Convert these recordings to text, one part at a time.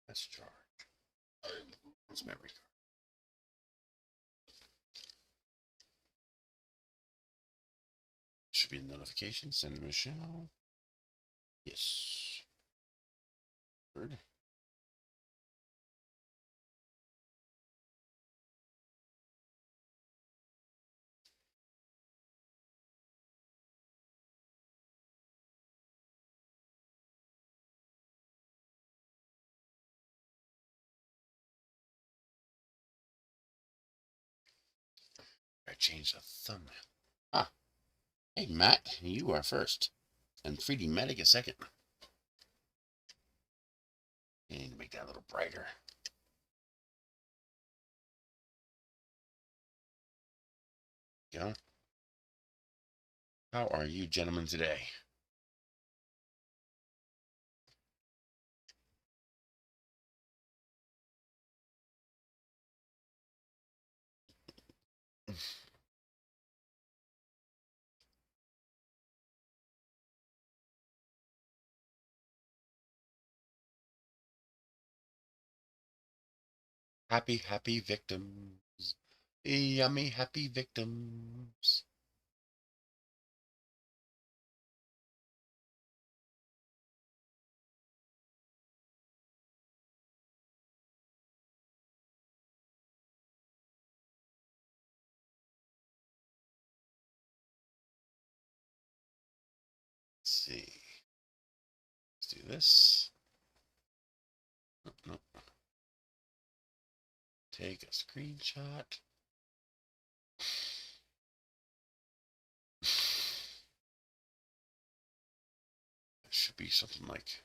Let's charge. It's memory card. Should be a notification. Send Michelle. Yes. Good. I changed the thumbnail. Ah. Hey, Matt, you are first. And 3D Medic is second. And make that a little brighter. Go. How are you gentlemen today? Happy, happy victims. Yummy, happy victims. Let's see. Let's do this. Nope. Take a screenshot. It should be something like,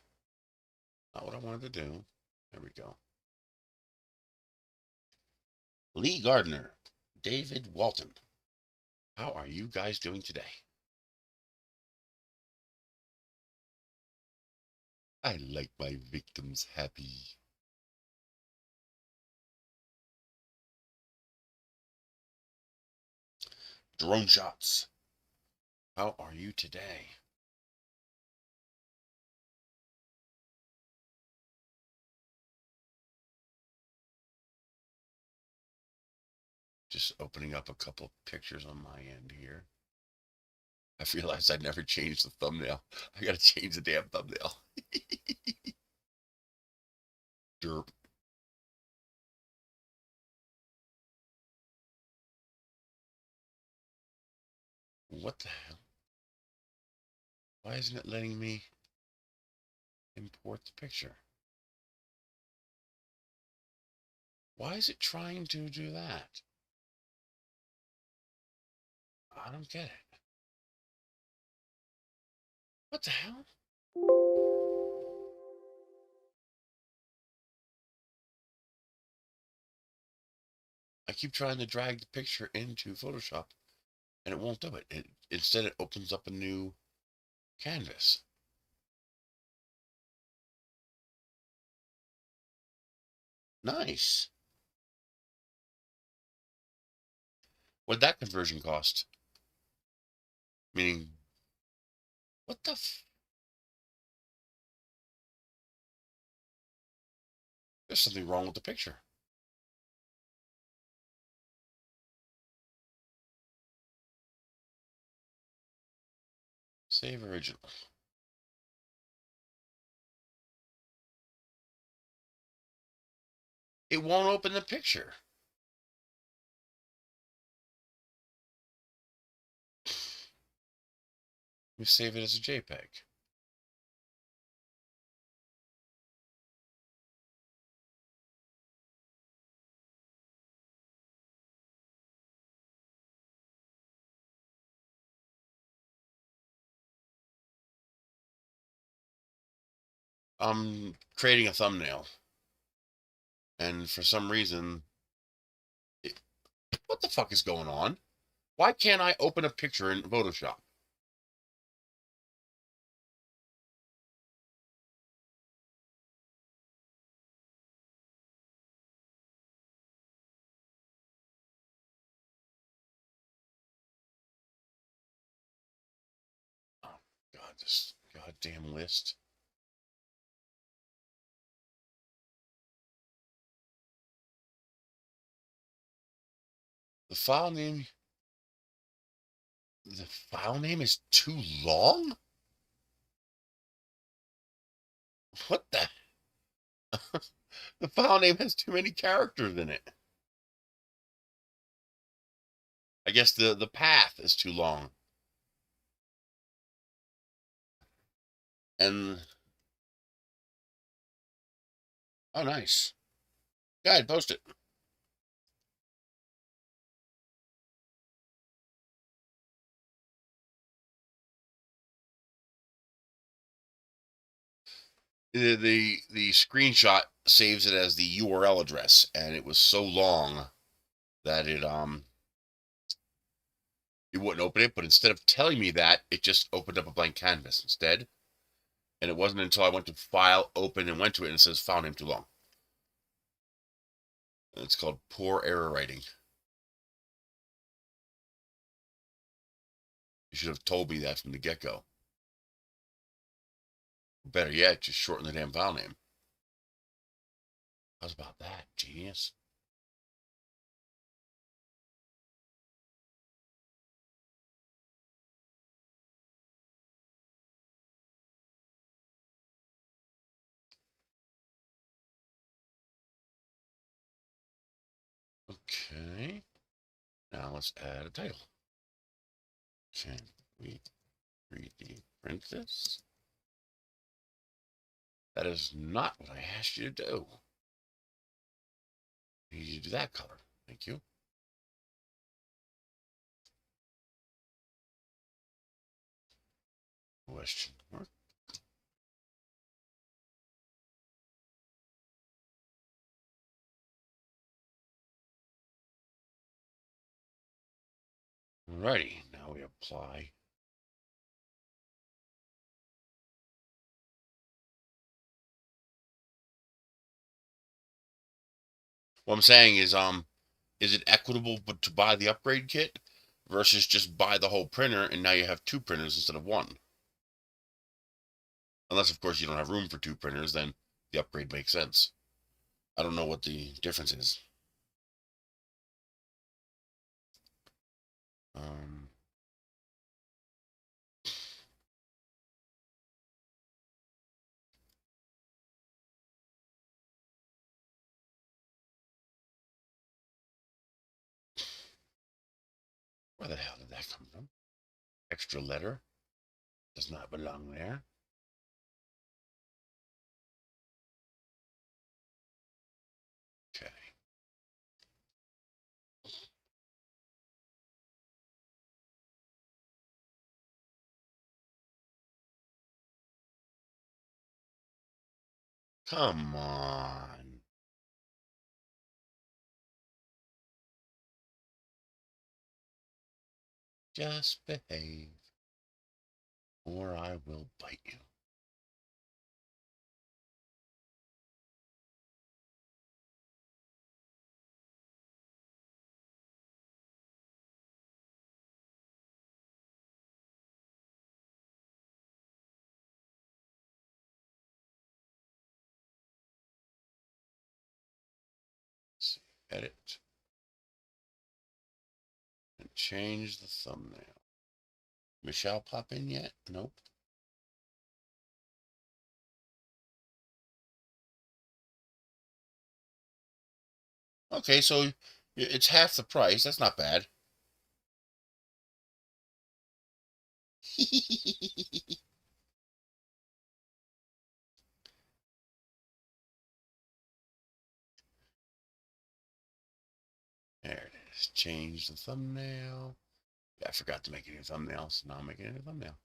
not what I wanted to do. There we go. Lee Gardner, David Walton. How are you guys doing today? I like my victims happy. Drone shots. How are you today? Just opening up a couple pictures on my end here. I realized I never changed the thumbnail. I gotta change the damn thumbnail. Derp. What the hell? Why isn't it letting me import the picture? Why is it trying to do that? I don't get it. What the hell? I keep trying to drag the picture into Photoshop and it won't do it. Instead it opens up a new canvas. Nice. What'd that conversion cost? Meaning, what the There's something wrong with the picture. Save original. It won't open the picture. We save it as a JPEG. I'm creating a thumbnail. And for some reason, what the fuck is going on? Why can't I open a picture in Photoshop? God, this goddamn list. The file name is too long? What the? The file name has too many characters in it. I guess the path is too long. And oh, nice. Go ahead, post it. The screenshot saves it as the URL address, and it was so long that it wouldn't open it. But instead of telling me that, it just opened up a blank canvas instead. And it wasn't until I went to File, Open, and went to it, and it says file name too long. And it's called poor error writing. You should have told me that from the get-go. Better yet, just shorten the damn file name. How's about that, genius? Okay. Now let's add a title. Can we 3D print this? That is not what I asked you to do. I need you to do that color. Thank you. Question mark. Alrighty, now we apply. What I'm saying is it equitable to buy the upgrade kit versus just buy the whole printer and now you have two printers instead of one? Unless, of course, you don't have room for two printers, then the upgrade makes sense. I don't know what the difference is. Where the hell did that come from? Extra letter does not belong there. Okay. Come on. Just behave, or I will bite you. Let's see. Edit. And change the thumbnail. Michelle pop in yet? Nope. Okay, so it's half the price. That's not bad. There it is. Change the thumbnail. Yeah, I forgot to make a new thumbnail, so now I'm making a new thumbnail.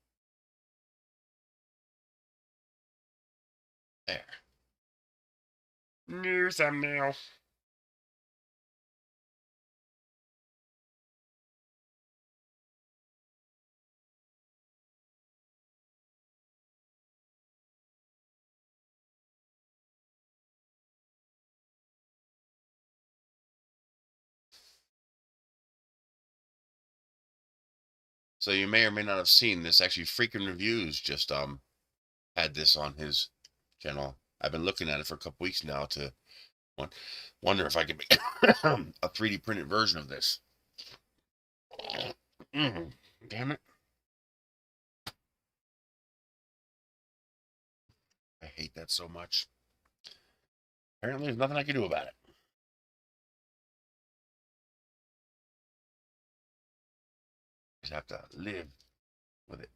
There. New thumbnail. So you may or may not have seen this. Actually, Freakin' Reviews just had this on his channel. I've been looking at it for a couple weeks now to wonder if I could make a 3D printed version of this. Damn it. I hate that so much. Apparently, there's nothing I can do about it. Just have to live with it.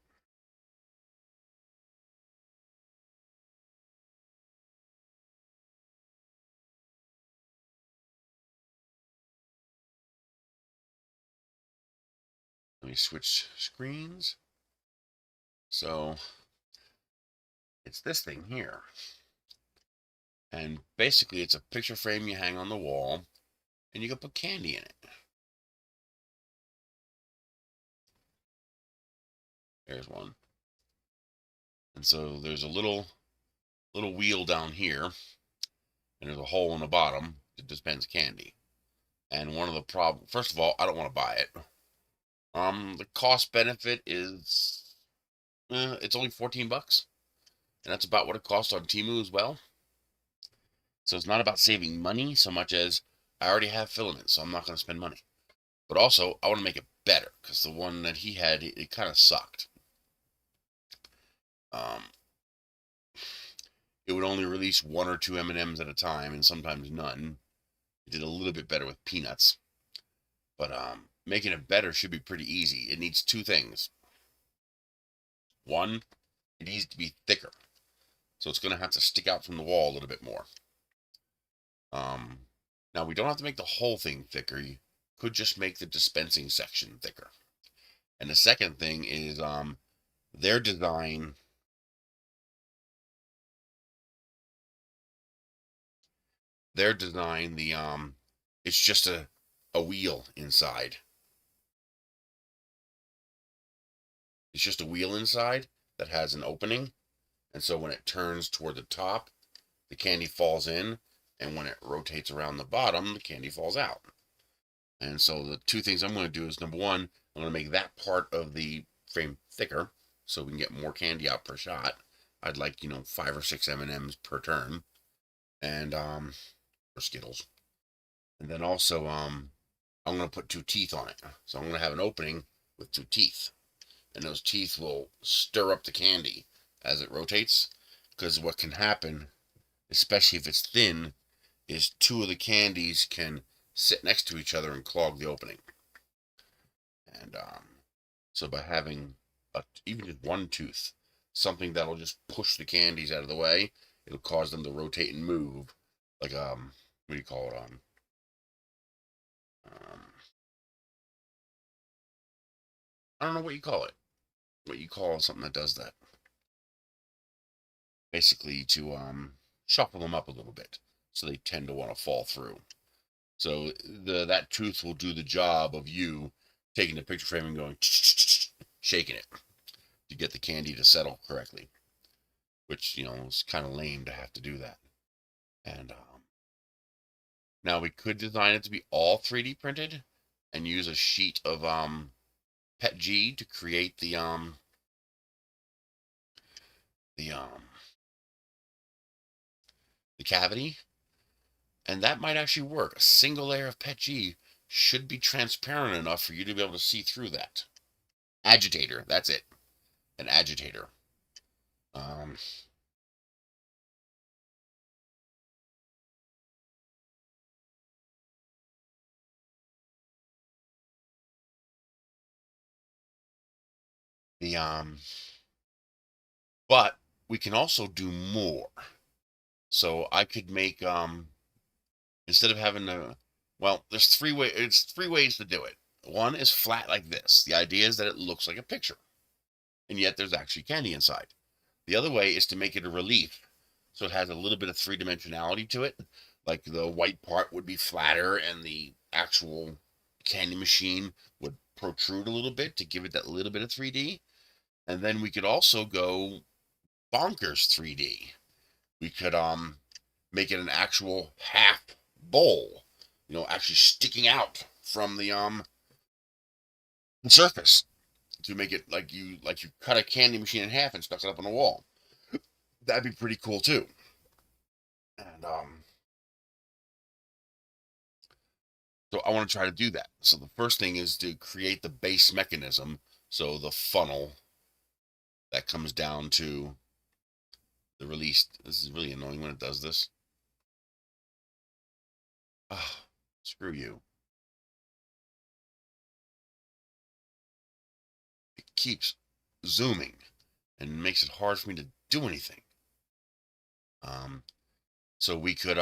Let me switch screens. So it's this thing here. And basically, it's a picture frame you hang on the wall, and you can put candy in it. There's one. And so there's a little wheel down here, and there's a hole in the bottom that dispenses candy. And one of the problems, first of all, I don't want to buy it. The cost benefit is, it's only 14 bucks, and that's about what it costs on Temu as well. So it's not about saving money so much as I already have filament, so I'm not going to spend money. But also, I want to make it better, because the one that he had, it kind of sucked. It would only release 1 or 2 M&Ms at a time, and sometimes none. It did a little bit better with peanuts. But making it better should be pretty easy. It needs 2 things. One, it needs to be thicker. So it's going to have to stick out from the wall a little bit more. Now, we don't have to make the whole thing thicker. You could just make the dispensing section thicker. And the second thing is their design. It's just a wheel inside. It's just a wheel inside that has an opening. And so when it turns toward the top, the candy falls in. And when it rotates around the bottom, the candy falls out. And so the 2 things I'm going to do is, number one, I'm going to make that part of the frame thicker so we can get more candy out per shot. I'd like, 5 or 6 M&Ms per turn. And, or Skittles. And then also, I'm going to put 2 teeth on it. So I'm going to have an opening with 2 teeth. And those teeth will stir up the candy as it rotates. Because what can happen, especially if it's thin, is 2 of the candies can sit next to each other and clog the opening. And so by having even just 1 tooth, something that'll just push the candies out of the way, it'll cause them to rotate and move. Like, what do you call it? I don't know what you call it. What you call something that does that. Basically to shuffle them up a little bit, so they tend to want to fall through. So that tooth will do the job of you taking the picture frame and going, shaking it to get the candy to settle correctly, which, is kind of lame to have to do that. And now we could design it to be all 3D printed and use a sheet of PETG to create the cavity. And that might actually work. A single layer of PETG should be transparent enough for you to be able to see through that. Agitator, that's it. An agitator. But we can also do more. So I could make instead of having to, well, there's 3 ways. It's 3 ways to do it. One is flat like this. The idea is that it looks like a picture, and yet there's actually candy inside. The other way is to make it a relief, so it has a little bit of 3-dimensionality to it. Like the white part would be flatter, and the actual candy machine would protrude a little bit to give it that little bit of 3D. And then we could also go bonkers 3D. We could make it an actual half bowl, actually sticking out from the surface. to make it like you cut a candy machine in half and stuck it up on the wall. That'd be pretty cool too. And so I want to try to do that. So the first thing is to create the base mechanism. So the funnel that comes down to the release. This is really annoying when it does this. Ah, screw you. It keeps zooming and makes it hard for me to do anything. So we could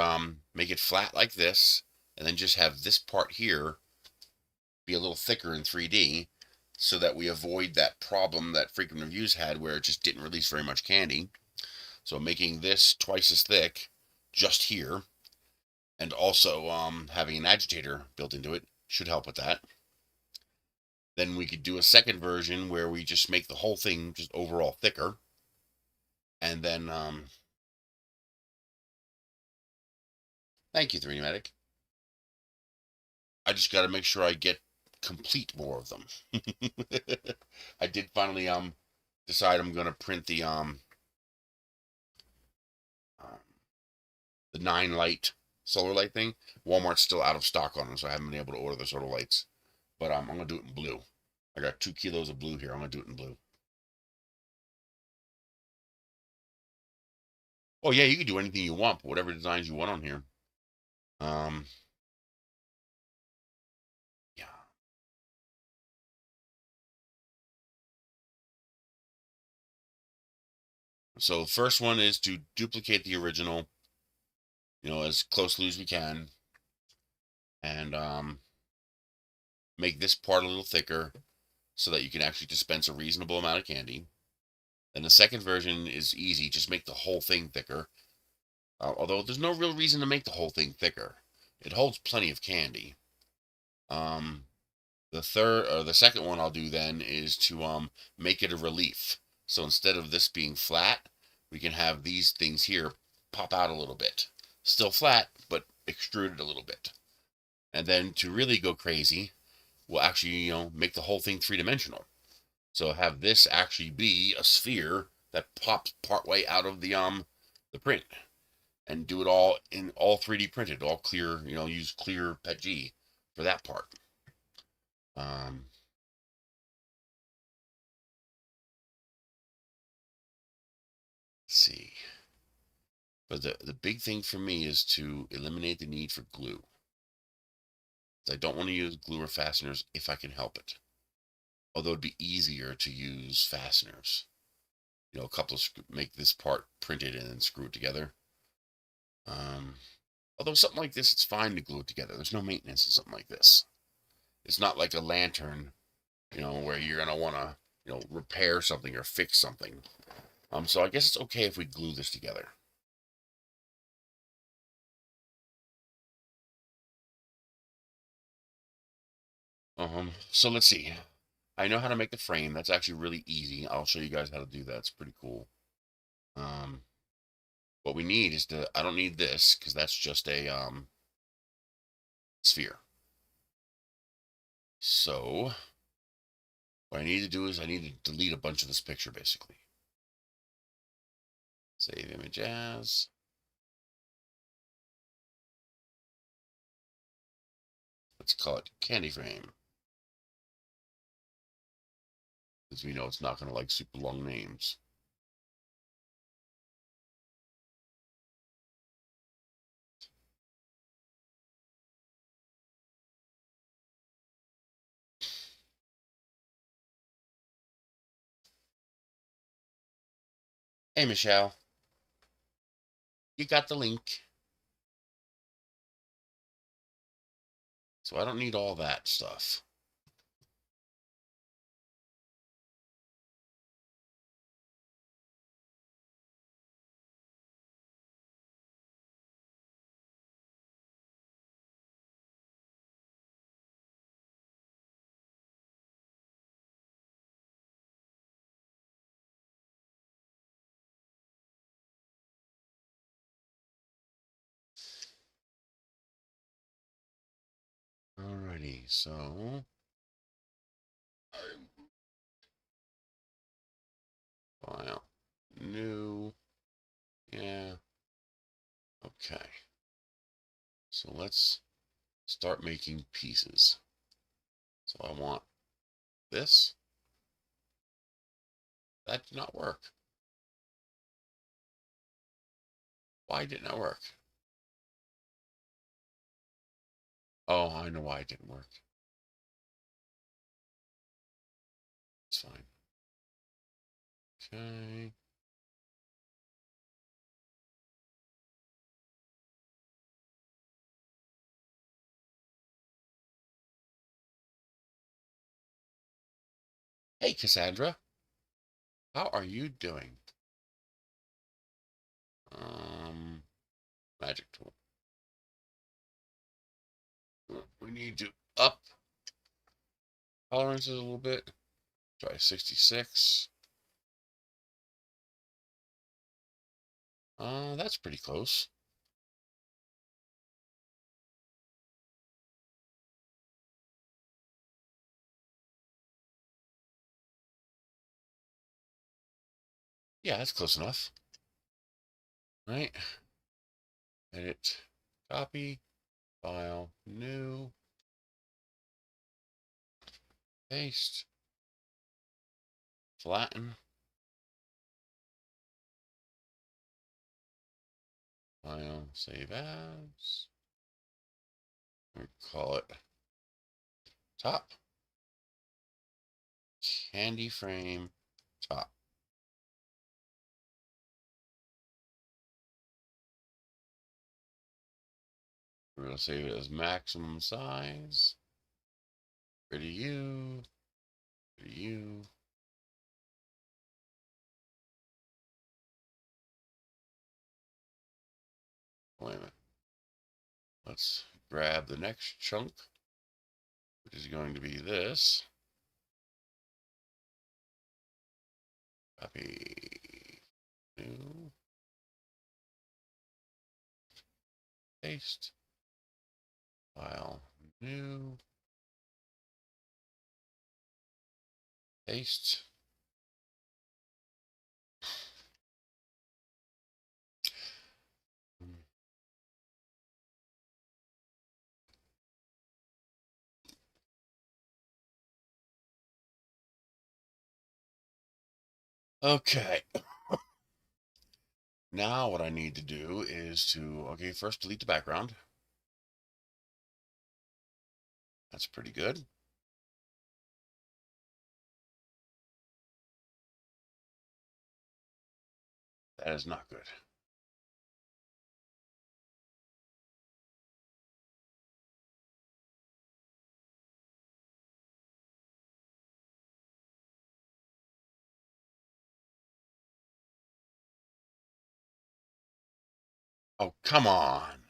make it flat like this, and then just have this part here be a little thicker in 3D, so that we avoid that problem that Frequent Reviews had where it just didn't release very much candy. So making this twice as thick just here, and also having an agitator built into it should help with that. Then we could do a second version where we just make the whole thing just overall thicker. And then, thank you, 3D Medic. I just got to make sure I get complete more of them. I did finally decide I'm gonna print the 9 light solar light thing. Walmart's still out of stock on them, so I haven't been able to order the solar lights. But I'm gonna do it in blue. I got 2 kilos of blue here. I'm gonna do it in blue. Oh yeah, you can do anything you want, but whatever designs you want on here. Yeah. So the first one is to duplicate the original, as closely as we can, and make this part a little thicker so that you can actually dispense a reasonable amount of candy. Then the second version is easy, just make the whole thing thicker. Although there's no real reason to make the whole thing thicker. It holds plenty of candy. The second one I'll do then is to make it a relief. So instead of this being flat, we can have these things here pop out a little bit. Still flat, but extruded a little bit. And then to really go crazy, we'll actually, make the whole thing three-dimensional. So have this actually be a sphere that pops partway out of the print, and do it all in all 3D printed, all clear, use clear PETG for that part. Let's see. But the big thing for me is to eliminate the need for glue. I don't want to use glue or fasteners if I can help it. Although it'd be easier to use fasteners. A couple of make this part printed and then screw it together. Although something like this, it's fine to glue it together. There's no maintenance in something like this. It's not like a lantern, where you're gonna want to, repair something or fix something. So I guess it's okay if we glue this together. So let's see. I know how to make the frame. That's actually really easy. I'll show you guys how to do that. It's pretty cool. What we need is I don't need this because that's just a sphere. So what I need to do is I need to delete a bunch of this picture, basically. Save image as. Let's call it candy frame, because we know it's not going to like super long names. Hey, Michelle, you got the link. So I don't need all that stuff. Alrighty, so Okay. So let's start making pieces. So I want this. That did not work. Why didn't it work? Oh, I know why it didn't work. It's fine. Okay. Hey, Cassandra. How are you doing? Magic tool. We need to up tolerances a little bit. Try 66. That's pretty close. Yeah, that's close enough. Right? Edit, copy, file, new, paste, flatten, file, save as. We call it top, candy frame, top. We're going to save it as maximum size. Ready you. Ready you. Wait a minute. Let's grab the next chunk, which is going to be this. Copy. New. Paste. File. New. Paste. Okay. Now what I need to do is to, okay, first delete the background. That's pretty good. That is not good. Oh, come on.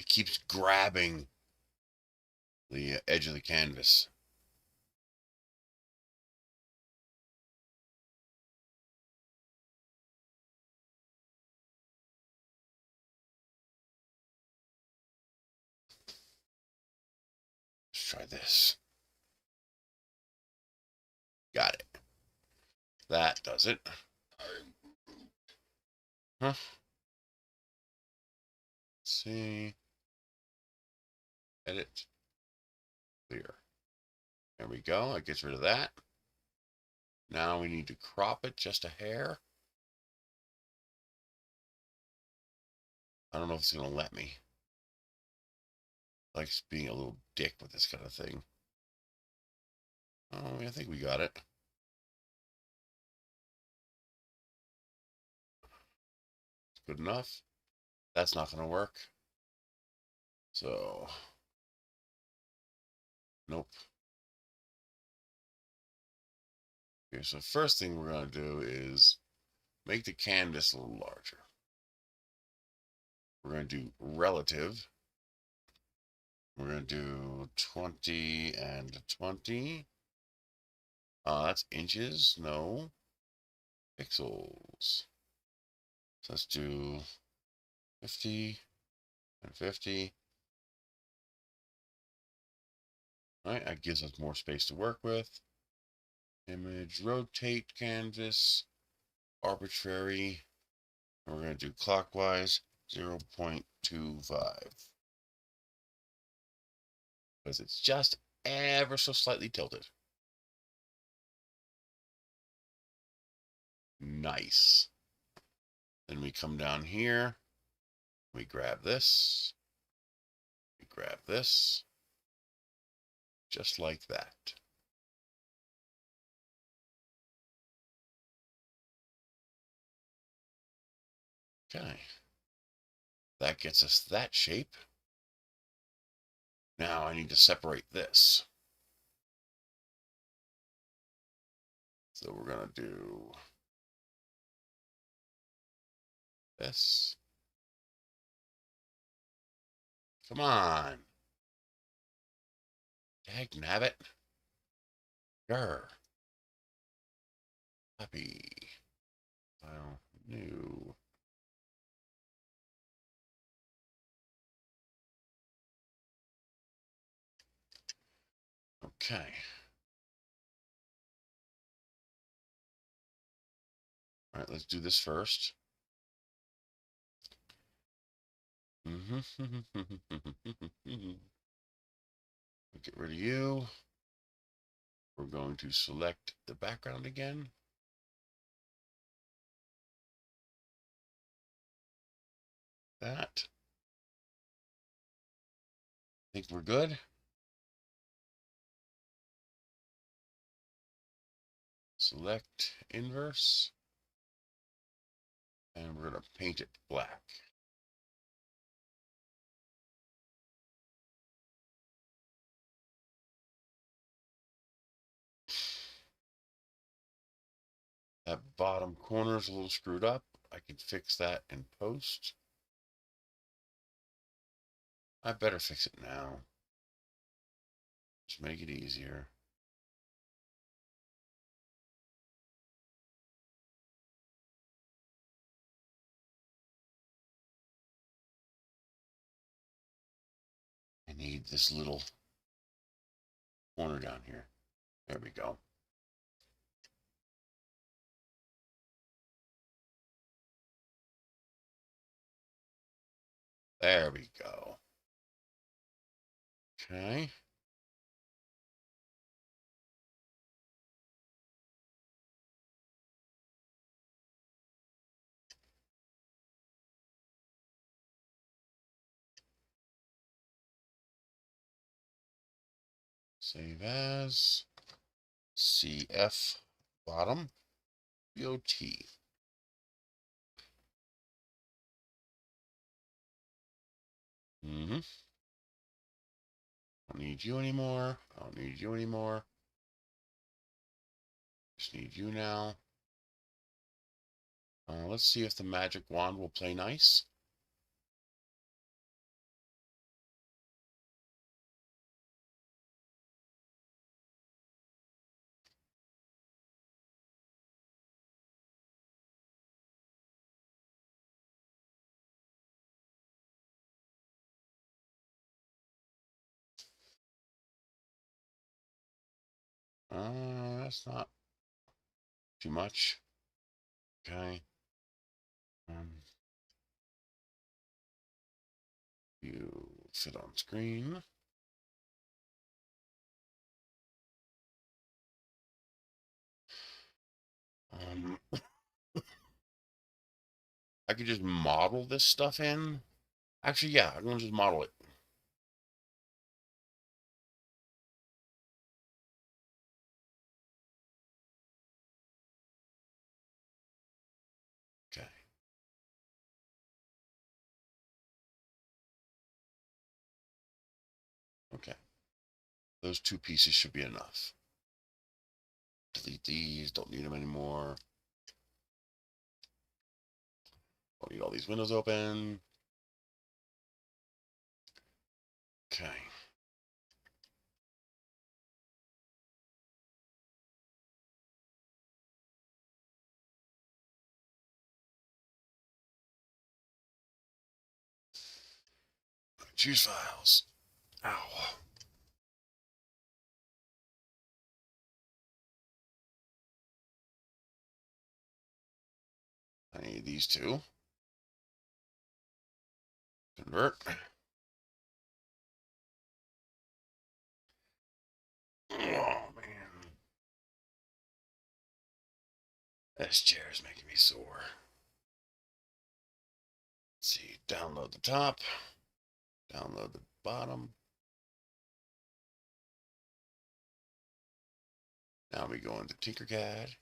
It keeps grabbing the edge of the canvas. Let's try this. Got it. That does it. Huh? Let's see. Edit. Clear. There we go. It gets rid of that. Now we need to crop it just a hair. I don't know if it's going to let me. Like being a little dick with this kind of thing. Oh, I think we got it. Good enough. That's not going to work. So, nope. Okay, so first thing we're going to do is make the canvas a little larger. We're going to do relative. We're going to do 20 and 20. That's inches. No. Pixels. So let's do 50 and 50. All right, that gives us more space to work with. Image, rotate canvas. arbitrary. And we're going to do clockwise 0.25. Because it's just ever so slightly tilted. Nice. Then we come down here. We grab this. We grab this. Just like that. Okay. That gets us that shape. Now I need to separate this. So we're going to do this. Come on. Dagnabbit. Grr. Copy. File. New. Okay. All right, let's do this first. Get rid of you. We're going to select the background again. That. I think we're good. Select inverse. And we're going to paint it black. That bottom corner is a little screwed up. I can fix that in post. I better fix it now. Just make it easier. I need this little corner down here. There we go. There we go. Okay. Save as CF bottom BOT. Don't need you anymore. I don't need you anymore. Just need you now. Let's see if the magic wand will play nice. That's not too much. Okay. You fit on screen. I could just model this stuff in. Actually, yeah, I'm going to just model it. Okay. Okay. Those two pieces should be enough. Delete these. Don't need them anymore. Don't need all these windows open. Okay. Choose files. Ow. I need these two. Convert. Oh, man. This chair is making me sore. Let's see. Download the top. Download the bottom. Now we go into Tinkercad.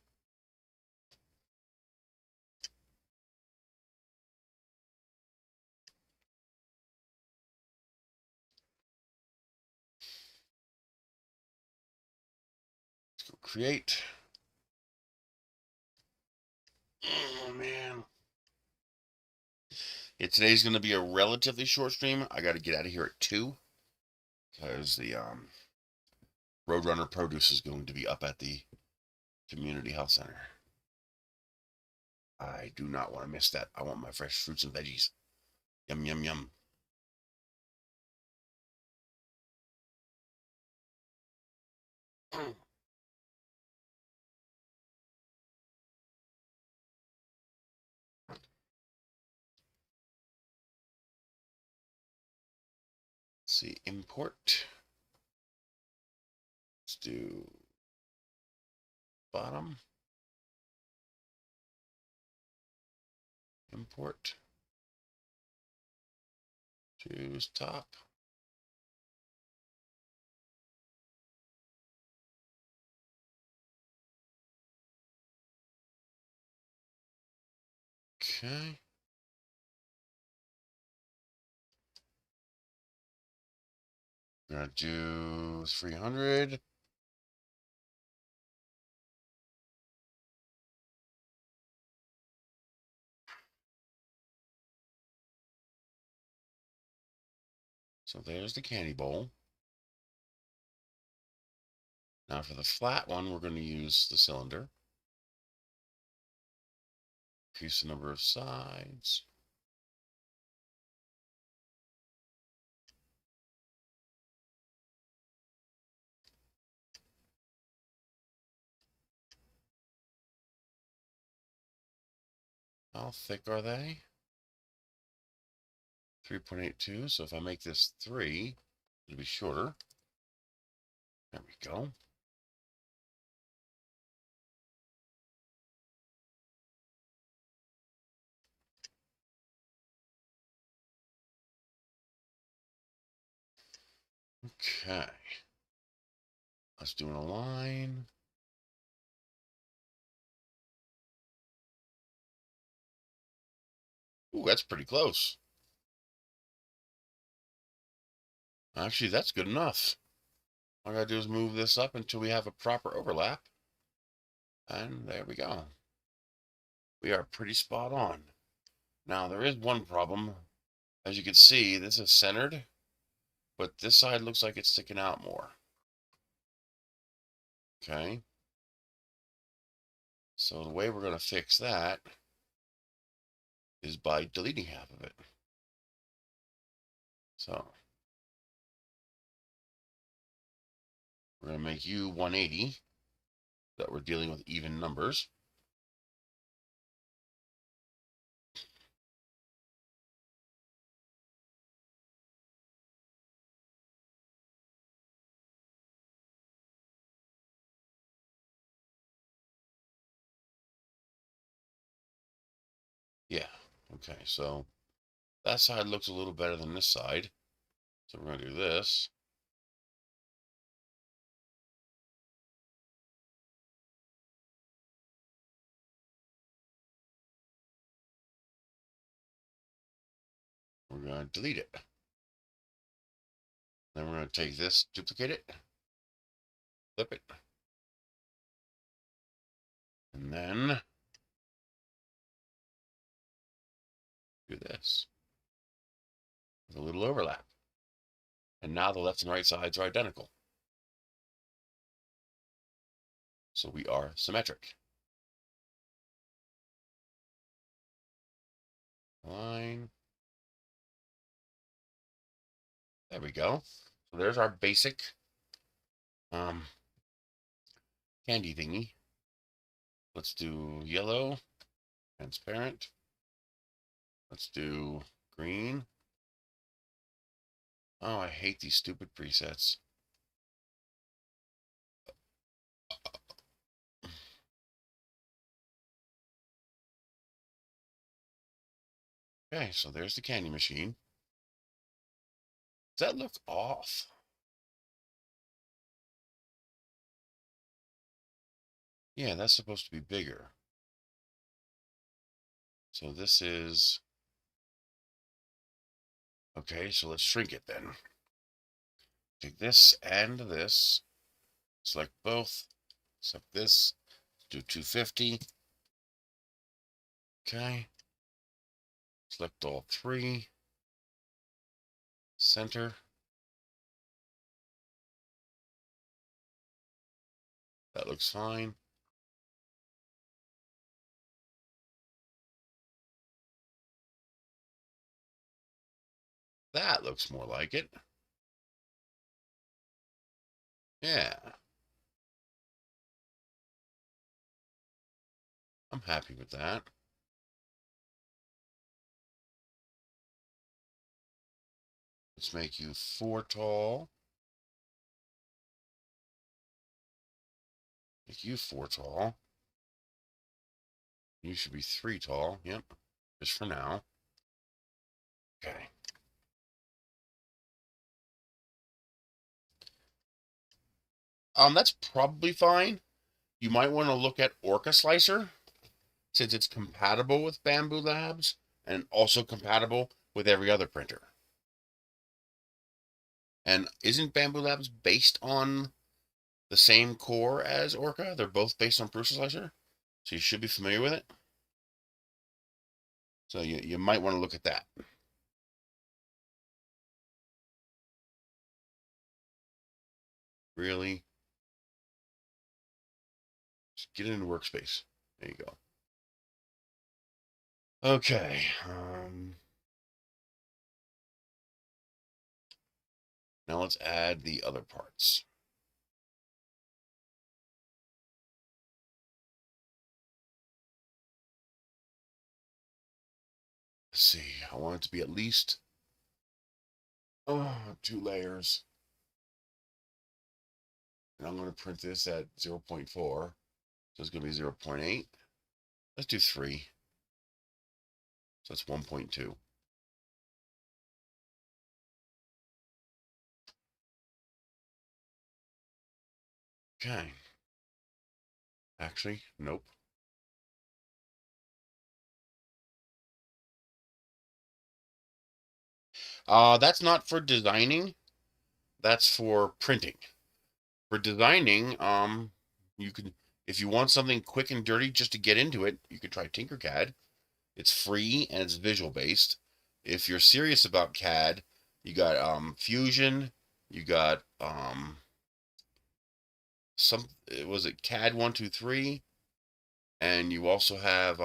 Let's go create. Oh, man. Yeah, today's going to be a relatively short stream. I got to get out of here at 2 because the Roadrunner produce is going to be up at the community health center. I do not want to miss that. I want my fresh fruits and veggies. Yum, yum, yum. Let's see, import. Let's do bottom. Import. Choose top. Okay. I'm gonna do 300. So there's the candy bowl. Now for the flat one, we're going to use the cylinder. Increase the number of sides. How thick are they? 3.82. So if I make this 3, it'll be shorter. There we go. Okay. Let's do an align. Ooh, that's pretty close. Actually, that's good enough. All I gotta do is move this up until we have a proper overlap. And there we go. We are pretty spot on. Now, there is one problem. As you can see, this is centered, but this side looks like it's sticking out more. Okay. So the way we're going to fix that is by deleting half of it. So we're going to make you 180, that we're dealing with even numbers. Yeah. Okay. So that side looks a little better than this side. So we're going to do this. We're going to delete it. Then we're going to take this, duplicate it, flip it, and then do this with a little overlap. And now the left and right sides are identical. So we are symmetric. Line. There we go. So there's our basic candy thingy. Let's do yellow. transparent. Let's do green. Oh, I hate these stupid presets. Okay, so there's the candy machine. Does that look off? Yeah, that's supposed to be bigger. So this is... Okay, so let's shrink it then. Take this and this. Select both. Select this. Do 250. Okay. Select all three. Center. That looks fine. That looks more like it. Yeah. I'm happy with that. Let's make you 4 tall. Make you 4 tall. You should be 3 tall. Yep. Just for now. Okay. That's probably fine. You might want to look at Orca Slicer, since it's compatible with Bamboo Labs and also compatible with every other printer. And isn't Bamboo Labs based on the same core as Orca? They're both based on Prusa Slicer, so you should be familiar with it. So you might want to look at that. Really? Just get into workspace. There you go. Okay. Now let's add the other parts. Let's see. I want it to be at least 2 layers. And I'm going to print this at 0.4. So it's going to be 0.8. Let's do 3. So that's 1.2. Okay. Actually, nope. That's not for designing. That's for printing. For designing, you can, if you want something quick and dirty just to get into it, you could try Tinkercad. It's free and it's visual based. If you're serious about CAD, you got Fusion, you got was it CAD 123, and you also have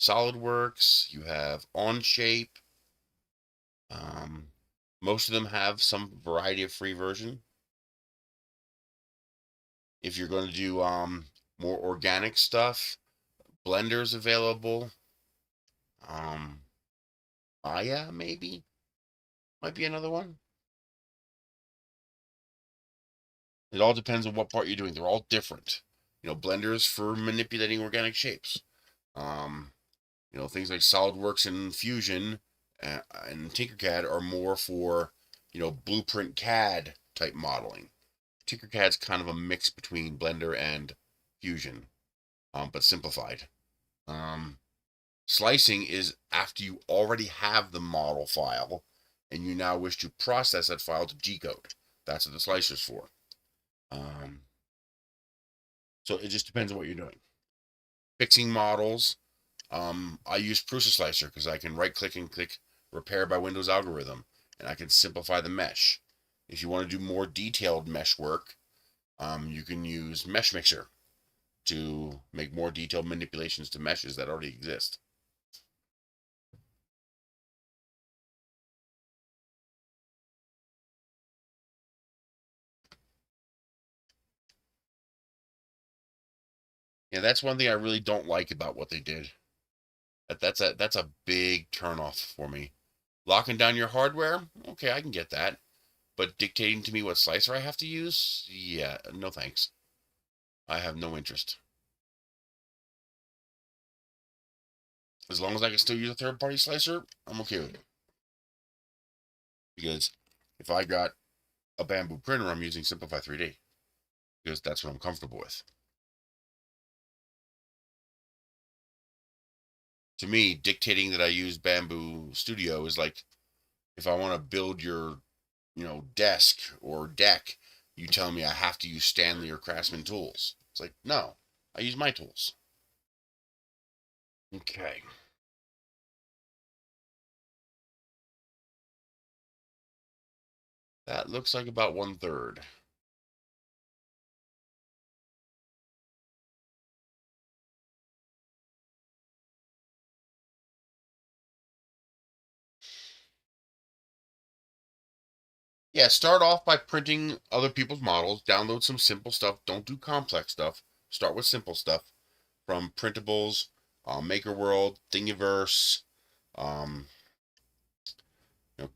SolidWorks, you have Onshape. Most of them have some variety of free version. If you're going to do more organic stuff, Blender's available. Maya maybe might be another one. It all depends on what part you're doing. They're all different. Blender's for manipulating organic shapes. Things like SolidWorks and Fusion and Tinkercad are more for, blueprint CAD type modeling. Tinkercad's kind of a mix between Blender and Fusion, but simplified. Slicing is after you already have the model file and you now wish to process that file to G-code. That's what the slicer's for. So it just depends on what you're doing. Fixing models, I use Prusa Slicer because I can right-click and click Repair by Windows Algorithm, and I can simplify the mesh. If you want to do more detailed mesh work, you can use Mesh Mixer to make more detailed manipulations to meshes that already exist. Yeah, that's one thing I really don't like about what they did. That's a big turnoff for me. Locking down your hardware, okay, I can get that. But dictating to me what slicer I have to use, yeah, no thanks. I have no interest. As long as I can still use a third-party slicer, I'm okay with it. Because if I got a bamboo printer, I'm using Simplify 3D. Because that's what I'm comfortable with. To me, dictating that I use Bamboo Studio is like if I want to build your, desk or deck, you tell me I have to use Stanley or Craftsman tools. It's like, no, I use my tools. Okay. That looks like about 1/3. Yeah, start off by printing other people's models. Download some simple stuff. Don't do complex stuff. Start with simple stuff from printables, Maker World, Thingiverse, um,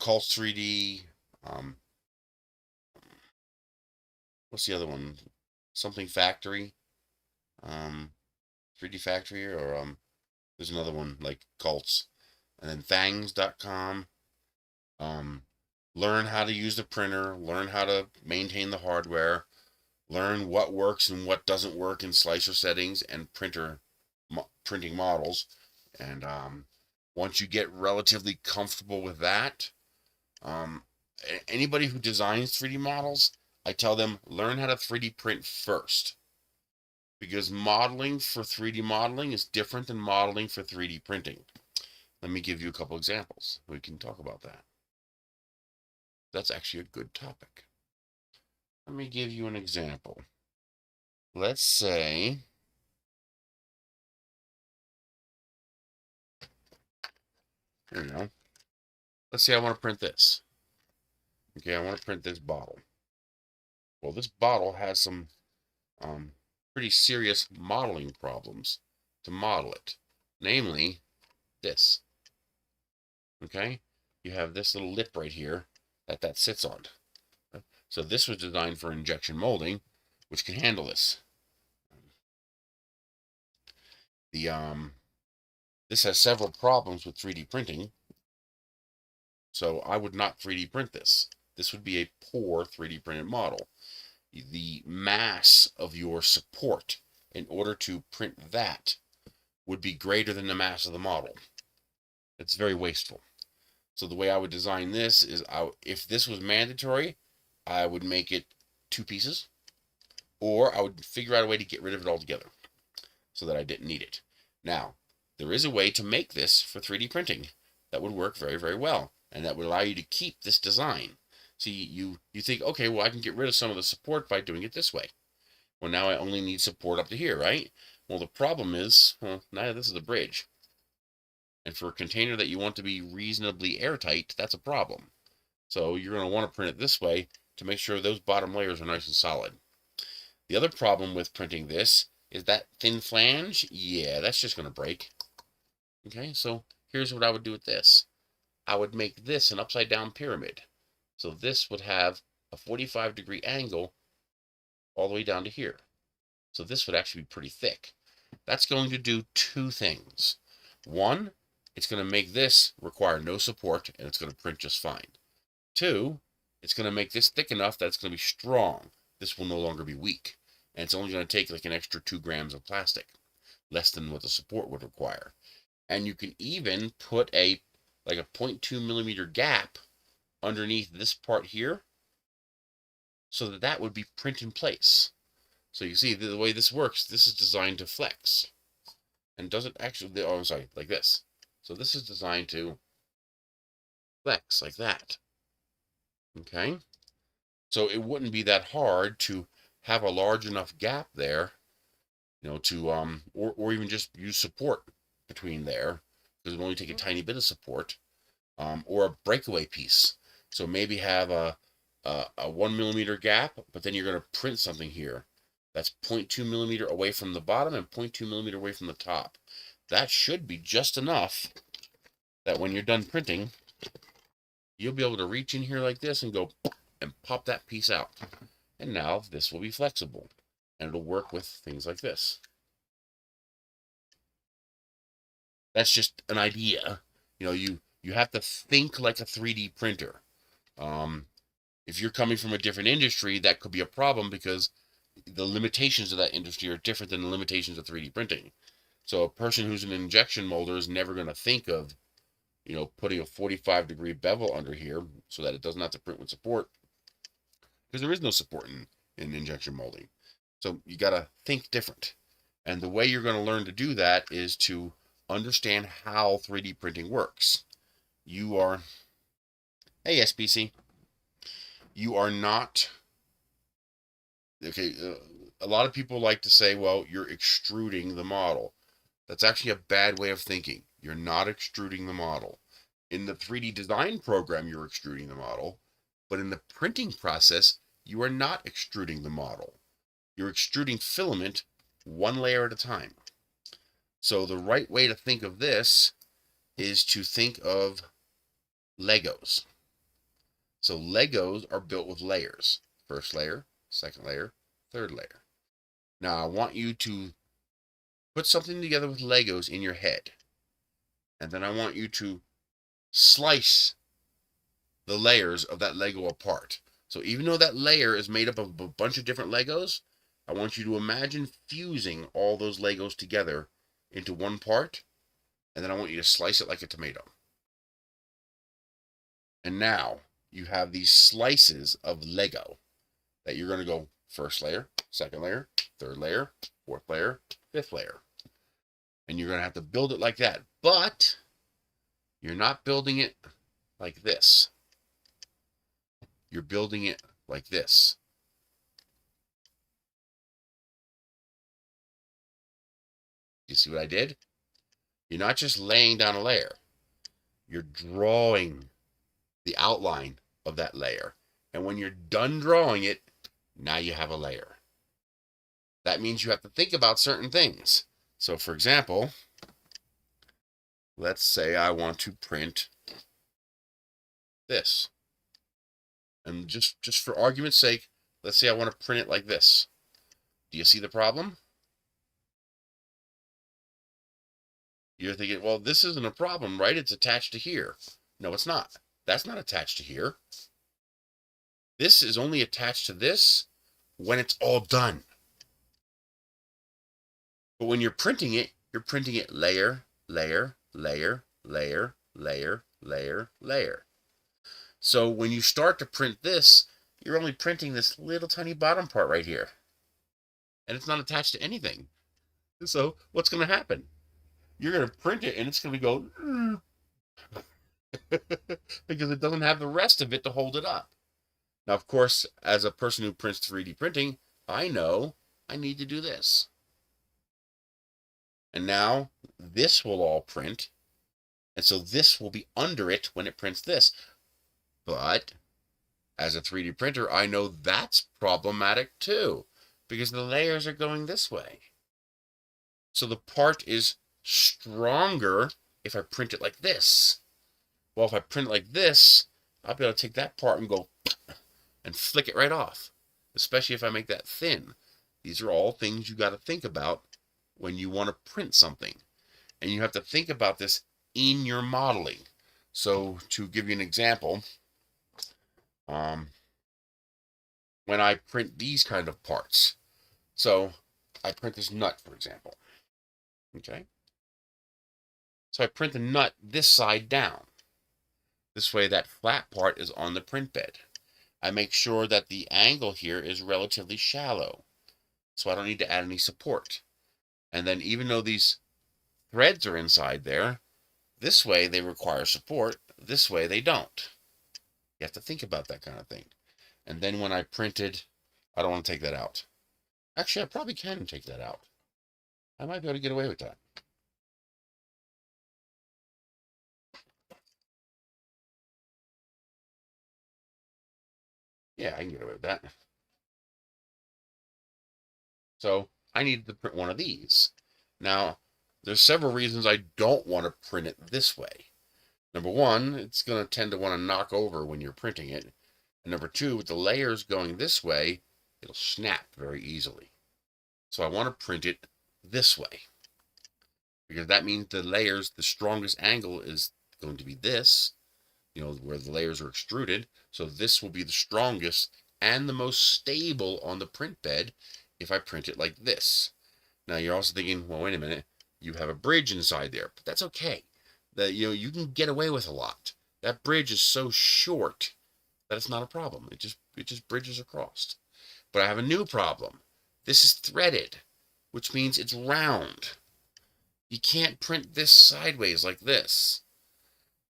Cults 3D. Um, what's the other one? Something Factory, 3D Factory, or there's another one like Cults, and then Thangs.com. Learn how to use the printer. Learn how to maintain the hardware. Learn what works and what doesn't work in slicer settings and printing models. And once you get relatively comfortable with that, anybody who designs 3D models, I tell them learn how to 3D print first. Because modeling for 3D modeling is different than modeling for 3D printing. Let me give you a couple examples. We can talk about that. That's actually a good topic. Let me give you an example. Let's say, let's say I want to print this. Okay, I want to print this bottle. Well, this bottle has some pretty serious modeling problems to model it. Namely, this. Okay, you have this little lip right here that sits on. So this was designed for injection molding, which can handle this. This has several problems with 3D printing, so I would not 3D print this. This would be a poor 3D printed model. The mass of your support in order to print that would be greater than the mass of the model. It's very wasteful. So the way I would design this is, if this was mandatory, I would make it 2 pieces, or I would figure out a way to get rid of it altogether so that I didn't need it. Now, there is a way to make this for 3D printing that would work very, very well, and that would allow you to keep this design. See, you think, okay, well, I can get rid of some of the support by doing it this way. Well, now I only need support up to here, right? Well, the problem is, now this is a bridge. And for a container that you want to be reasonably airtight, that's a problem. So you're going to want to print it this way to make sure those bottom layers are nice and solid. The other problem with printing this is that thin flange. Yeah, that's just going to break. Okay, so here's what I would do with this. I would make this an upside down pyramid. So this would have a 45-degree angle all the way down to here. So this would actually be pretty thick. That's going to do 2 things. One, it's going to make this require no support, and it's going to print just fine. 2, it's going to make this thick enough that it's going to be strong. This will no longer be weak. And it's only going to take like an extra 2 grams of plastic, less than what the support would require. And you can even put a 0.2 millimeter gap underneath this part here, so that would be print in place. So you see the way this works, this is designed to flex. And doesn't actually, oh, I'm sorry, like this. So this is designed to flex like that. Okay? So it wouldn't be that hard to have a large enough gap there, to or even just use support between there, because it would only take a tiny bit of support, or a breakaway piece. So maybe have a 1 millimeter gap, but then you're going to print something here That's 0.2 millimeter away from the bottom and 0.2 millimeter away from the top. That should be just enough that when you're done printing, you'll be able to reach in here like this and go and pop that piece out. And now this will be flexible and it'll work with things like this. That's just an idea. You know, you have to think like a 3D printer. If you're coming from a different industry, that could be a problem because the limitations of that industry are different than the limitations of 3D printing. So a person who's an injection molder is never going to think of, you know, putting a 45-degree bevel under here so that it doesn't have to print with support, because there is no support in injection molding. So you got to think different. And the way you're going to learn to do that is to understand how 3D printing works. You are, hey SBC, you are not, okay, a lot of people like to say, well, you're extruding the model. That's actually a bad way of thinking. You're not extruding the model. In the 3D design program, you're extruding the model, but in the printing process, you are not extruding the model. You're extruding filament one layer at a time. So the right way to think of this is to think of Legos. So Legos are built with layers. First layer, second layer, third layer. Now I want you to put something together with Legos in your head. And then I want you to slice the layers of that Lego apart. So even though that layer is made up of a bunch of different Legos, I want you to imagine fusing all those Legos together into one part, and then I want you to slice it like a tomato. And now you have these slices of Lego that you're going to go first layer, second layer, third layer, fourth layer, fifth layer. And you're going to have to build it like that. But you're not building it like this. You're building it like this. You see what I did? You're not just laying down a layer. You're drawing the outline of that layer. And when you're done drawing it, now you have a layer. That means you have to think about certain things. So for example, let's say I want to print this. And just for argument's sake, let's say I want to print it like this. Do you see the problem? You're thinking, well, this isn't a problem, right? It's attached to here. No, it's not. That's not attached to here. This is only attached to this when it's all done. But when you're printing it layer, layer, layer, layer, layer, layer, layer. So when you start to print this, you're only printing this little tiny bottom part right here. And it's not attached to anything. So what's going to happen? You're going to print it and it's going to go because it doesn't have the rest of it to hold it up. Now, of course, as a person who prints 3D printing, I know I need to do this. And now this will all print. And so this will be under it when it prints this. But as a 3D printer, I know that's problematic too, because the layers are going this way. So the part is stronger if I print it like this. Well, if I print it like this, I'll be able to take that part and go and flick it right off, especially if I make that thin. These are all things you got to think about when you want to print something. And you have to think about this in your modeling. So to give you an example, when I print these kind of parts, so I print this nut, for example. Okay. So I print the nut this side down. This way that flat part is on the print bed. I make sure that the angle here is relatively shallow, so I don't need to add any support. And then even though these threads are inside there, this way they require support, this way they don't. You have to think about that kind of thing. And then when I printed, I don't want to take that out. Actually, I probably can take that out. I might be able to get away with that. Yeah, I can get away with that. So I needed to print one of these. Now, there's several reasons I don't want to print it this way. Number one, it's going to tend to want to knock over when you're printing it. And number two, with the layers going this way, it'll snap very easily. So I want to print it this way, because that means the layers, the strongest angle is going to be this, where the layers are extruded. So this will be the strongest and the most stable on the print bed if I print it like this. Now you're also thinking, well, wait a minute, you have a bridge inside there, but that's okay. You can get away with a lot. That bridge is so short that it's not a problem. It just bridges across. But I have a new problem. This is threaded, which means it's round. You can't print this sideways like this,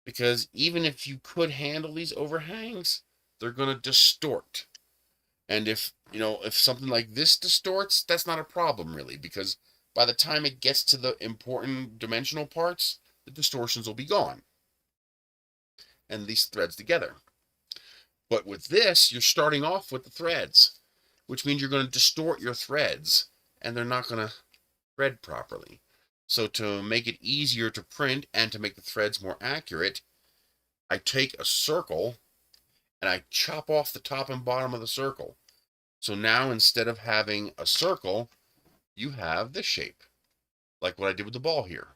because even if you could handle these overhangs, they're going to distort. And if something like this distorts, that's not a problem really, because by the time it gets to the important dimensional parts, the distortions will be gone. And these threads together. But with this, you're starting off with the threads, which means you're going to distort your threads, and they're not going to thread properly. So to make it easier to print and to make the threads more accurate, I take a circle and I chop off the top and bottom of the circle. So now instead of having a circle, you have this shape, like what I did with the ball here.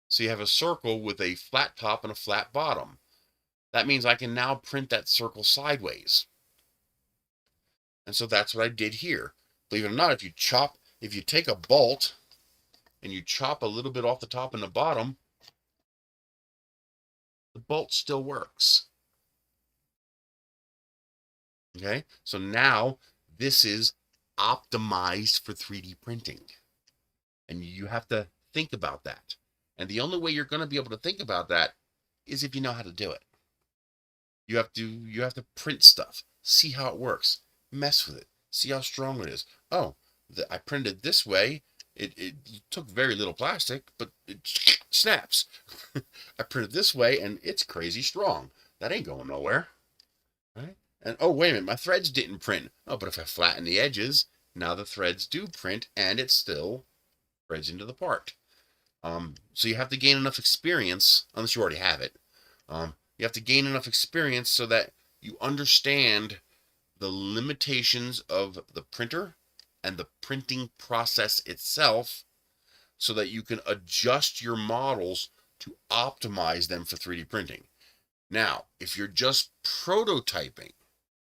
So you have a circle with a flat top and a flat bottom. That means I can now print that circle sideways. And so that's what I did here. Believe it or not, if you take a bolt and you chop a little bit off the top and the bottom, the bolt still works. Okay, so now this is optimized for 3D printing. And you have to think about that. And the only way you're going to be able to think about that is if you know how to do it. You have to print stuff, see how it works, mess with it, see how strong it is. Oh, I printed this way. It took very little plastic, but it snaps. I printed this way, and it's crazy strong. That ain't going nowhere, right? And oh, wait a minute, my threads didn't print. Oh, but if I flatten the edges, now the threads do print, and it still threads into the part. So you have to gain enough experience, unless you already have it. You have to gain enough experience so that you understand the limitations of the printer and the printing process itself, so that you can adjust your models to optimize them for 3D printing. Now, if you're just prototyping,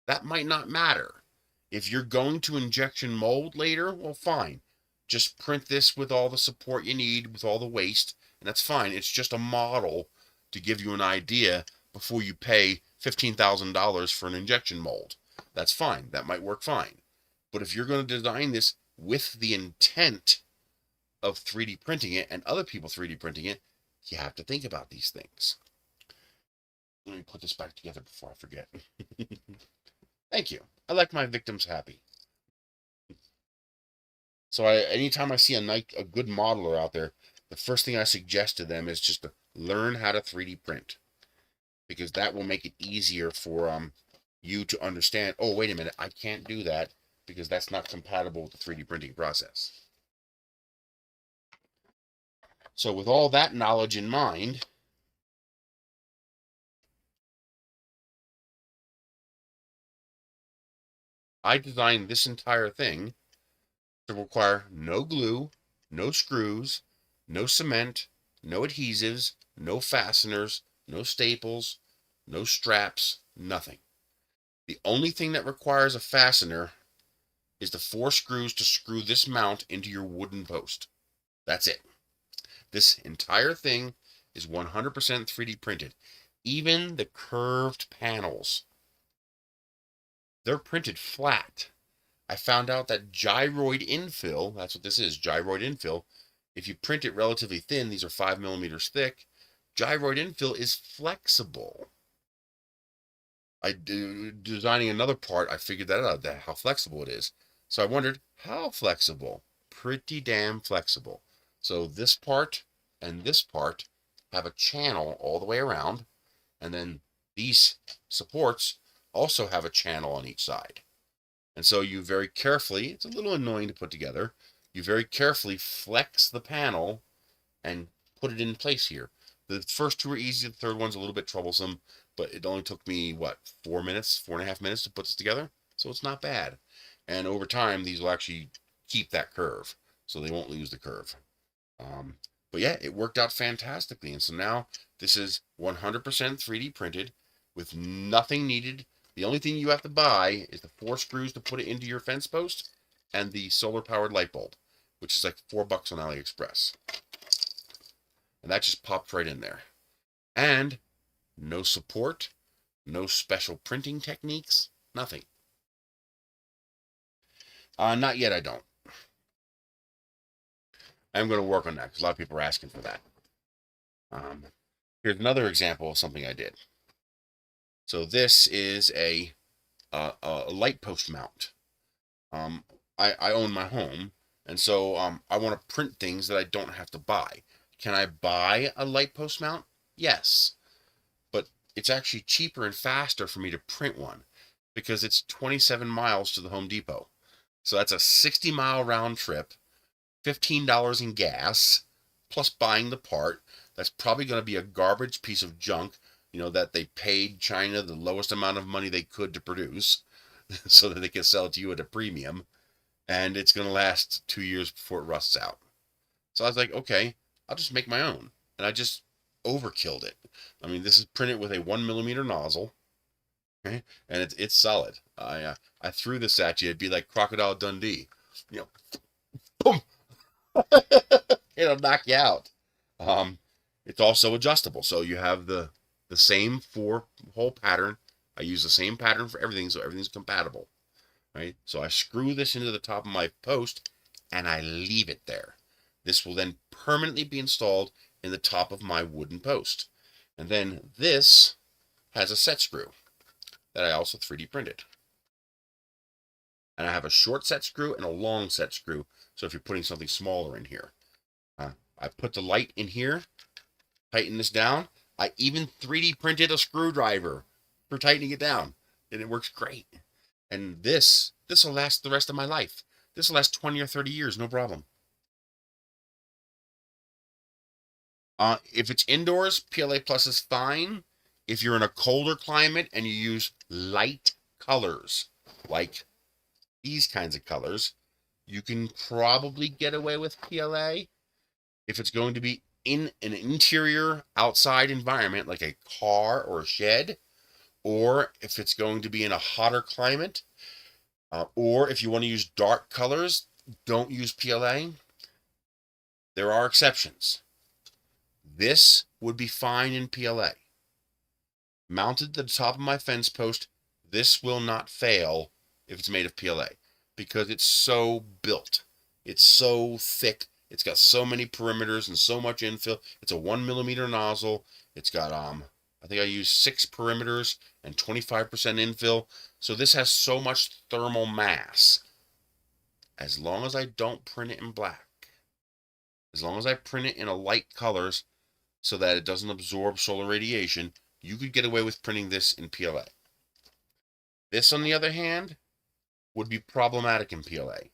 that might not matter. If you're going to injection mold later, well, fine. Just print this with all the support you need, with all the waste, and that's fine. It's just a model to give you an idea before you pay $15,000 for an injection mold. That's fine. That might work fine. But if you're going to design this with the intent of 3D printing it and other people 3D printing it, you have to think about these things. Let me put this back together before I forget. Thank you. I like my victims happy. So anytime I see a good modeler out there, the first thing I suggest to them is just to learn how to 3D print, because that will make it easier for you to understand, oh, wait a minute, I can't do that because that's not compatible with the 3D printing process. So with all that knowledge in mind, I designed this entire thing to require no glue, no screws, no cement, no adhesives, no fasteners, no staples, no straps, nothing. The only thing that requires a fastener is the 4 screws to screw this mount into your wooden post. That's it. This entire thing is 100% 3D printed. Even the curved panels, they're printed flat. I found out that gyroid infill, that's what this is, gyroid infill, if you print it relatively thin, these are 5 millimeters thick, gyroid infill is flexible. Designing another part, I figured that out, how flexible it is. So I wondered, how flexible? Pretty damn flexible. So this part and this part have a channel all the way around, and then these supports also have a channel on each side. And so you very carefully, it's a little annoying to put together, you very carefully flex the panel and put it in place here. The first two are easy, the third one's a little bit troublesome, but it only took me, what, 4 minutes, 4.5 minutes to put this together? So it's not bad. And over time, these will actually keep that curve, so they won't lose the curve. Um, but yeah, it worked out fantastically. And so now this is 100% 3D printed with nothing needed. The only thing you have to buy is the 4 screws to put it into your fence post and the solar powered light bulb, which is like $4 on AliExpress. And that just popped right in there. And no support, no special printing techniques, nothing. Not yet, I don't. I'm going to work on that because a lot of people are asking for that. Here's another example of something I did. So this is a light post mount. I own my home, and so I want to print things that I don't have to buy. Can I buy a light post mount? Yes, but it's actually cheaper and faster for me to print one because it's 27 miles to the Home Depot. So that's a 60-mile round trip, $15 in gas, plus buying the part. That's probably going to be a garbage piece of junk, that they paid China the lowest amount of money they could to produce so that they can sell it to you at a premium. And it's going to last 2 years before it rusts out. So I was like, okay, I'll just make my own. And I just overkilled it. I mean, this is printed with a 1mm nozzle. Okay? And it's solid. I threw this at you, it'd be like Crocodile Dundee. Boom! It'll knock you out. It's also adjustable, so you have the same 4-hole pattern. I use the same pattern for everything, so everything's compatible. Right? So I screw this into the top of my post, and I leave it there. This will then permanently be installed in the top of my wooden post. And then this has a set screw that I also 3D printed. And I have a short set screw and a long set screw, so if you're putting something smaller in here. I put the light in here, tighten this down. I even 3D printed a screwdriver for tightening it down, and it works great. And this will last the rest of my life. This will last 20 or 30 years, no problem. If it's indoors, PLA Plus is fine. If you're in a colder climate and you use light colors, like these kinds of colors, you can probably get away with PLA. If it's going to be in an interior outside environment, like a car or a shed, or if it's going to be in a hotter climate, or if you want to use dark colors, don't use PLA. There are exceptions. This would be fine in PLA. Mounted to the top of my fence post, this will not fail if it's made of PLA because it's so built. It's so thick. It's got so many perimeters and so much infill. It's a 1mm nozzle. It's got, I think I used 6 perimeters and 25% infill. So this has so much thermal mass. As long as I don't print it in black, as long as I print it in a light colors so that it doesn't absorb solar radiation, you could get away with printing this in PLA. This, on the other hand, would be problematic in PLA.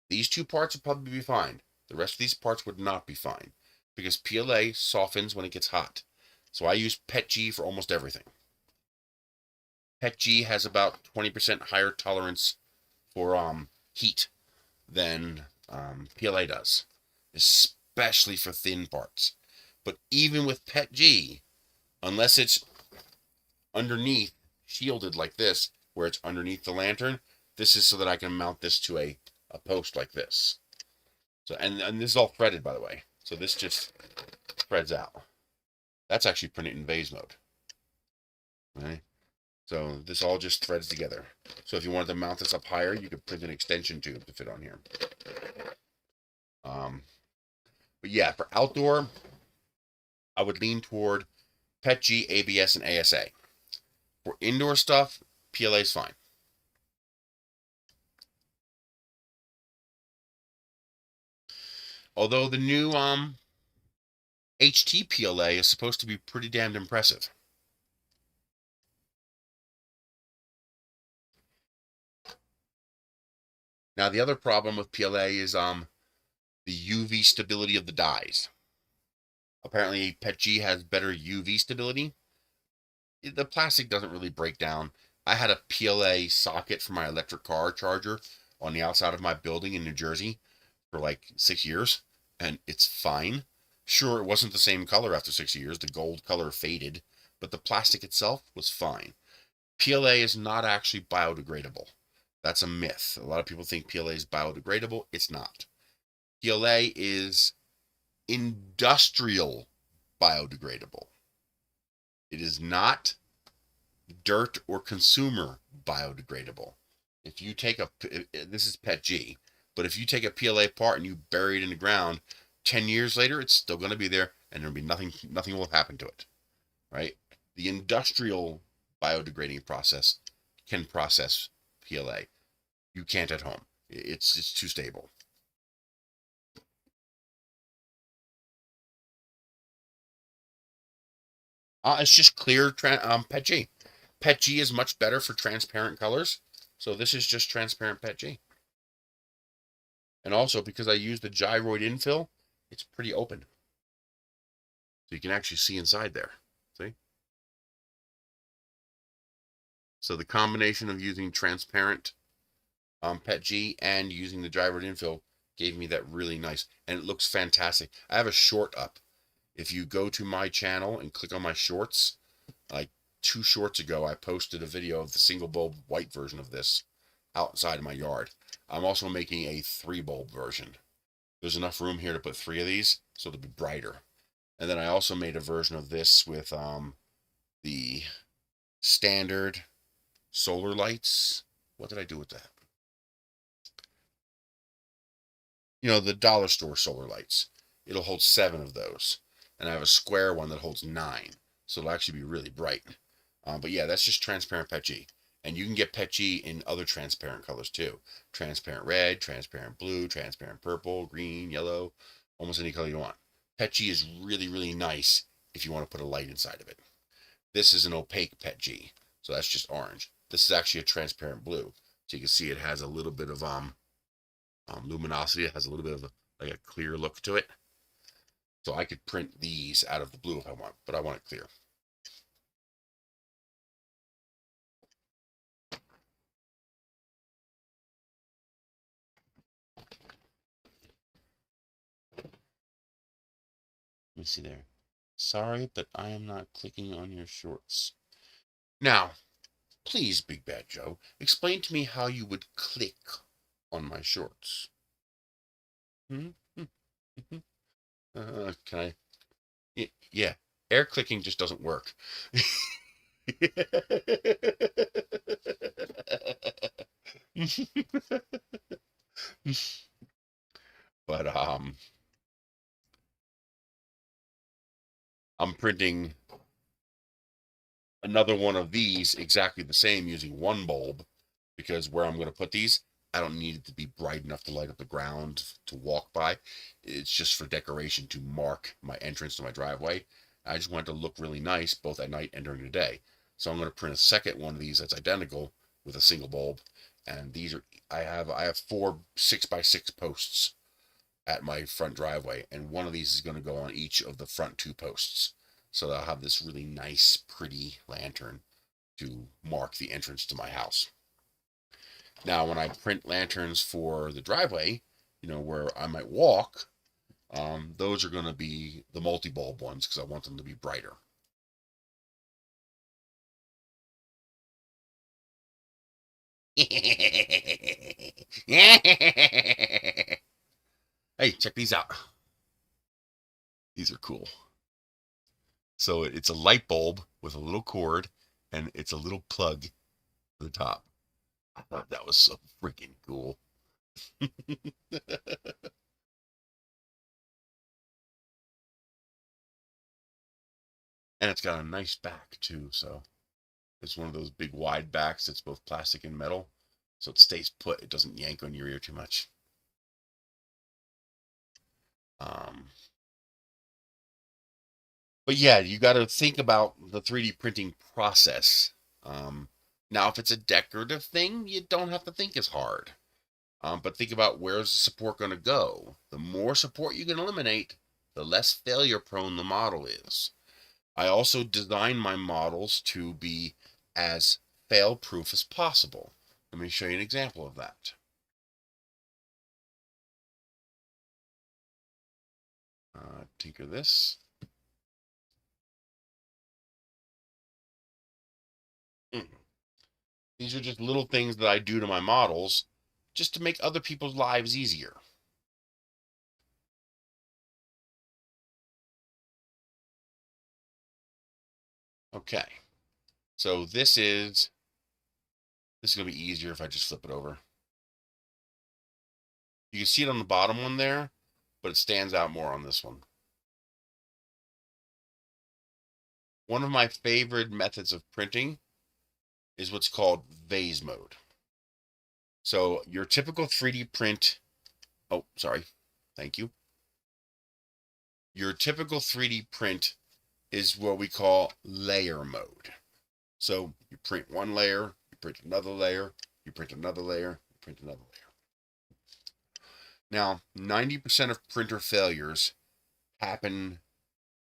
These 2 parts would probably be fine. The rest of these parts would not be fine because PLA softens when it gets hot. So I use PETG for almost everything. PETG has about 20% higher tolerance for heat than PLA does, especially for thin parts. But even with PETG, unless it's underneath, shielded like this, where it's underneath the lantern, this is so that I can mount this to a post like this. So, and this is all threaded, by the way. So this just threads out. That's actually printed in vase mode. Okay. So this all just threads together. So if you wanted to mount this up higher, you could print an extension tube to fit on here. But yeah, for outdoor, I would lean toward PETG, ABS, and ASA. For indoor stuff, PLA is fine. Although the new HT PLA is supposed to be pretty damned impressive. Now, the other problem with PLA is the UV stability of the dyes. Apparently, PETG has better UV stability. The plastic doesn't really break down. I had a PLA socket for my electric car charger on the outside of my building in New Jersey for like 6 years, and it's fine. Sure, it wasn't the same color after 6 years. The gold color faded, but the plastic itself was fine. PLA is not actually biodegradable. That's a myth. A lot of people think PLA is biodegradable. It's not. PLA is industrial biodegradable. It is not dirt or consumer biodegradable. If you take this is PETG, but if you take a PLA part and you bury it in the ground, 10 years later, it's still going to be there, and there'll be nothing will happen to it, right? The industrial biodegrading process can process PLA. You can't at home. It's too stable. It's just clear PETG. PETG is much better for transparent colors, so this is just transparent PETG. And also, because I use the gyroid infill, it's pretty open. So you can actually see inside there. See? So the combination of using transparent PETG and using the gyroid infill gave me that really nice, and it looks fantastic. I have a short up. If you go to my channel and click on my shorts, like 2 shorts ago, I posted a video of the single bulb white version of this outside of my yard. I'm also making a 3 bulb version. There's enough room here to put 3 of these, so it'll be brighter. And then I also made a version of this with the standard solar lights. What did I do with that? You know, the dollar store solar lights. It'll hold 7 of those. And I have a square one that holds 9. So it'll actually be really bright. But yeah, that's just transparent PETG. And you can get PETG in other transparent colors too. Transparent red, transparent blue, transparent purple, green, yellow, almost any color you want. PETG is really, really nice if you want to put a light inside of it. This is an opaque PETG, so that's just orange. This is actually a transparent blue. So you can see it has a little bit of luminosity. It has a little bit of like a clear look to it. So I could print these out of the blue if I want, but I want it clear. Let me see there. Sorry, but I am not clicking on your shorts. Now, please, Big Bad Joe, explain to me how you would click on my shorts. Can I? Yeah, air clicking just doesn't work. But I'm printing another one of these exactly the same using 1 bulb, because where I'm going to put these, I don't need it to be bright enough to light up the ground to walk by. It's just for decoration to mark my entrance to my driveway. I just want it to look really nice both at night and during the day. So I'm going to print a second one of these that's identical with a single bulb. And these are, I have 4 6x6 posts at my front driveway, and one of these is going to go on each of the front 2 posts. So I'll have this really nice, pretty lantern to mark the entrance to my house. Now, when I print lanterns for the driveway, you know, where I might walk, those are going to be the multi-bulb ones because I want them to be brighter. Hey, check these out. These are cool. So it's a light bulb with a little cord, and it's a little plug at the top. I thought that was so freaking cool. And it's got a nice back too, so it's one of those big wide backs that's both plastic and metal, so it stays put. It doesn't yank on your ear too much. But yeah, you got to think about the 3D printing process. Now, if it's a decorative thing, you don't have to think as hard. But think about, where's the support going to go? The more support you can eliminate, the less failure prone the model is. I also design my models to be as fail-proof as possible. Let me show you an example of that. Tinker this. These are just little things that I do to my models just to make other people's lives easier. Okay, so this is going to be easier if I just flip it over. You can see it on the bottom one there, but it stands out more on this one. One of my favorite methods of printing is what's called vase mode. So your typical 3D print, oh, sorry, thank you. Your typical 3D print is what we call layer mode. So you print one layer, you print another layer, you print another layer, you print another layer. Now, 90% of printer failures happen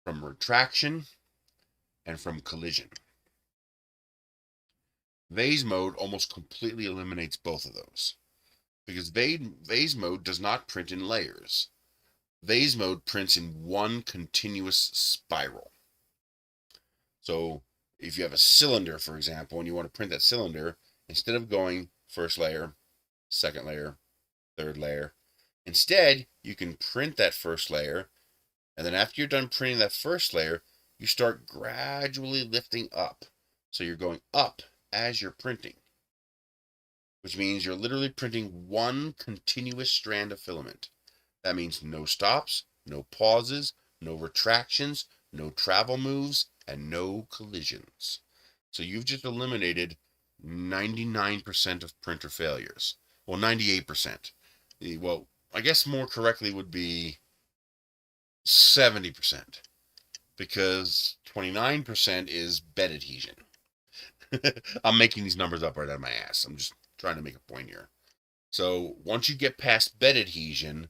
from retraction and from collision. Vase mode almost completely eliminates both of those, because vase mode does not print in layers. Vase mode prints in one continuous spiral. So if you have a cylinder, for example, and you want to print that cylinder, instead of going first layer, second layer, third layer, instead you can print that first layer, and then after you're done printing that first layer, you start gradually lifting up. So you're going up as you're printing, which means you're literally printing one continuous strand of filament. That means no stops, no pauses, no retractions, no travel moves, and no collisions. So you've just eliminated 99% of printer failures. Well, 98%. Well, I guess more correctly would be 70%, because 29% is bed adhesion. I'm making these numbers up right out of my ass. I'm just trying to make a point here. So once you get past bed adhesion,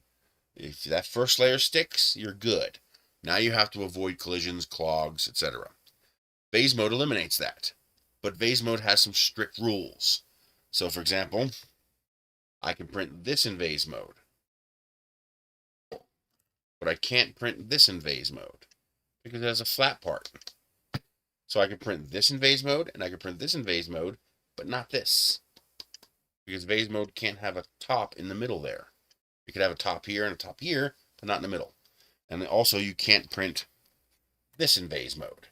if that first layer sticks, you're good. Now you have to avoid collisions, clogs, etc. Vase mode eliminates that. But vase mode has some strict rules. So for example, I can print this in vase mode, but I can't print this in vase mode because it has a flat part. So I can print this in vase mode, and I can print this in vase mode, but not this, because vase mode can't have a top in the middle there. You could have a top here and a top here, but not in the middle. And also you can't print this in vase mode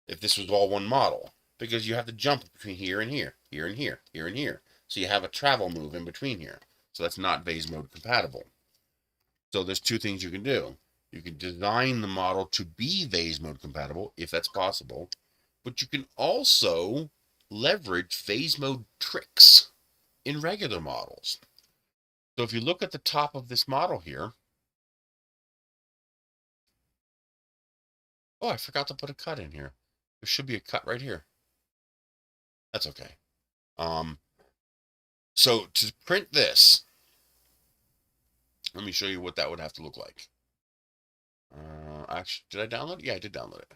if this was all one model, because you have to jump between here and here, here and here, here and here. So you have a travel move in between here. So that's not vase mode compatible. So there's two things you can do. You can design the model to be vase mode compatible, if that's possible, but you can also leverage vase mode tricks in regular models. So if you look at the top of this model here, oh, I forgot to put a cut in here. There should be a cut right here. That's okay. So to print this, let me show you what that would have to look like. Actually, did I download it? Yeah, I did download it.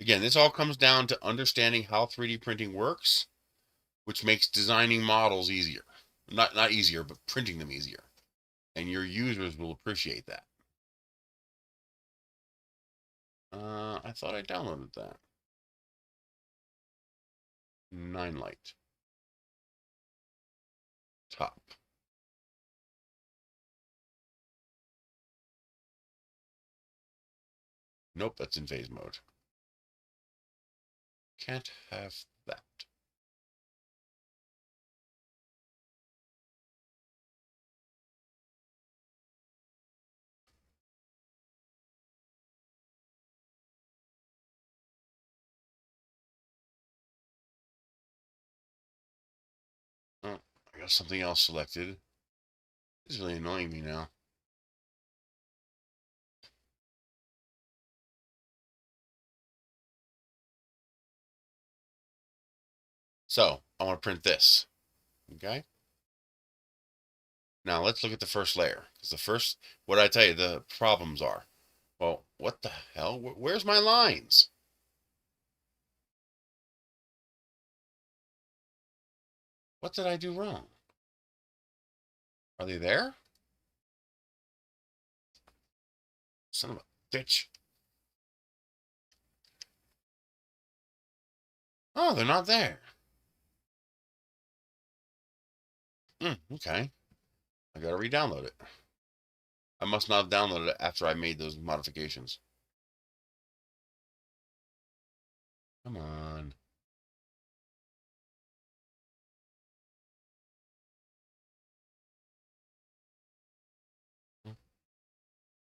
Again, this all comes down to understanding how 3D printing works, which makes designing models easier. Not easier, but printing them easier. And your users will appreciate that. I thought I downloaded that. 9 light. Top. Nope, that's in phase mode. Can't have that. Oh, I got something else selected. It's really annoying me now. So I want to print this. Okay. Now let's look at the first layer. Because the first, what did I tell you the problems are? Well, what the hell? Where's my lines? What did I do wrong? Are they there? Son of a bitch. Oh, they're not there. Okay. I gotta re-download it. I must not have downloaded it after I made those modifications. Come on.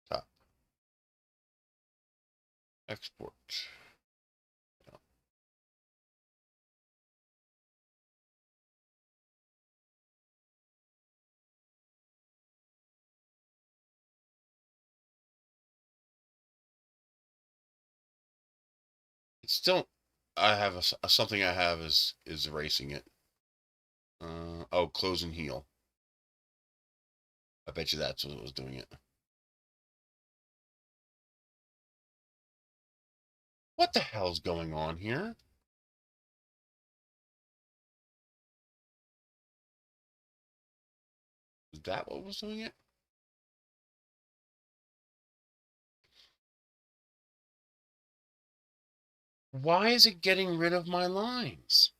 Top. Export. It's still, I have something I have is erasing it. Oh, close and heal. I bet you that's what was doing it. What the hell's going on here? Is that what was doing it? Why is it getting rid of my lines?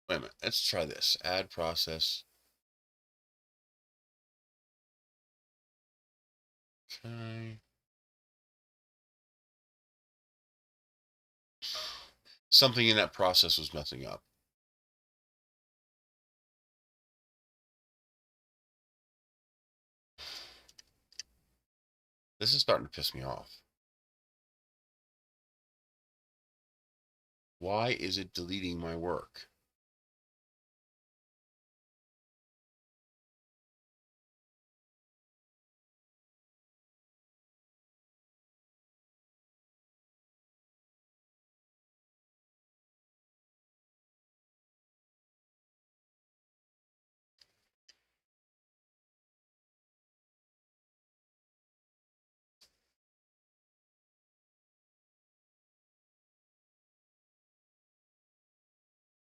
Wait a minute. Let's try this. Add process. Okay. Something in that process was messing up. This is starting to piss me off. Why is it deleting my work?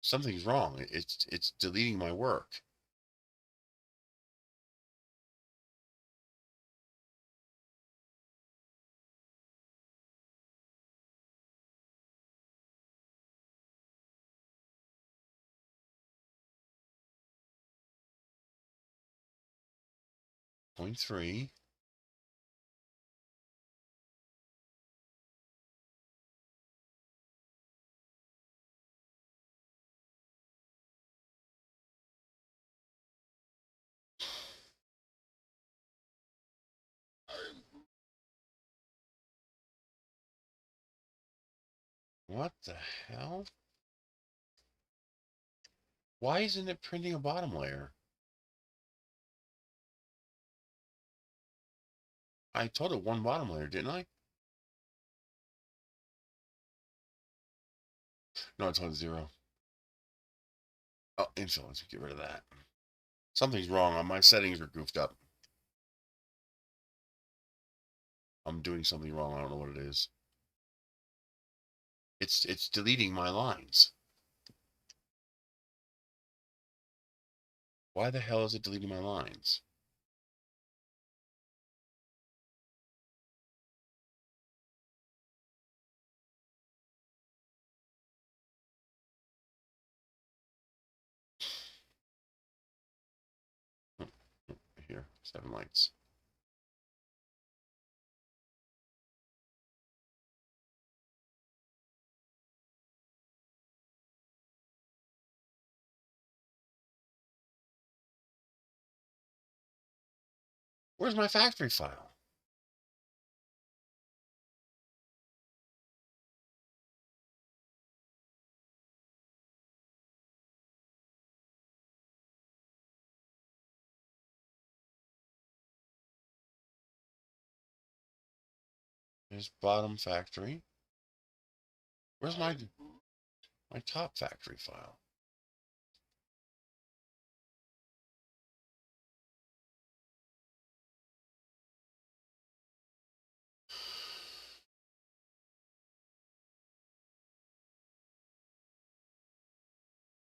Something's wrong. It's deleting my work. Point 3. What the hell? Why isn't it printing a bottom layer? I told it one bottom layer, didn't I? No, I told it 0. Oh, influence. Get rid of that. Something's wrong. My settings are goofed up. I'm doing something wrong. I don't know what it is. It's deleting my lines. Why the hell is it deleting my lines? Here, 7 lights. Where's my factory file? There's bottom factory. Where's my... My top factory file.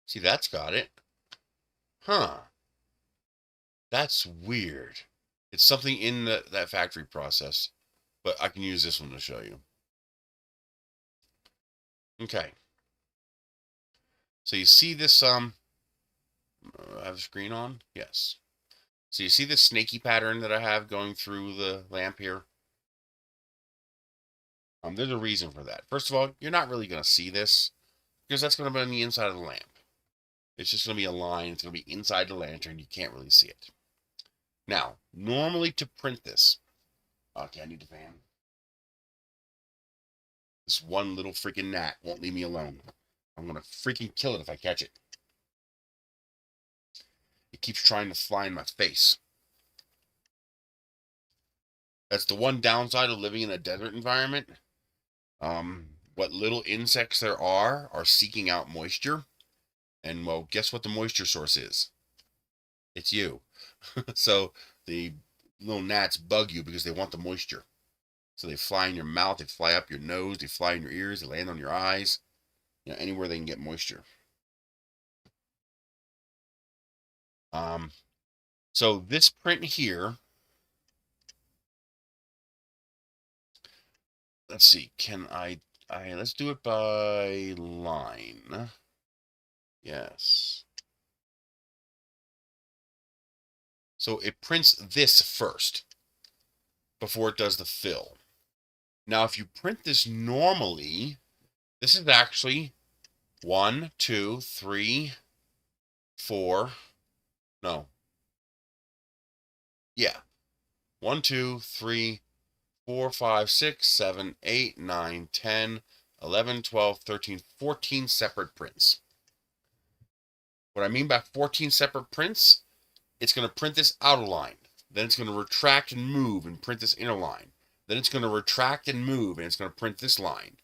See, that's got it. Huh. That's weird. It's something in that factory process, but I can use this one to show you. Okay. So you see this, I have a screen on? Yes. So you see this snaky pattern that I have going through the lamp here? There's a reason for that. First of all, you're not really going to see this because that's going to be on the inside of the lamp. It's just going to be a line. It's going to be inside the lantern. You can't really see it. Now, normally to print this, okay, I need the fan. This one little freaking gnat won't leave me alone. I'm going to freaking kill it if I catch it. It keeps trying to fly in my face. That's the one downside of living in a desert environment. What little insects there are seeking out moisture. And, well, guess what the moisture source is? It's you. So the little gnats bug you because they want the moisture. So they fly in your mouth, they fly up your nose, they fly in your ears, they land on your eyes. You know, anywhere they can get moisture. So this print here, let's see, can let's do it by line. Yes. So it prints this first before it does the fill. Now, if you print this normally, this is actually 1, 2, 3, 4. No. Yeah. 1, 2, 3, 4, 5, 6, 7, 8, 9, 10, 11, 12, 13, 14 separate prints. What I mean by 14 separate prints, it's going to print this outer line. Then it's going to retract and move and print this inner line. Then it's going to retract and move and it's going to print this line.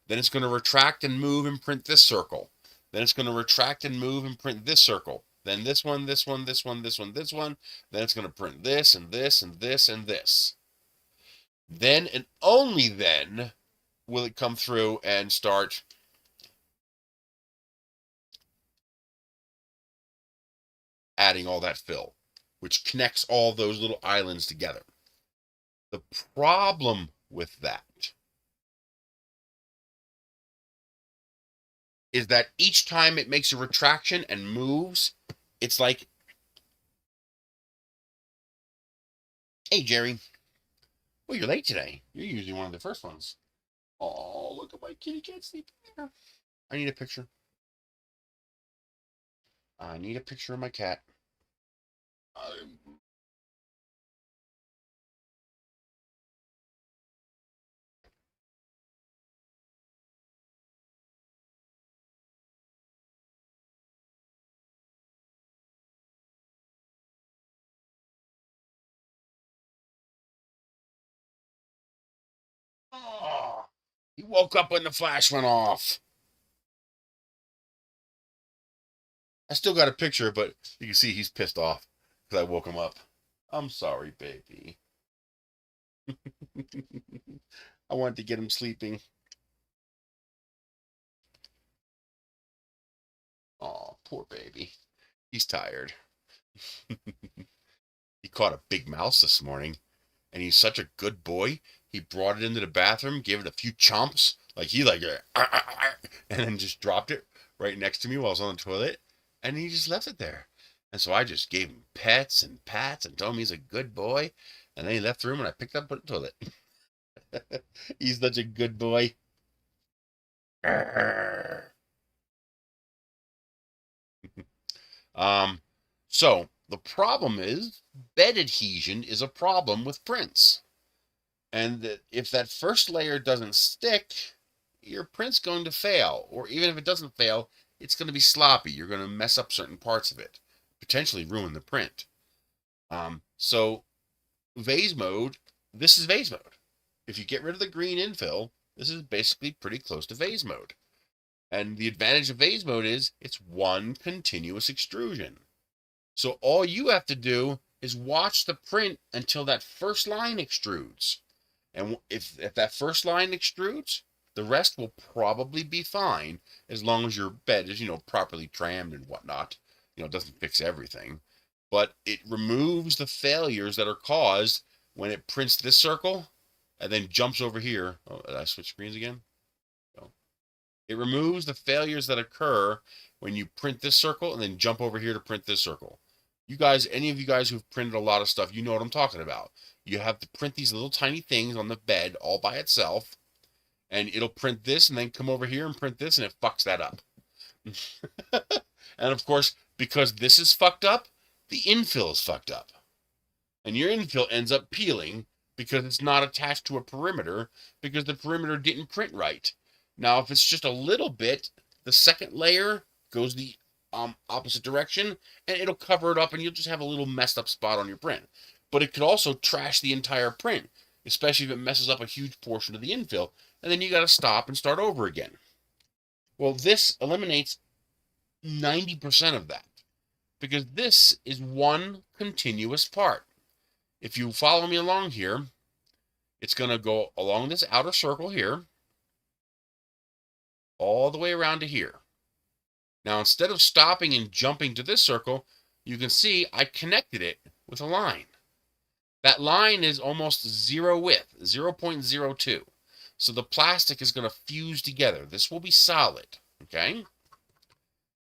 Then it's going to retract and move and print this circle. Then it's going to retract and move and print this circle. Then this one, this one, this one, this one, this one. Then it's going to print this and this and this and this. Then and only then will it come through and start adding all that fill, which connects all those little islands together. The problem with that is that each time it makes a retraction and moves, it's like, hey, Jerry, well, you're late today. You're usually one of the first ones. Oh, look at my kitty cat sleeping there. I need a picture. I need a picture of my cat. Oh, he woke up when the flash went off. I still got a picture, but you can see he's pissed off because I woke him up. I'm sorry, baby. I wanted to get him sleeping. Oh, poor baby. He's tired. He caught a big mouse this morning, and he's such a good boy. He brought it into the bathroom, gave it a few chomps, and then just dropped it right next to me while I was on the toilet, and he just left it there. And so I just gave him pets and pats and told him he's a good boy, and then he left the room and I picked up and put it in the toilet. He's such a good boy. So the problem is bed adhesion is a problem with prints. And if that first layer doesn't stick, your print's going to fail. Or even if it doesn't fail, it's going to be sloppy. You're going to mess up certain parts of it, potentially ruin the print. So vase mode, this is vase mode. If you get rid of the green infill, this is basically pretty close to vase mode. And the advantage of phase mode is it's one continuous extrusion. So all you have to do is watch the print until that first line extrudes. And if that first line extrudes, the rest will probably be fine as long as your bed is, properly trammed and whatnot. It doesn't fix everything, but it removes the failures that are caused when it prints this circle and then jumps over here. Oh, did I switch screens again? No. It removes the failures that occur when you print this circle and then jump over here to print this circle. You guys, any of you guys who've printed a lot of stuff, you know what I'm talking about. You have to print these little tiny things on the bed all by itself, and it'll print this and then come over here and print this, and it fucks that up. And of course, because this is fucked up, the infill is fucked up. And your infill ends up peeling because it's not attached to a perimeter because the perimeter didn't print right. Now, if it's just a little bit, the second layer goes the opposite direction, and it'll cover it up, and you'll just have a little messed up spot on your print. But it could also trash the entire print, especially if it messes up a huge portion of the infill, and then you got to stop and start over again. Well, this eliminates 90% of that, because this is one continuous part. If you follow me along here, it's going to go along this outer circle here, all the way around to here. Now, instead of stopping and jumping to this circle, you can see I connected it with a line. That line is almost zero width, 0.02. So the plastic is going to fuse together. This will be solid, okay?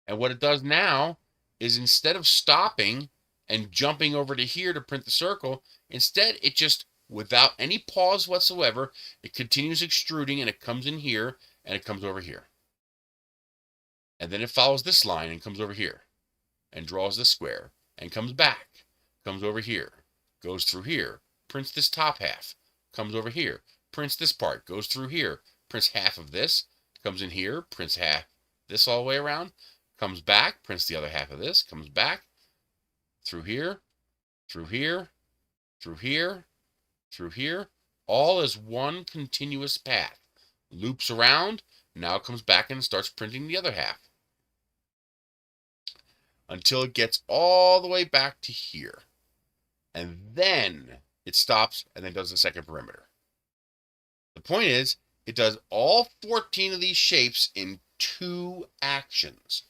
And what it does now is instead of stopping and jumping over to here to print the circle, instead it just, without any pause whatsoever, it continues extruding, and it comes in here and it comes over here. And then it follows this line and comes over here and draws this square and comes back, comes over here, goes through here, prints this top half, comes over here, prints this part, goes through here, prints half of this, comes in here, prints half this all the way around, comes back, prints the other half of this, comes back, through here, through here, through here, through here, all as one continuous path. Loops around, now comes back and starts printing the other half until it gets all the way back to here. And then it stops and then does the second perimeter. The point is, it does all 14 of these shapes in 2 actions.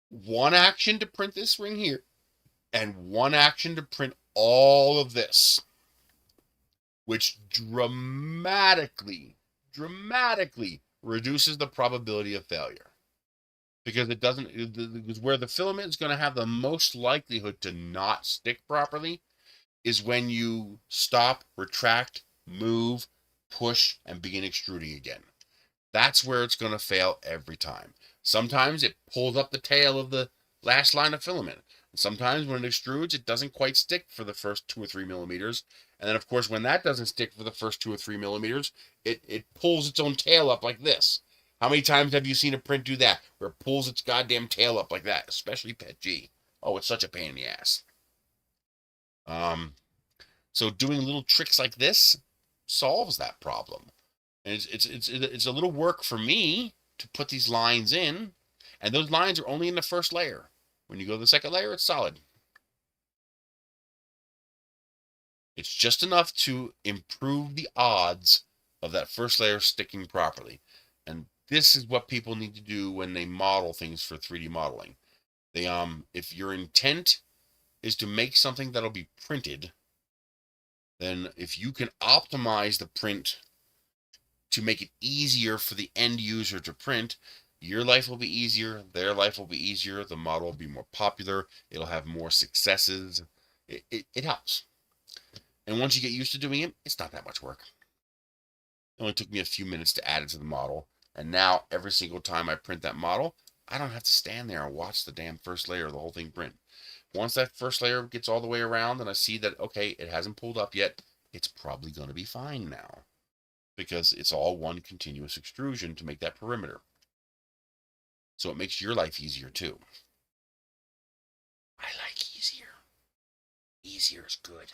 1 action to print this ring here, and 1 action to print all of this, which dramatically reduces the probability of failure. Because because where the filament is going to have the most likelihood to not stick properly is when you stop, retract, move, push, and begin extruding again. That's where it's going to fail every time. Sometimes it pulls up the tail of the last line of filament. And sometimes when it extrudes, it doesn't quite stick for the first 2 or 3 millimeters. And then, of course, when that doesn't stick for the first 2 or 3 millimeters, it pulls its own tail up like this. How many times have you seen a print do that, where it pulls its goddamn tail up like that, especially Pet G? Oh, it's such a pain in the ass. So doing little tricks like this solves that problem. And it's a little work for me to put these lines in, and those lines are only in the first layer. When you go to the second layer, it's solid. It's just enough to improve the odds of that first layer sticking properly. And this is what people need to do when they model things for 3D modeling. They if your intent is to make something that'll be printed, then if you can optimize the print to make it easier for the end user to print, your life will be easier, their life will be easier, the model will be more popular, it'll have more successes. It helps. And once you get used to doing it, it's not that much work. It only took me a few minutes to add it to the model, and now every single time I print that model, I don't have to stand there and watch the damn first layer of the whole thing print. Once that first layer gets all the way around and I see that, okay, it hasn't pulled up yet, it's probably going to be fine now, because it's all one continuous extrusion to make that perimeter. So it makes your life easier too. I like easier. Easier is good.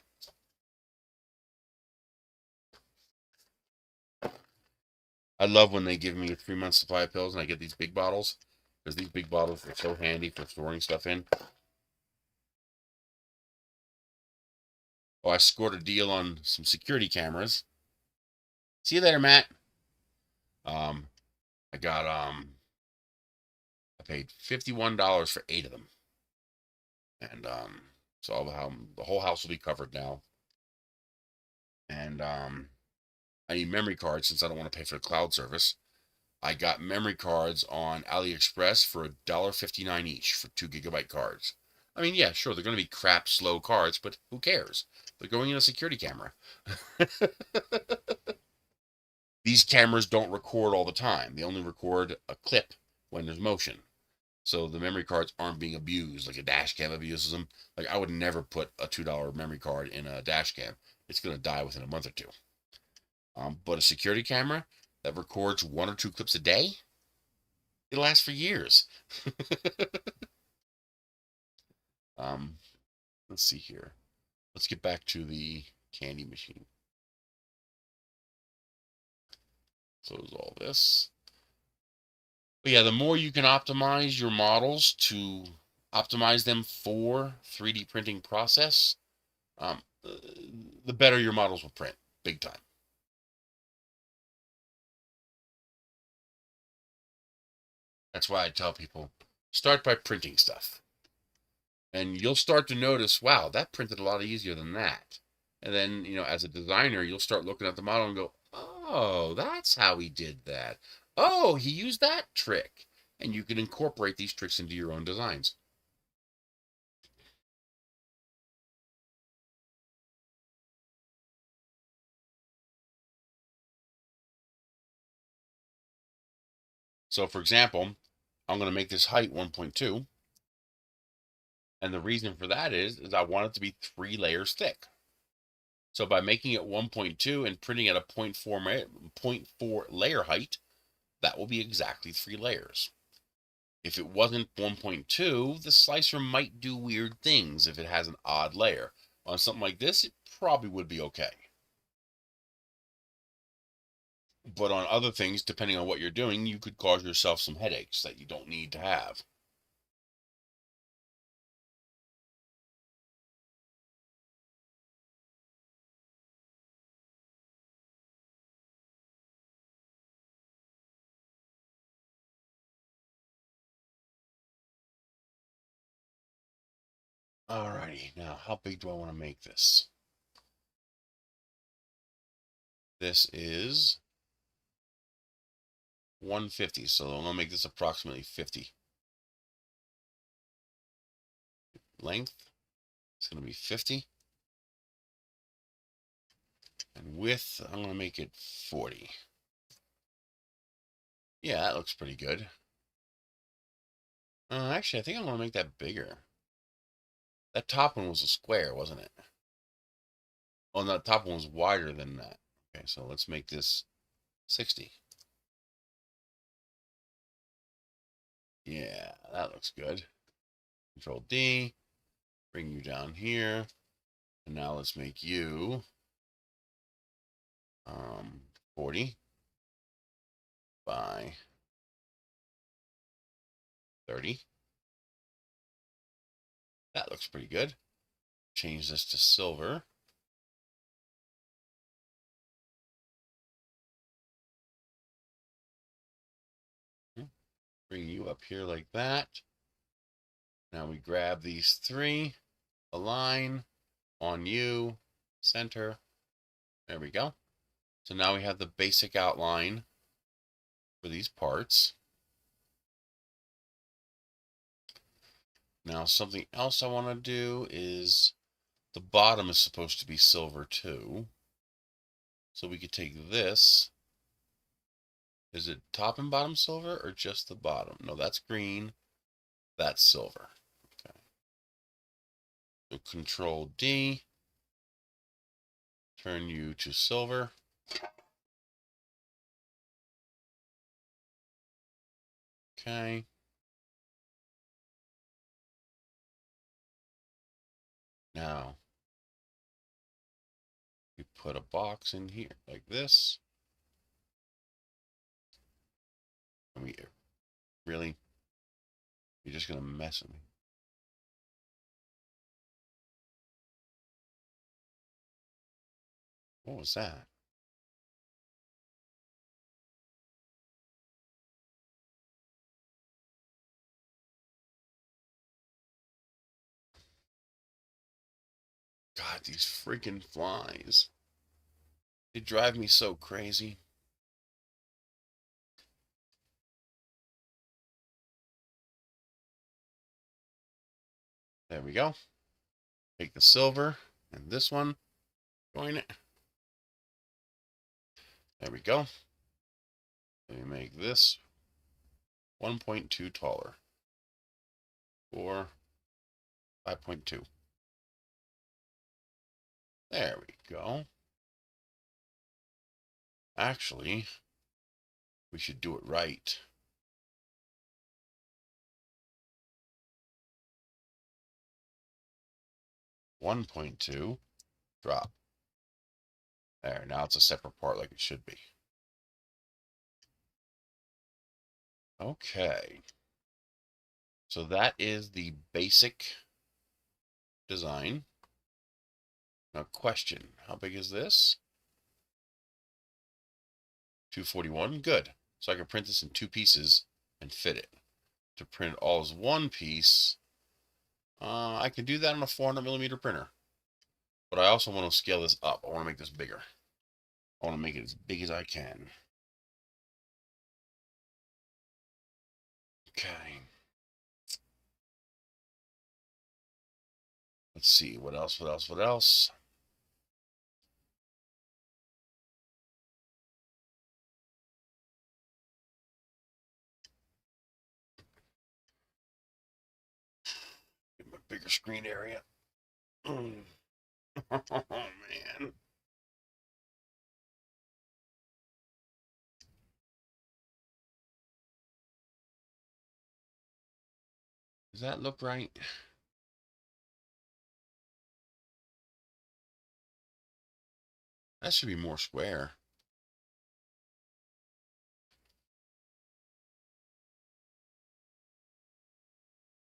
I love when they give me a 3-month supply of pills and I get these big bottles, because these big bottles are so handy for storing stuff in. Oh, I scored a deal on some security cameras. See you later, Matt. Um, I got I paid $51 for 8 of them, and so the whole house will be covered now. And I need memory cards since I don't want to pay for the cloud service. I got memory cards on AliExpress for $1.59 each for 2 GB cards. I mean, yeah, sure, they're going to be crap, slow cards, but who cares? They're going in a security camera. These cameras don't record all the time. They only record a clip when there's motion. So the memory cards aren't being abused like a dash cam abuses them. Like, I would never put a $2 memory card in a dash cam. It's going to die within a month or two. But a security camera that records 1 or 2 clips a day, it lasts for years. um, let's see here. Let's get back to the candy machine. Close all this. But yeah, the more you can optimize your models to optimize them for 3D printing process, the better your models will print, big time. That's why I tell people, start by printing stuff. And you'll start to notice, wow, that printed a lot easier than that. And then, as a designer, you'll start looking at the model and go, oh, that's how he did that. Oh, he used that trick. And you can incorporate these tricks into your own designs. So, for example, I'm going to make this height 1.2. And the reason for that is I want it to be 3 layers thick. So by making it 1.2 and printing at a 0.4 layer height, that will be exactly 3 layers. If it wasn't 1.2, the slicer might do weird things if it has an odd layer. On something like this, it probably would be okay. But on other things, depending on what you're doing, you could cause yourself some headaches that you don't need to have. Alrighty, now how big do I want to make this? This is 150, so I'm going to make this approximately 50. Length, it's going to be 50. And width, I'm going to make it 40. Yeah, that looks pretty good. Actually, I think I'm going to make that bigger. That top one was a square, wasn't it? Oh, no, the top one was wider than that. Okay, so let's make this 60. Yeah, that looks good. Control D, bring you down here. And now let's make you 40 by 30. That looks pretty good. Change this to silver. Bring you up here like that. Now we grab these 3, align, on you, center. There we go. So now we have the basic outline for these parts. Now something else I want to do is the bottom is supposed to be silver too. So we could take this. Is it top and bottom silver or just the bottom? No, that's green. That's silver. Okay. So Control D. Turn you to silver. Okay. Now we put a box in here like this. I mean, really? You're just going to mess with me? What was that? God, these freaking flies. They drive me so crazy. There we go. Take the silver and this one. Join it. There we go. Let me make this 1.2 taller. Or 5.2. There we go. Actually, we should do it right. $1.2, drop. There, now it's a separate part like it should be. Okay. So that is the basic design. Now question, how big is this? 241, good. So I can print this in 2 pieces and fit it. To print all as 1 piece, I can do that on a 400mm printer. But I also want to scale this up. I want to make this bigger. I want to make it as big as I can. Okay. Let's see, what else? Get my bigger screen area. Oh, man. Does that look right? That should be more square.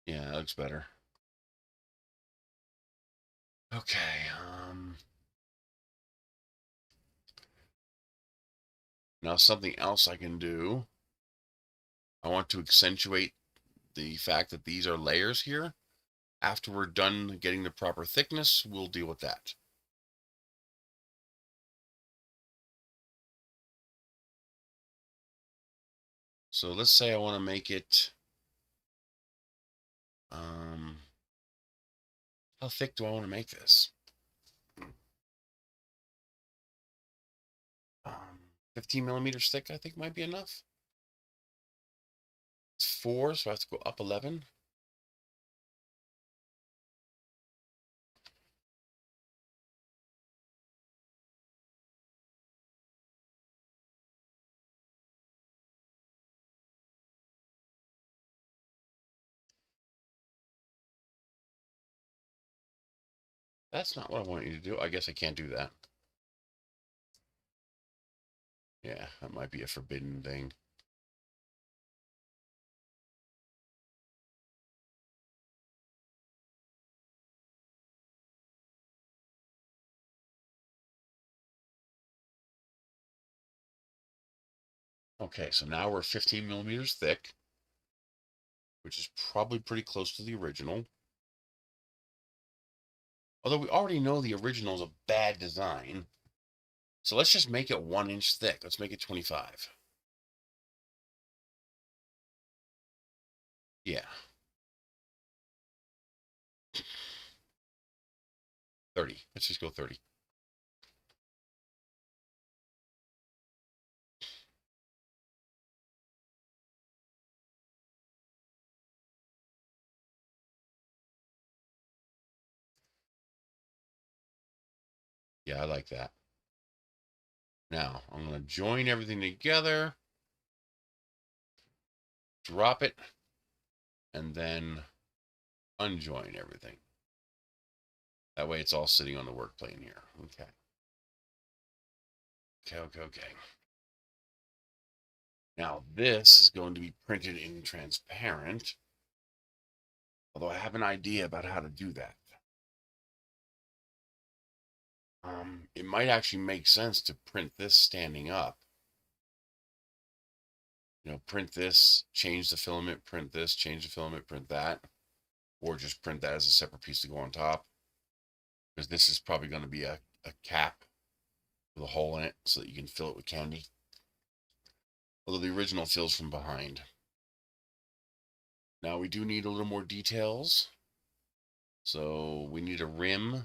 Yeah, that looks better. Okay, now something else I can do. I want to accentuate the fact that these are layers here. After we're done getting the proper thickness, we'll deal with that. So let's say I want to make it, how thick do I want to make this? 15 millimeters thick, I think might be enough. It's 4, so I have to go up 11. That's not what I want you to do. I guess I can't do that. Yeah, that might be a forbidden thing. Okay, so now we're 15 millimeters thick, which is probably pretty close to the original. Although we already know the original is a bad design. So let's just make it 1 inch thick. Let's make it 25. Yeah. 30. Let's just go 30. Yeah, I like that. Now, I'm going to join everything together, drop it, and then unjoin everything. That way it's all sitting on the work plane here. Okay. Okay. Now this is going to be printed in transparent, although I have an idea about how to do that. It might actually make sense to print this standing up. You know, print this, change the filament, print this, change the filament, print that, or just print that as a separate piece to go on top. Because this is probably going to be a cap with a hole in it so that you can fill it with candy. Although the original fills from behind. Now we do need a little more details. So we need a rim.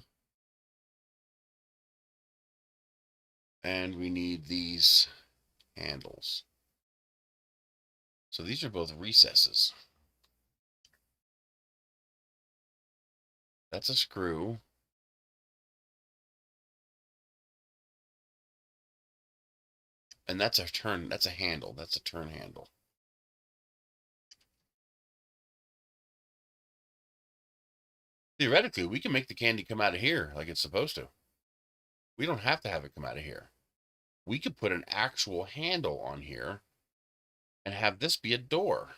And we need these handles. So these are both recesses. That's a screw. And that's a turn, that's a handle. That's a turn handle. Theoretically, we can make the candy come out of here like it's supposed to. We don't have to have it come out of here. We could put an actual handle on here and have this be a door.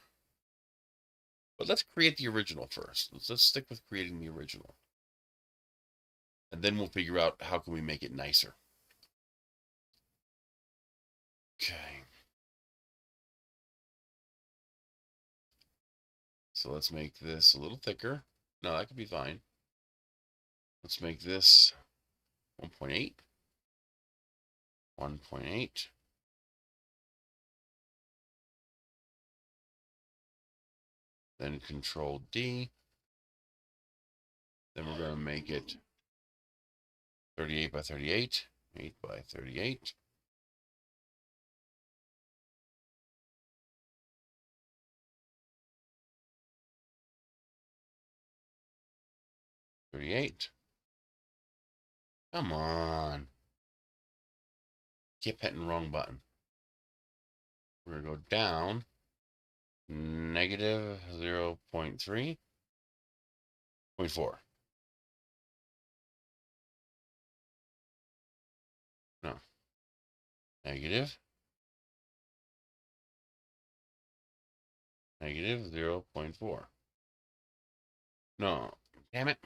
But let's create the original first. Let's stick with creating the original. And then we'll figure out how can we make it nicer. Okay. So let's make this a little thicker. No, that could be fine. Let's make this 1.8. 1.8. Then Control D. Then we're going to make it 38 by 38. 8 by 38. Come on. Keep hitting the wrong button. We're going to go down negative 0.3. 0.4. No. Negative 0.4. No. Damn it.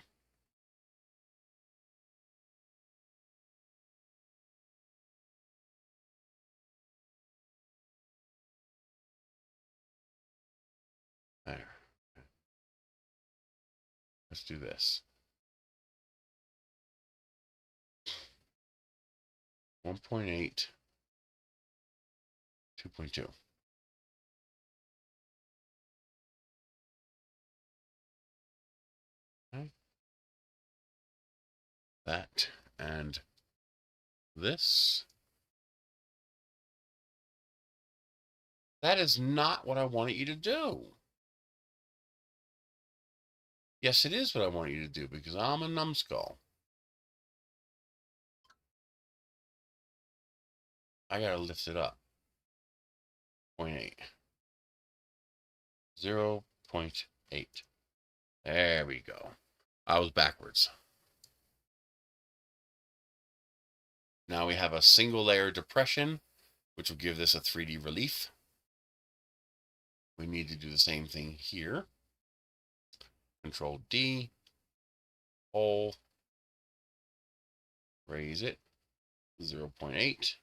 There. Let's do this. 1.8. 2.2. Okay. That and this. That is not what I wanted you to do. Yes, it is what I want you to do because I'm a numbskull. I gotta lift it up. 0.8. 0.8. There we go. I was backwards. Now we have a single layer depression, which will give this a 3D relief. We need to do the same thing here. Control D, hole, raise it, 0.8.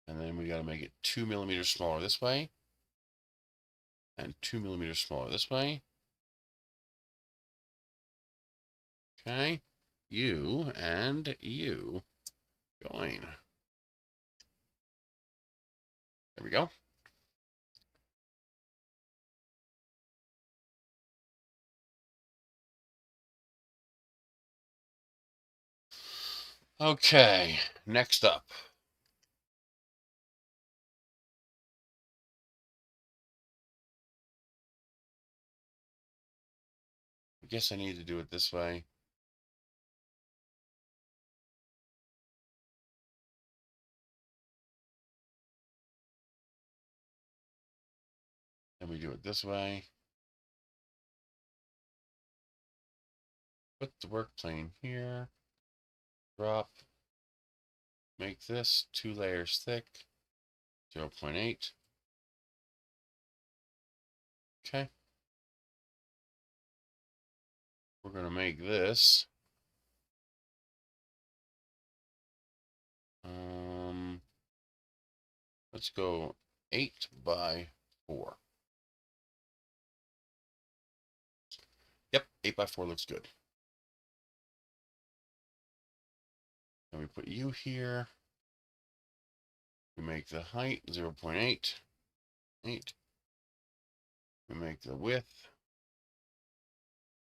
And then we got to make it 2 millimeters smaller this way. And 2 millimeters smaller this way. Okay. You and you join. There we go. Okay, next up. I guess I need to do it this way. Then we do it this way. Put the work plane here. Drop. make this 2 layers thick, 0.8. Okay. We're going to make this let's go 8 by 4. Yep, 8 by 4 looks good. And we put you here. We make the height 0.8. 8. We make the width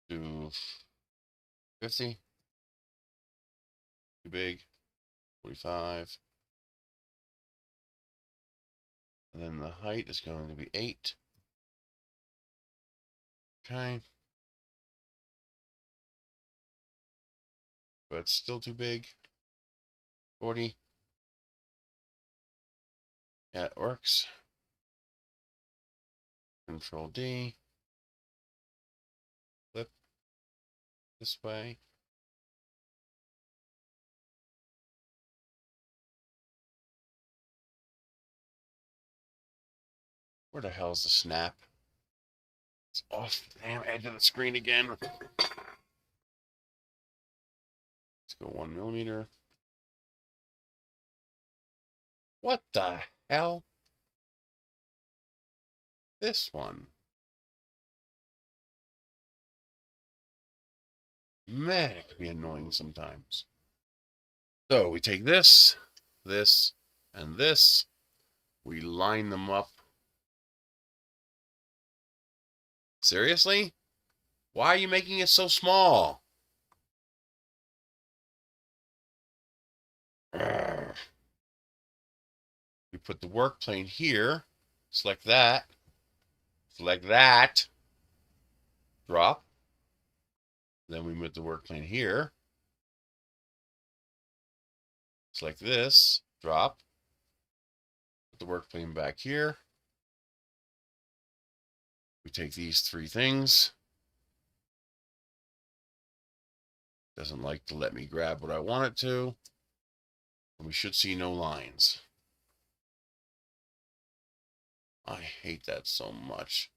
to 50. Too big. 45. And then the height is going to be 8. Okay. But it's still too big. 40. Yeah, it works. Control D. Flip this way. Where the hell's the snap? It's off the damn edge of the screen again. Let's go 1 millimeter. What the hell? This one. Man, it can be annoying sometimes. So we take this, this, and this. We line them up. Seriously? Why are you making it so small? Urgh. We put the work plane here. Select that. Select that. Drop. Then we move the work plane here. Select this. Drop. Put the work plane back here. We take these 3 things. Doesn't like to let me grab what I want it to. And we should see no lines. I hate that so much.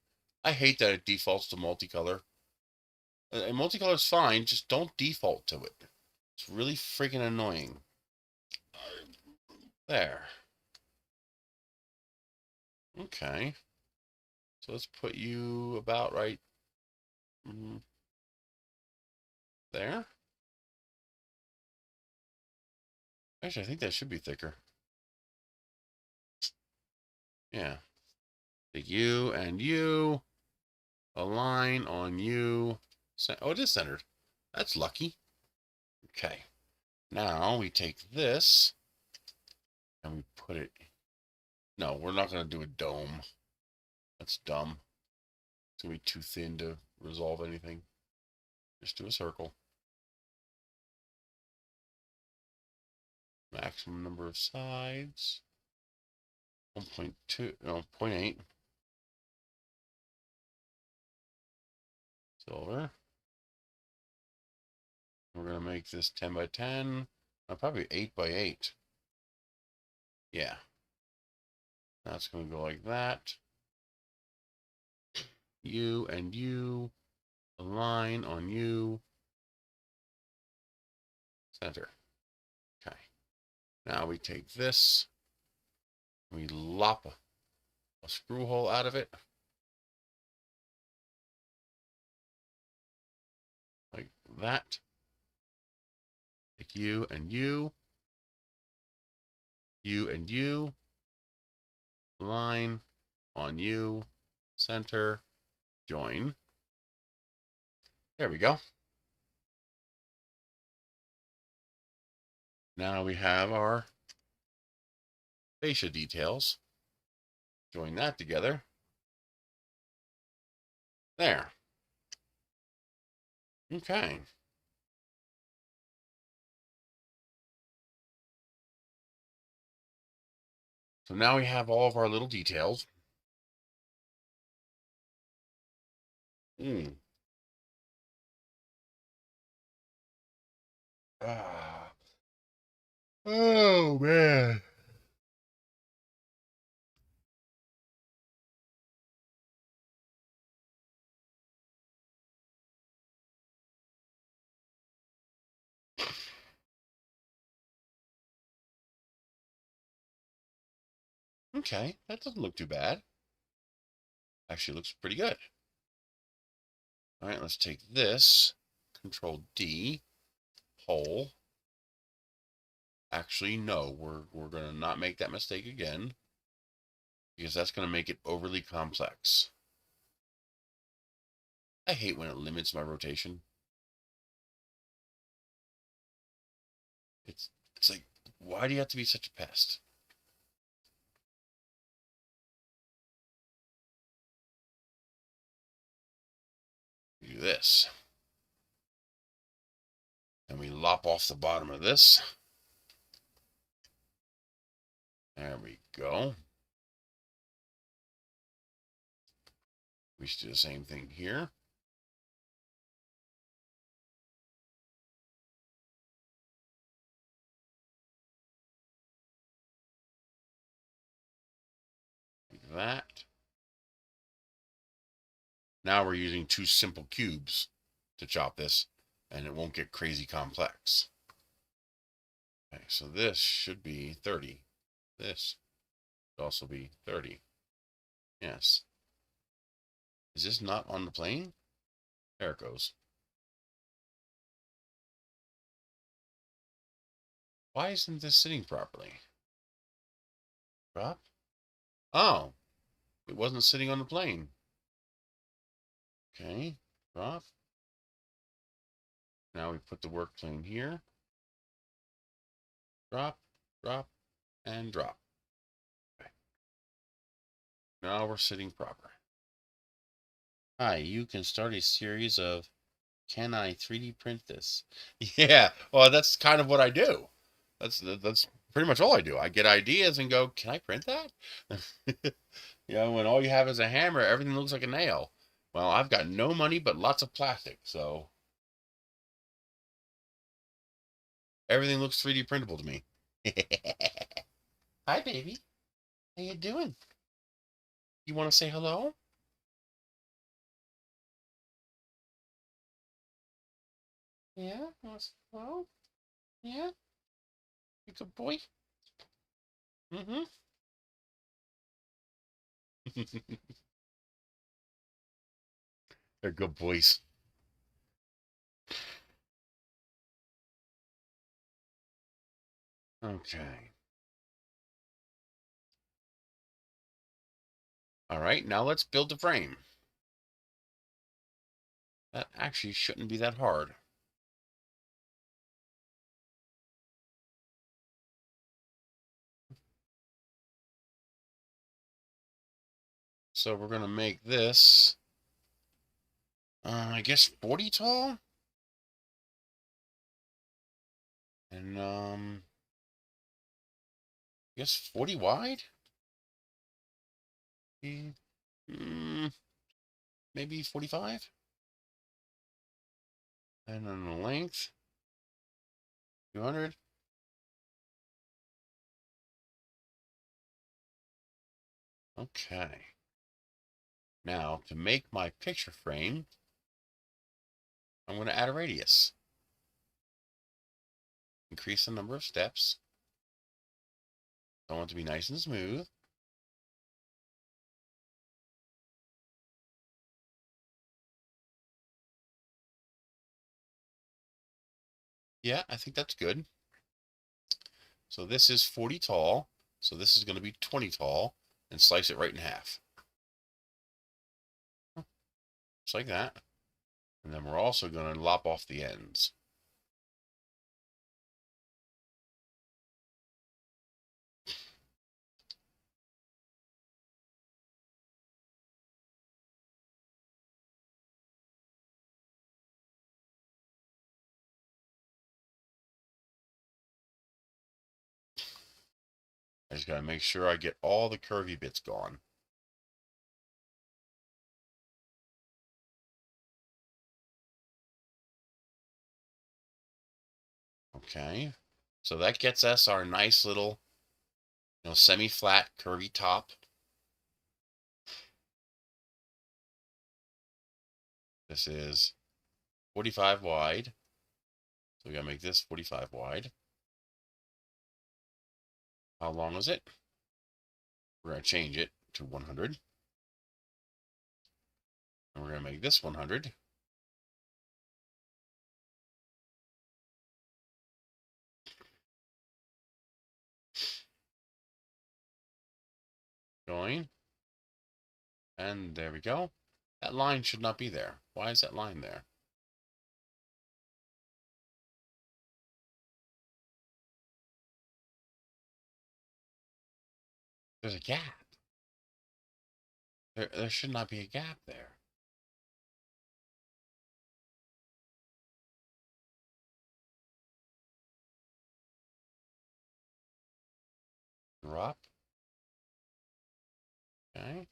I hate that it defaults to multicolor. And multicolor is fine, just don't default to it. It's really freaking annoying. There. Okay. So let's put you about right there. Actually, I think that should be thicker. Yeah. Take you and you. Align on you. Oh, it is centered. That's lucky. Okay. Now we take this and we put it. No, we're not going to do a dome. That's dumb. It's going to be too thin to resolve anything. Just do a circle. Maximum number of sides. 1.2, no, 0.8. Silver. We're going to make this 10 by 10. Probably 8 by 8. Yeah. That's going to go like that. You and you. Align on you. Center. Okay. Now we take this. We lop a screw hole out of it. Like that. Take you and you. You and you. Line on you. Center. Join. There we go. Now we have our fascia details. Join that together. There. Okay. So now we have all of our little details. Oh, man. Okay, that doesn't look too bad. Actually, looks pretty good. All right, let's take this, Control D, hole. Actually, no, we're gonna not make that mistake again, because that's gonna make it overly complex. I hate when it limits my rotation. It's like, why do you have to be such a pest? Do this. And we lop off the bottom of this. There we go. We should do the same thing here. Like that. Now we're using two simple cubes to chop this, and it won't get crazy complex. Okay, so this should be 30. This should also be 30. Yes. Is this not on the plane? There it goes. Why isn't this sitting properly? Drop? Oh, it wasn't sitting on the plane. Okay, drop. Now we put the work plane here. Drop, drop, and drop. Okay. Now we're sitting proper. Hi, you can start a series of, can I 3D print this? Yeah, well, that's kind of what I do. That's pretty much all I do. I get ideas and go, can I print that? You know, when all you have is a hammer, everything looks like a nail. Well, I've got no money but lots of plastic, so everything looks 3D printable to me. Hi, baby. How you doing? You want to say hello? Yeah? You want to say hello? Yeah? You good boy? Mm-hmm. They're good boys. Okay. All right, now let's build the frame. That actually shouldn't be that hard. So we're going to make this, I guess 40 tall? And, I guess 40 wide? Mm, maybe 45? And then the length, 200. Okay. Now, to make my picture frame, I'm going to add a radius. Increase the number of steps. I want it to be nice and smooth. Yeah, I think that's good. So this is 40 tall. So this is going to be 20 tall, and slice it right in half. Just like that. And then we're also going to lop off the ends. I just got to make sure I get all the curvy bits gone. Okay. So that gets us our nice little, semi-flat curvy top. This is 45 wide. So we gotta make this 45 wide. How long is it? We're gonna change it to 100. And we're gonna make this 100. Going. And there we go. That line should not be there. Why is that line there? There's a gap. There should not be a gap there. Drop. Okay.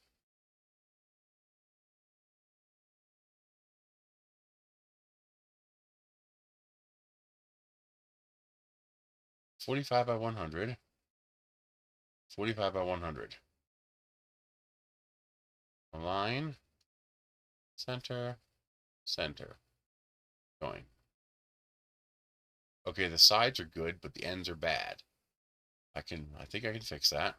$45 by 100. 45 by 100. Align. Center. Center. Going. Okay, the sides are good, but the ends are bad. I think I can fix that.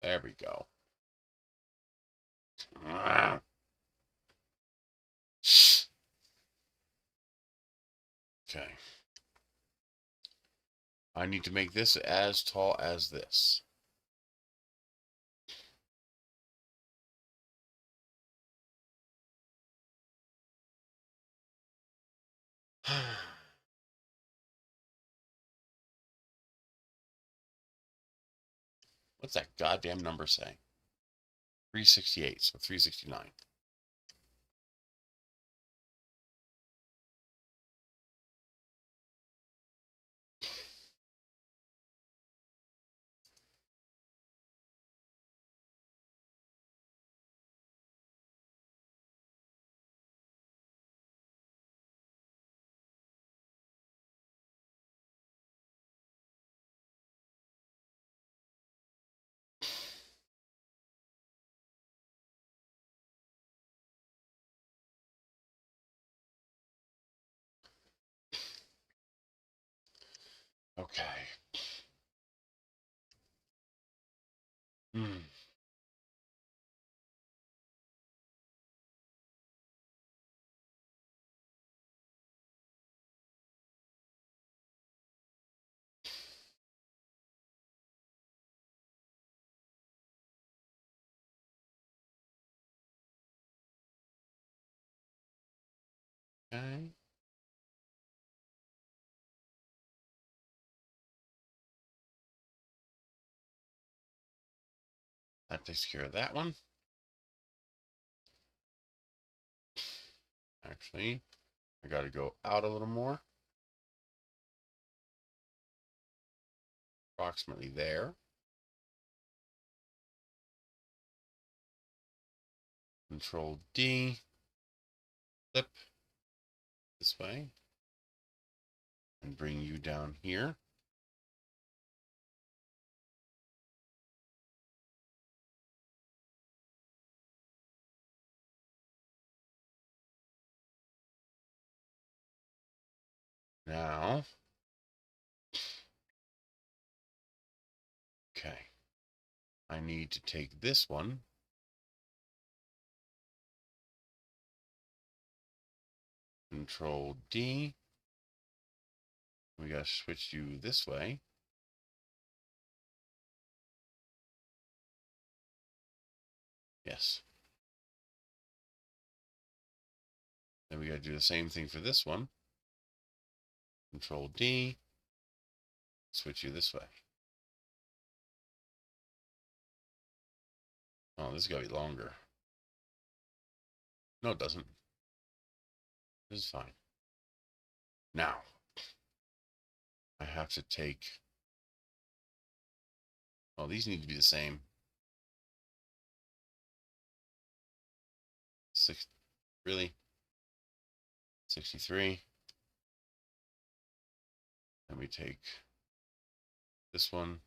There we go. Okay. I need to make this as tall as this. What's that goddamn number say? 368, so 369. Okay. Hmm. Okay. That takes care of that one. Actually, I got to go out a little more. Approximately there. Control D. Flip this way. And bring you down here. Now, okay, I need to take this one, Control D, we gotta switch you this way. Yes. Then we gotta do the same thing for this one. Control D, switch you this way. Oh, this is gotta be longer. No, it doesn't. This is fine. Now, I have to take, oh, these need to be the same. 6, really? 63. Let me take this one.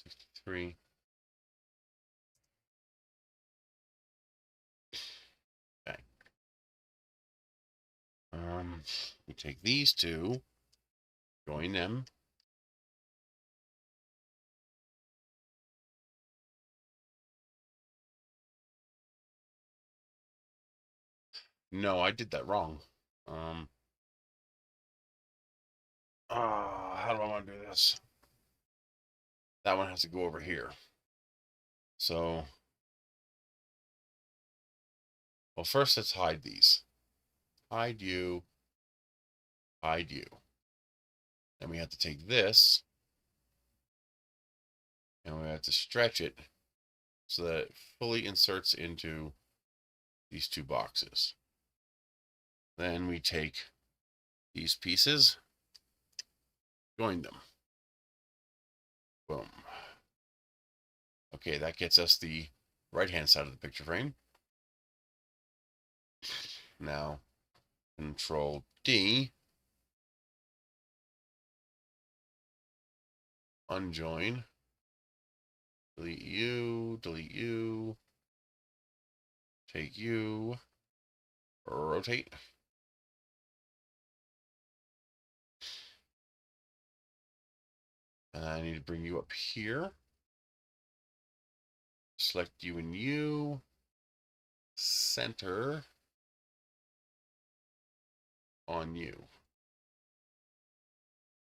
63. Okay. We take these two, join them. No, I did that wrong. How do I want to do this? That one has to go over here. So, well, first let's hide these. Hide you. Hide you. Then we have to take this and we have to stretch it so that it fully inserts into these two boxes. Then we take these pieces, join them. Boom. Okay, that gets us the right-hand side of the picture frame. Now, Control D, unjoin, delete you, take you, rotate. And I need to bring you up here. Select you and you, center on you.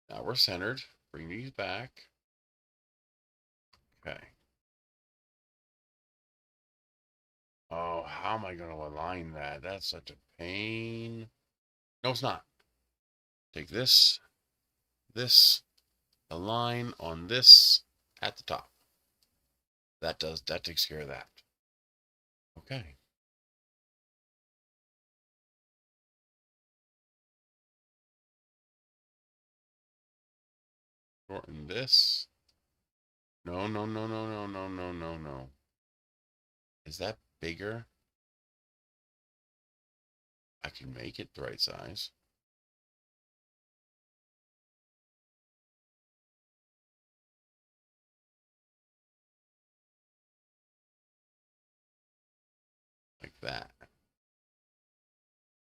Now we're centered. Bring these back. Okay. Oh, how am I going to align that? That's such a pain. No, it's not. Take this, align on this at the top. That takes care of that. Okay. Shorten this. No. Is that bigger? I can make it the right size. Like that.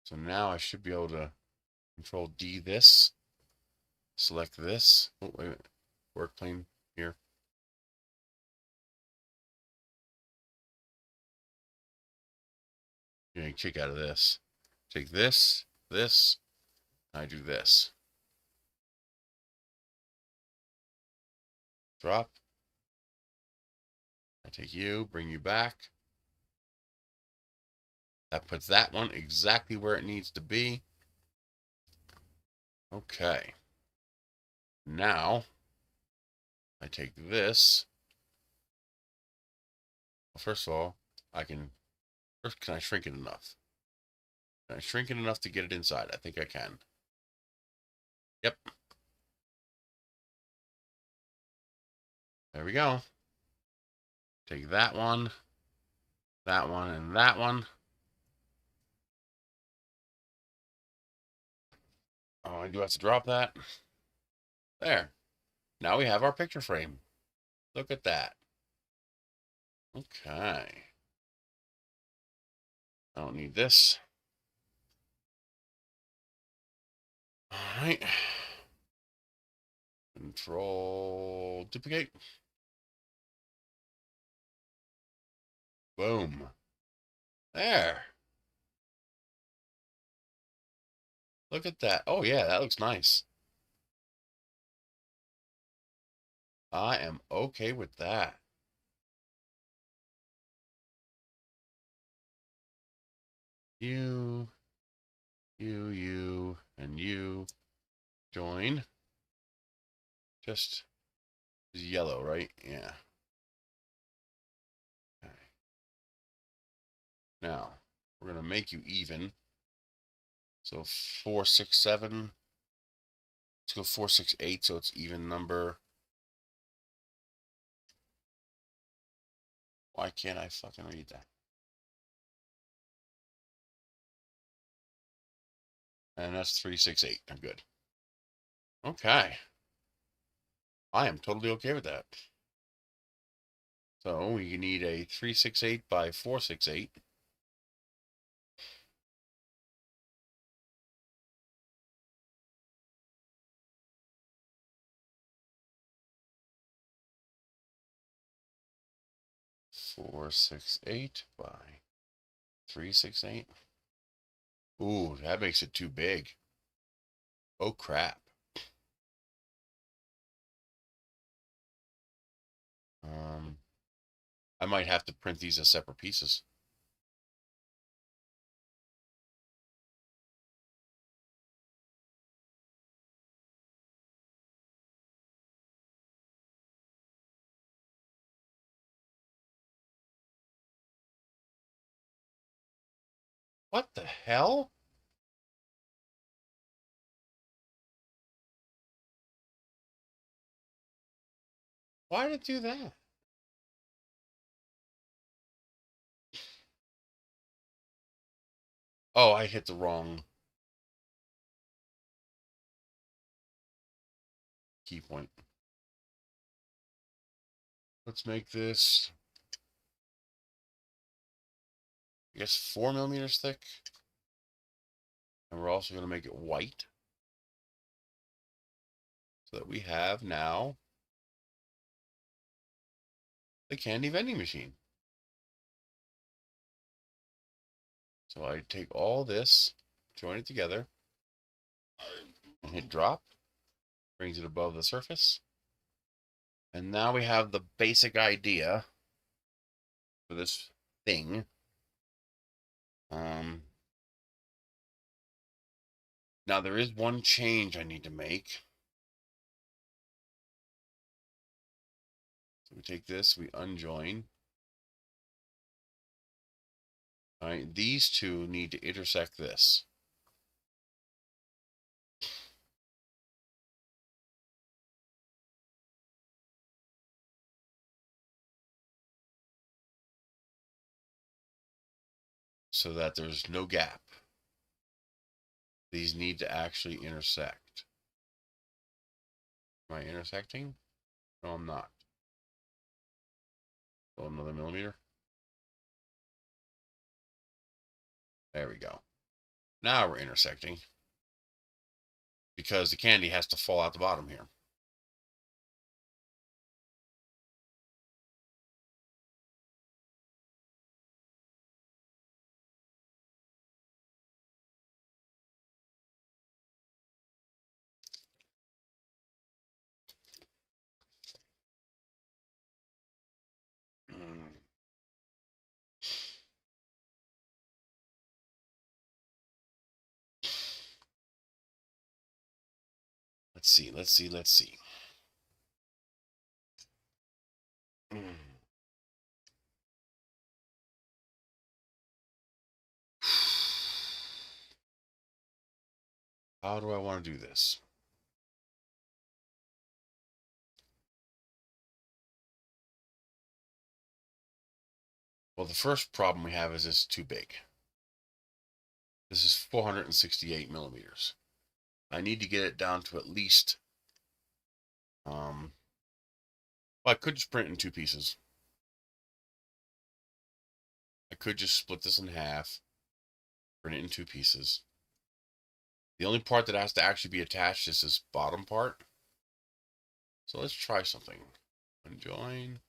So now I should be able to Control D this. Select this. Oh, wait. Work plane here. You're getting a kick out of this. Take this, I do this. Drop. I take you, bring you back. That puts that one exactly where it needs to be. Okay. Now, I take this. Well, first of all, can I shrink it enough? Can I shrink it enough to get it inside? I think I can. Yep. There we go. Take that one, and that one. Oh, I do have to drop that. There. Now we have our picture frame. Look at that. Okay. I don't need this. All right. Control duplicate. Boom. There. Look at that. Oh, yeah, that looks nice. I am okay with that. You, and you join. Just yellow, right? Yeah. Okay. Now, We're going to make you even. So 4, 6, 7. Let's go 4, 6, 8, so it's even number. Why can't I fucking read that? And that's 3, 6, 8. I'm good. Okay. I am totally okay with that. So we need a 368 by 468. Four, 6, 8 by 3, 6, 8. Ooh, that makes it too big. Oh crap. I might have to print these as separate pieces. What the hell? Why did it do that? Oh, I hit the wrong key point. Let's make this, I guess, 4 millimeters thick. And we're also going to make it white. So that we have now the candy vending machine. So I take all this, join it together, and hit drop. Brings it above the surface. And now we have the basic idea for this thing. Now there is one change I need to make. So we take this, we unjoin. All right, these two need to intersect this. So that there's no gap. These need to actually intersect. Am I intersecting? No, I'm not. Go another millimeter. There we go. Now we're intersecting. Because the candy has to fall out the bottom here. Let's see, let's see, let's see. How do I want to do this? Well, the first problem we have is it's too big. This is 468 millimeters. I need to get it down to at least, well, I could just print it in 2 pieces. I could just split this in half, print it in 2 pieces. The only part that has to actually be attached is this bottom part. So let's try something. Unjoin.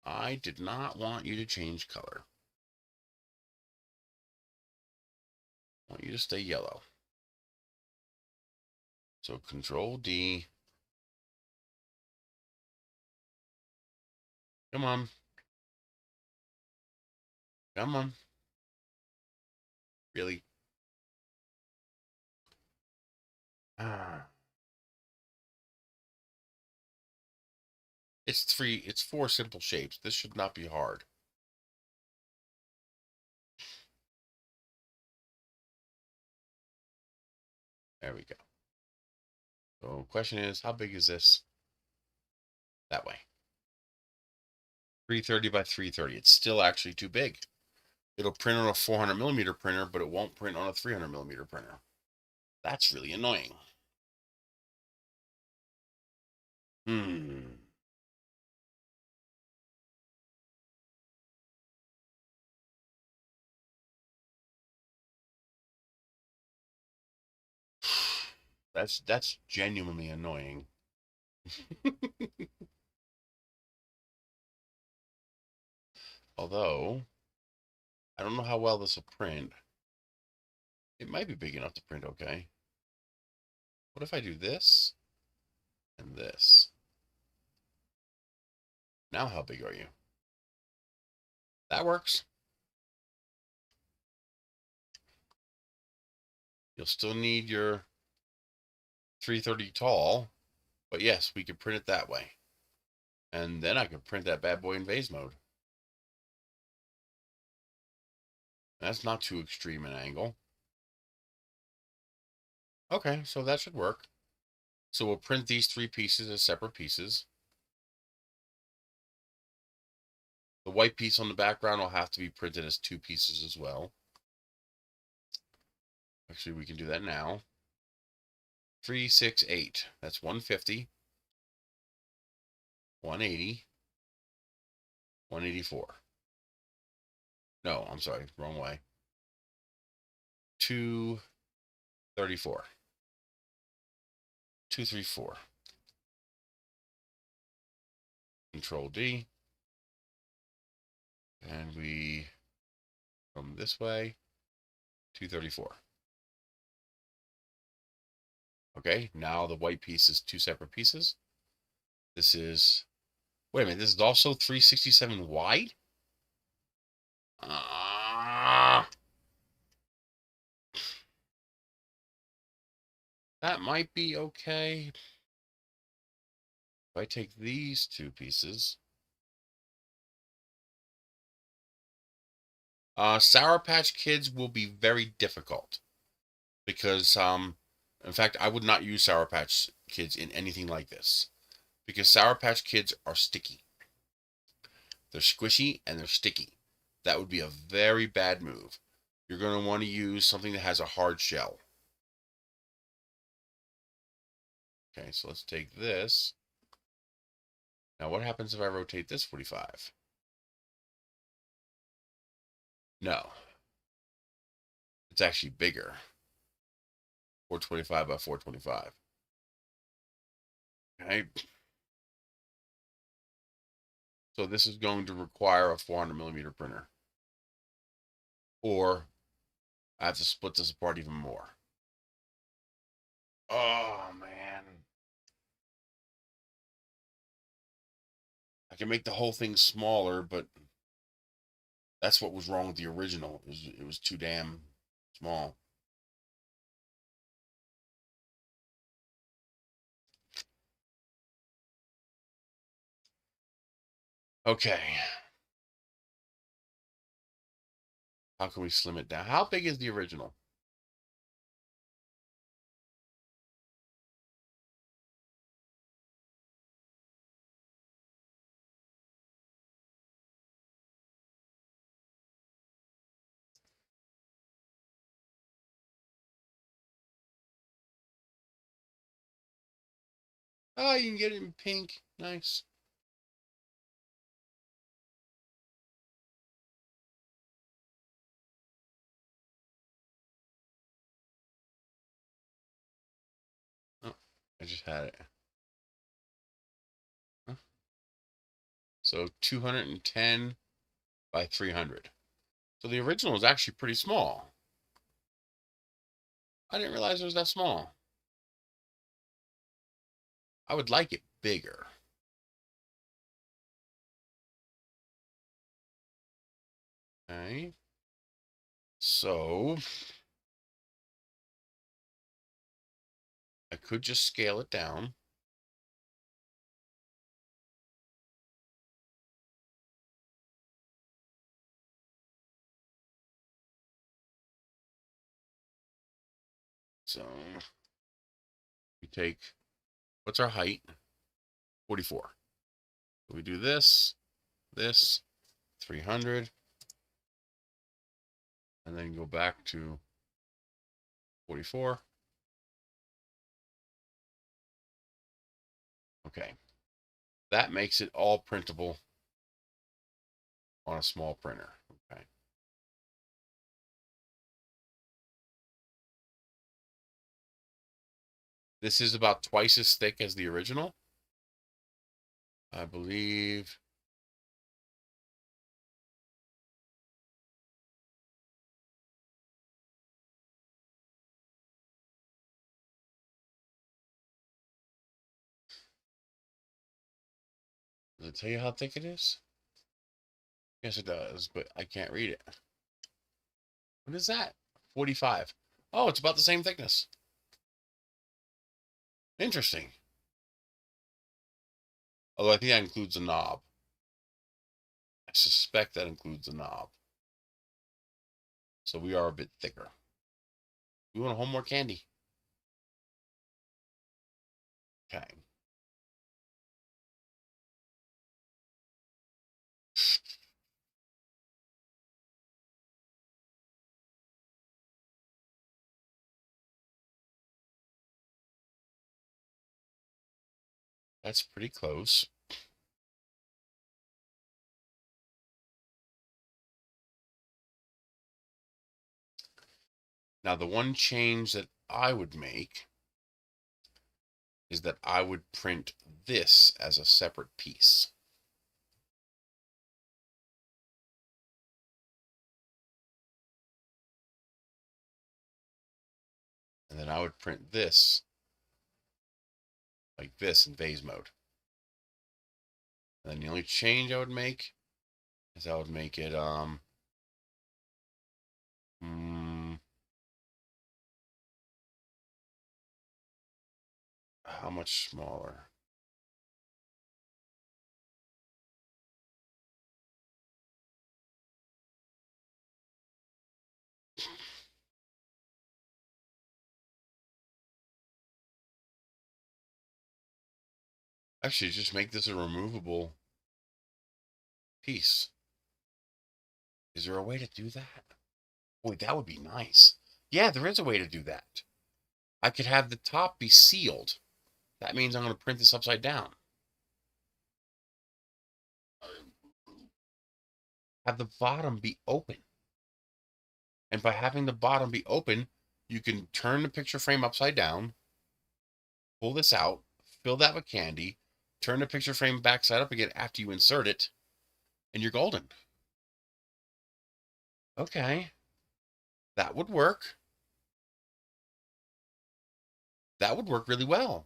I did not want you to change color. I want you to stay yellow. So Control D. Come on. Come on. Really? Ah. It's 4 simple shapes. This should not be hard. There we go. So question is, how big is this? That way. 330 by 330. It's still actually too big. It'll print on a 400 millimeter printer, but it won't print on a 300 millimeter printer. That's really annoying. That's genuinely annoying. Although, I don't know how well this will print. It might be big enough to print okay. What if I do this and this? Now how big are you? That works. You'll still need your 330 tall, but yes, we could print it that way. And then I could print that bad boy in vase mode. That's not too extreme an angle. Okay, so that should work. So we'll print these 3 pieces as separate pieces. The white piece on the background will have to be printed as 2 pieces as well. Actually, we can do that now. 3, 6, 8. That's 150, 180, 184. No, I'm sorry, wrong way. 234. 234. Control D. And we come this way. 234. Okay, now the white piece is 2 separate pieces. This is, wait a minute, this is also 367 wide? That might be okay. If I take these 2 pieces. Sour Patch Kids will be very difficult. Because, in fact, I would not use Sour Patch Kids in anything like this. Because Sour Patch Kids are sticky. They're squishy and they're sticky. That would be a very bad move. You're going to want to use something that has a hard shell. Okay, so let's take this. Now, what happens if I rotate this 45? No. It's actually bigger. 425 by 425. Okay. So this is going to require a 400 millimeter printer. Or I have to split this apart even more. Oh, man. I can make the whole thing smaller, but that's what was wrong with the original. It was too damn small. Okay. How can we slim it down? How big is the original? Oh, you can get it in pink. Nice. Oh, I just had it. Huh? So 210 by 300. So the original is actually pretty small. I didn't realize it was that small. I would like it bigger. Okay. So I could just scale it down. So We take, what's our height? 44. So we do this, 300, and then go back to 44. Okay. That makes it all printable on a small printer. Okay. This is about twice as thick as the original, I believe. Does it tell you how thick it is? Yes, it does, but I can't read it. What is that? 45. Oh, it's about the same thickness. Interesting. Although I think that includes the knob. I suspect that includes the knob. So we are a bit thicker. We want to hold more candy. Okay. That's pretty close. Now, the one change that I would make is that I would print this as a separate piece. And then I would print this like this in vase mode. And then the only change I would make is I would make it how much smaller? Actually, just make this a removable piece. Is there a way to do that? Boy, that would be nice. Yeah, there is a way to do that. I could have the top be sealed. That means I'm going to print this upside down. Have the bottom be open. And by having the bottom be open, you can turn the picture frame upside down, pull this out, fill that with candy, turn the picture frame backside up again after you insert it, and you're golden. Okay. That would work. That would work really well.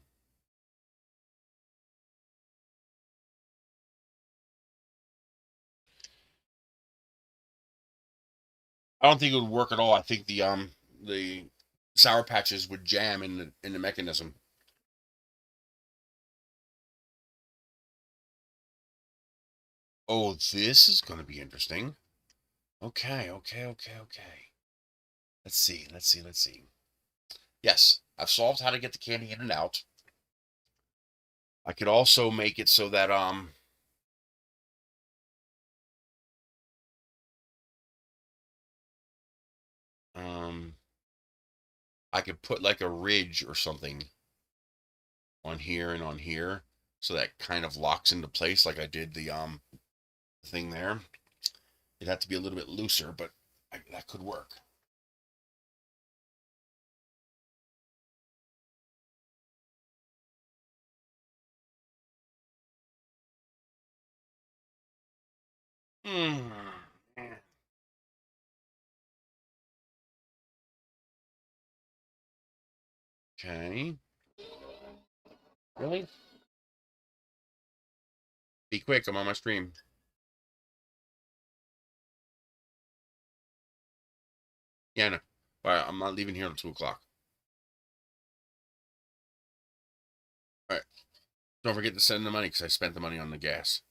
I don't think it would work at all. I think the Sour Patches would jam in the mechanism. Oh, this is going to be interesting. Okay. Let's see. Yes, I've solved how to get the candy in and out. I could also make it so that I could put like a ridge or something on here and on here, so that kind of locks into place like I did the thing there. It'd have to be a little bit looser, but that could work. Okay. Really? Be quick, I'm on my stream. Yeah, no. All right, I'm not leaving here until 2 o'clock. All right. Don't forget to send the money because I spent the money on the gas.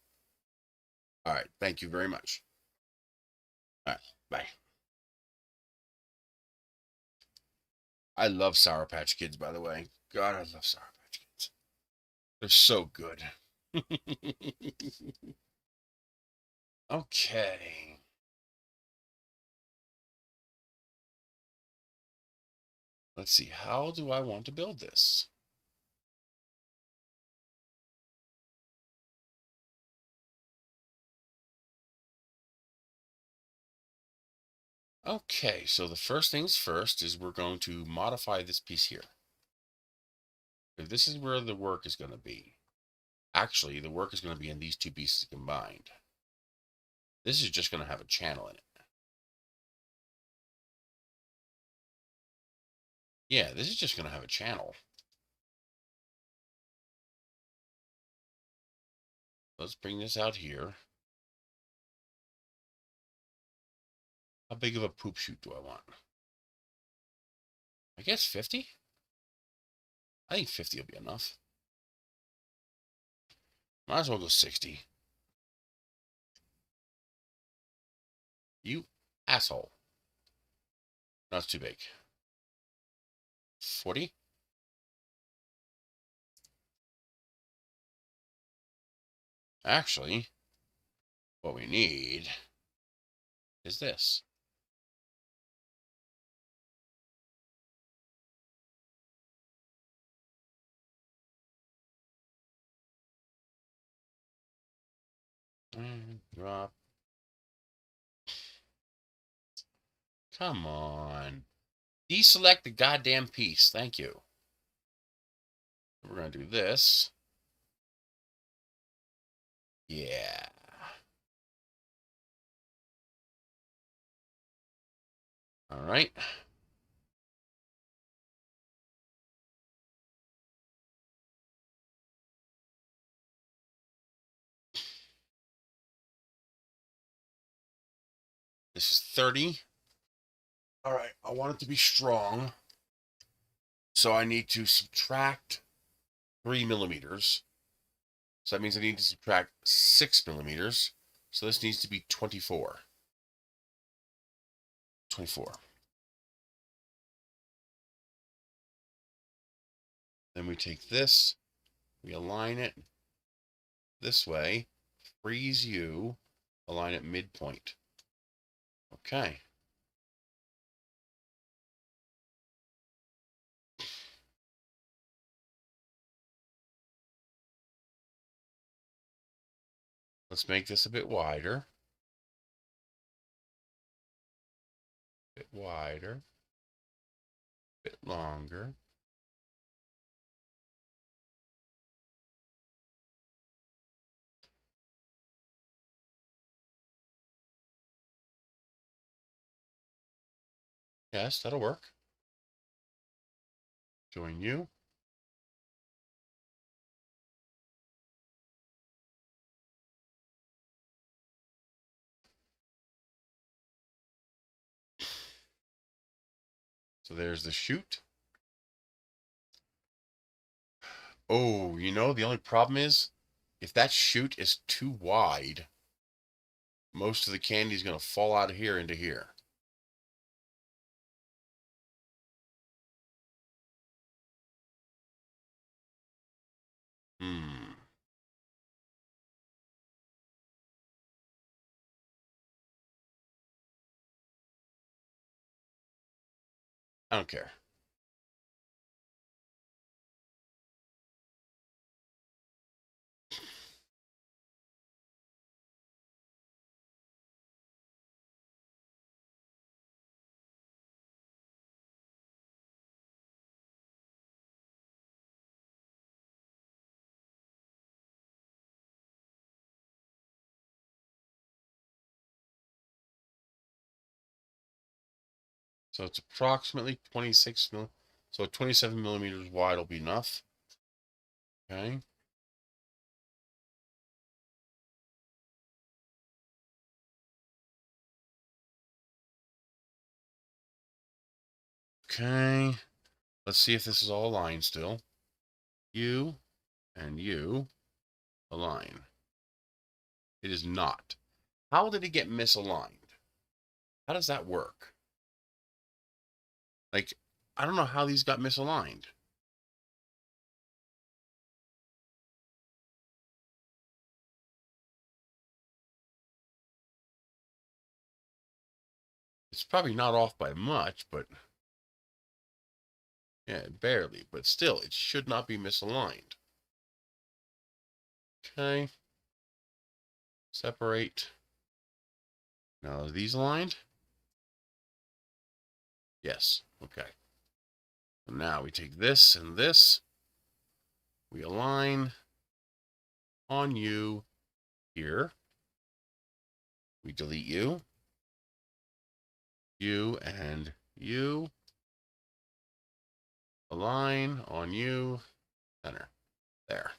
All right. Thank you very much. All right. Bye. I love Sour Patch Kids, by the way. God, I love Sour Patch Kids. They're so good. Okay. Let's see. How do I want to build this? Okay, so the first things first is we're going to modify this piece here. This is where the work is going to be. Actually, the work is going to be in these two pieces combined. This is just going to have a channel in it. Yeah, this is just going to have a channel. Let's bring this out here. How big of a poop chute do I want? I guess 50? I think 50 will be enough. Might as well go 60. You asshole. That's too big. 40? Actually, what we need is this. And drop. Come on. Deselect the goddamn piece. Thank you. We're going to do this. Yeah. All right. This is 30. All right. I want it to be strong. So I need to subtract 3 millimeters. So that means I need to subtract 6 millimeters. So this needs to be 24. 24. Then we take this, we align it this way, freeze you, align it midpoint. Okay. Let's make this a bit wider. A bit wider. A bit longer. Yes, that'll work. Join you. So there's the chute. Oh, you know, the only problem is if that chute is too wide, most of the candy is going to fall out of here into here. I don't care. So it's approximately 26 mil. So 27 millimeters wide will be enough. Okay. Okay. Let's see if this is all aligned still. You and you align. It is not. How did it get misaligned? How does that work? Like, I don't know how these got misaligned. It's probably not off by much, but yeah, barely. But still, it should not be misaligned. Okay. Separate. Now, are these aligned? Yes. Okay. So now we take this and this. We align on you here. We delete you. You and you. Align on you. Center. There.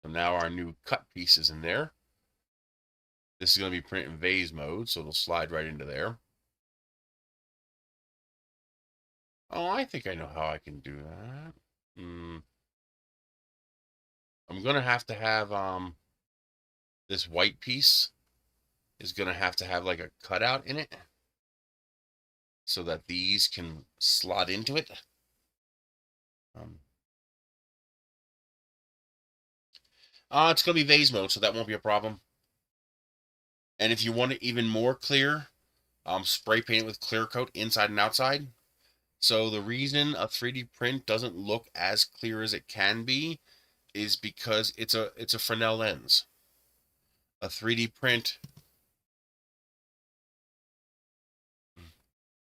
So now our new cut piece is in there. This is going to be print in vase mode, so it'll slide right into there. Oh, I think I know how I can do that. I'm going to have this white piece is going to have like a cutout in it so that these can slot into it. It's going to be vase mode, so that won't be a problem. And if you want it even more clear, spray paint it with clear coat inside and outside. So the reason a 3D print doesn't look as clear as it can be is because it's a Fresnel lens. A 3D print,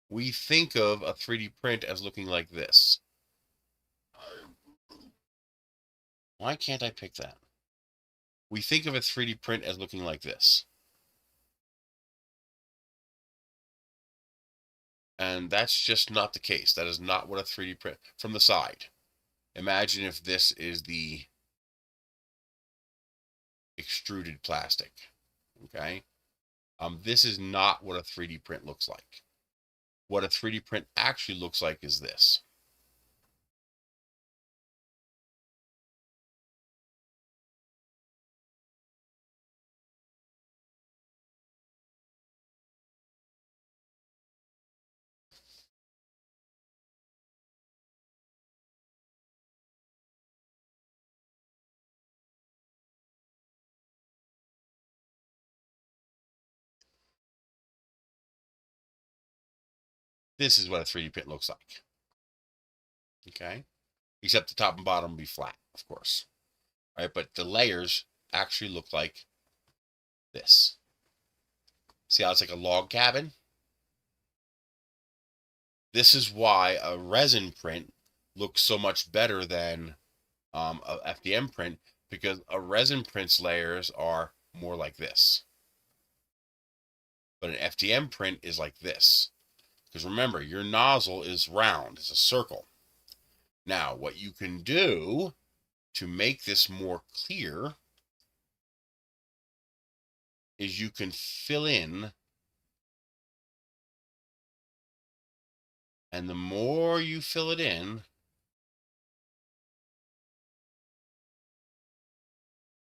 we think of a 3D print as looking like this. Why can't I pick that? We think of a 3D print as looking like this. And that's just not the case. That is not what a 3D print from the side. Imagine if this is the extruded plastic. Okay. This is not what a 3D print looks like. What a 3D print actually looks like is this. This is what a 3D print looks like. Okay. Except the top and bottom will be flat, of course. All right, but the layers actually look like this. See how it's like a log cabin? This is why a resin print looks so much better than a FDM print, because a resin print's layers are more like this. But an FDM print is like this. Because remember, your nozzle is round, it's a circle. Now, what you can do to make this more clear is you can fill in, and the more you fill it in,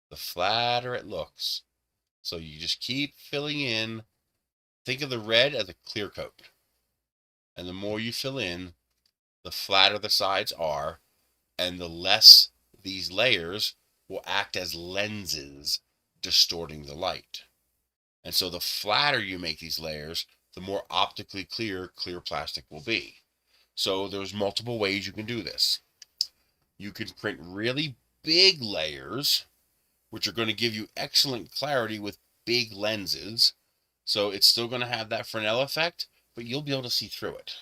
the flatter it looks. So you just keep filling in. Think of the red as a clear coat. And the more you fill in, the flatter the sides are, and the less these layers will act as lenses distorting the light. And so the flatter you make these layers, the more optically clear plastic will be. So there's multiple ways you can do this. You can print really big layers, which are going to give you excellent clarity with big lenses. So it's still going to have that Fresnel effect, but you'll be able to see through it.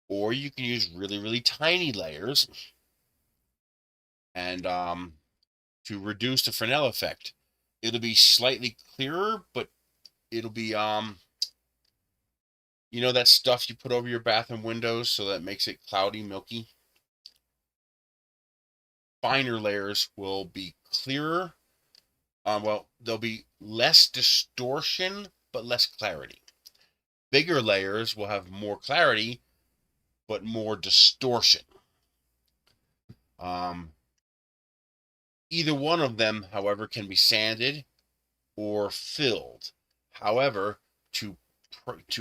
Or you can use really, really tiny layers and to reduce the Fresnel effect. It'll be slightly clearer, but it'll be, you know that stuff you put over your bathroom windows so that makes it cloudy, milky? Finer layers will be clearer. Well, there'll be less distortion, but less clarity. Bigger layers will have more clarity, but more distortion. Either one of them, however, can be sanded or filled. However, to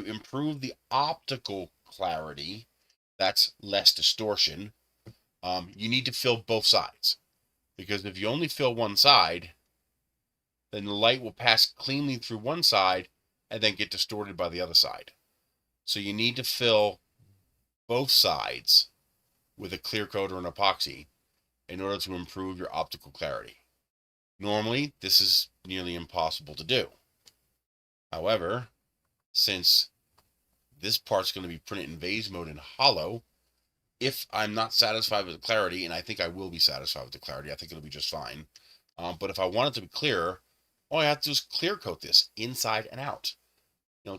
improve the optical clarity, that's less distortion, you need to fill both sides. Because if you only fill one side, then the light will pass cleanly through one side and then get distorted by the other side. So you need to fill both sides with a clear coat or an epoxy in order to improve your optical clarity. Normally, this is nearly impossible to do. However, since this part's going to be printed in vase mode and hollow, if I'm not satisfied with the clarity, and I think I will be satisfied with the clarity, I think it'll be just fine. But if I want it to be clearer, all I have to do is clear coat this inside and out.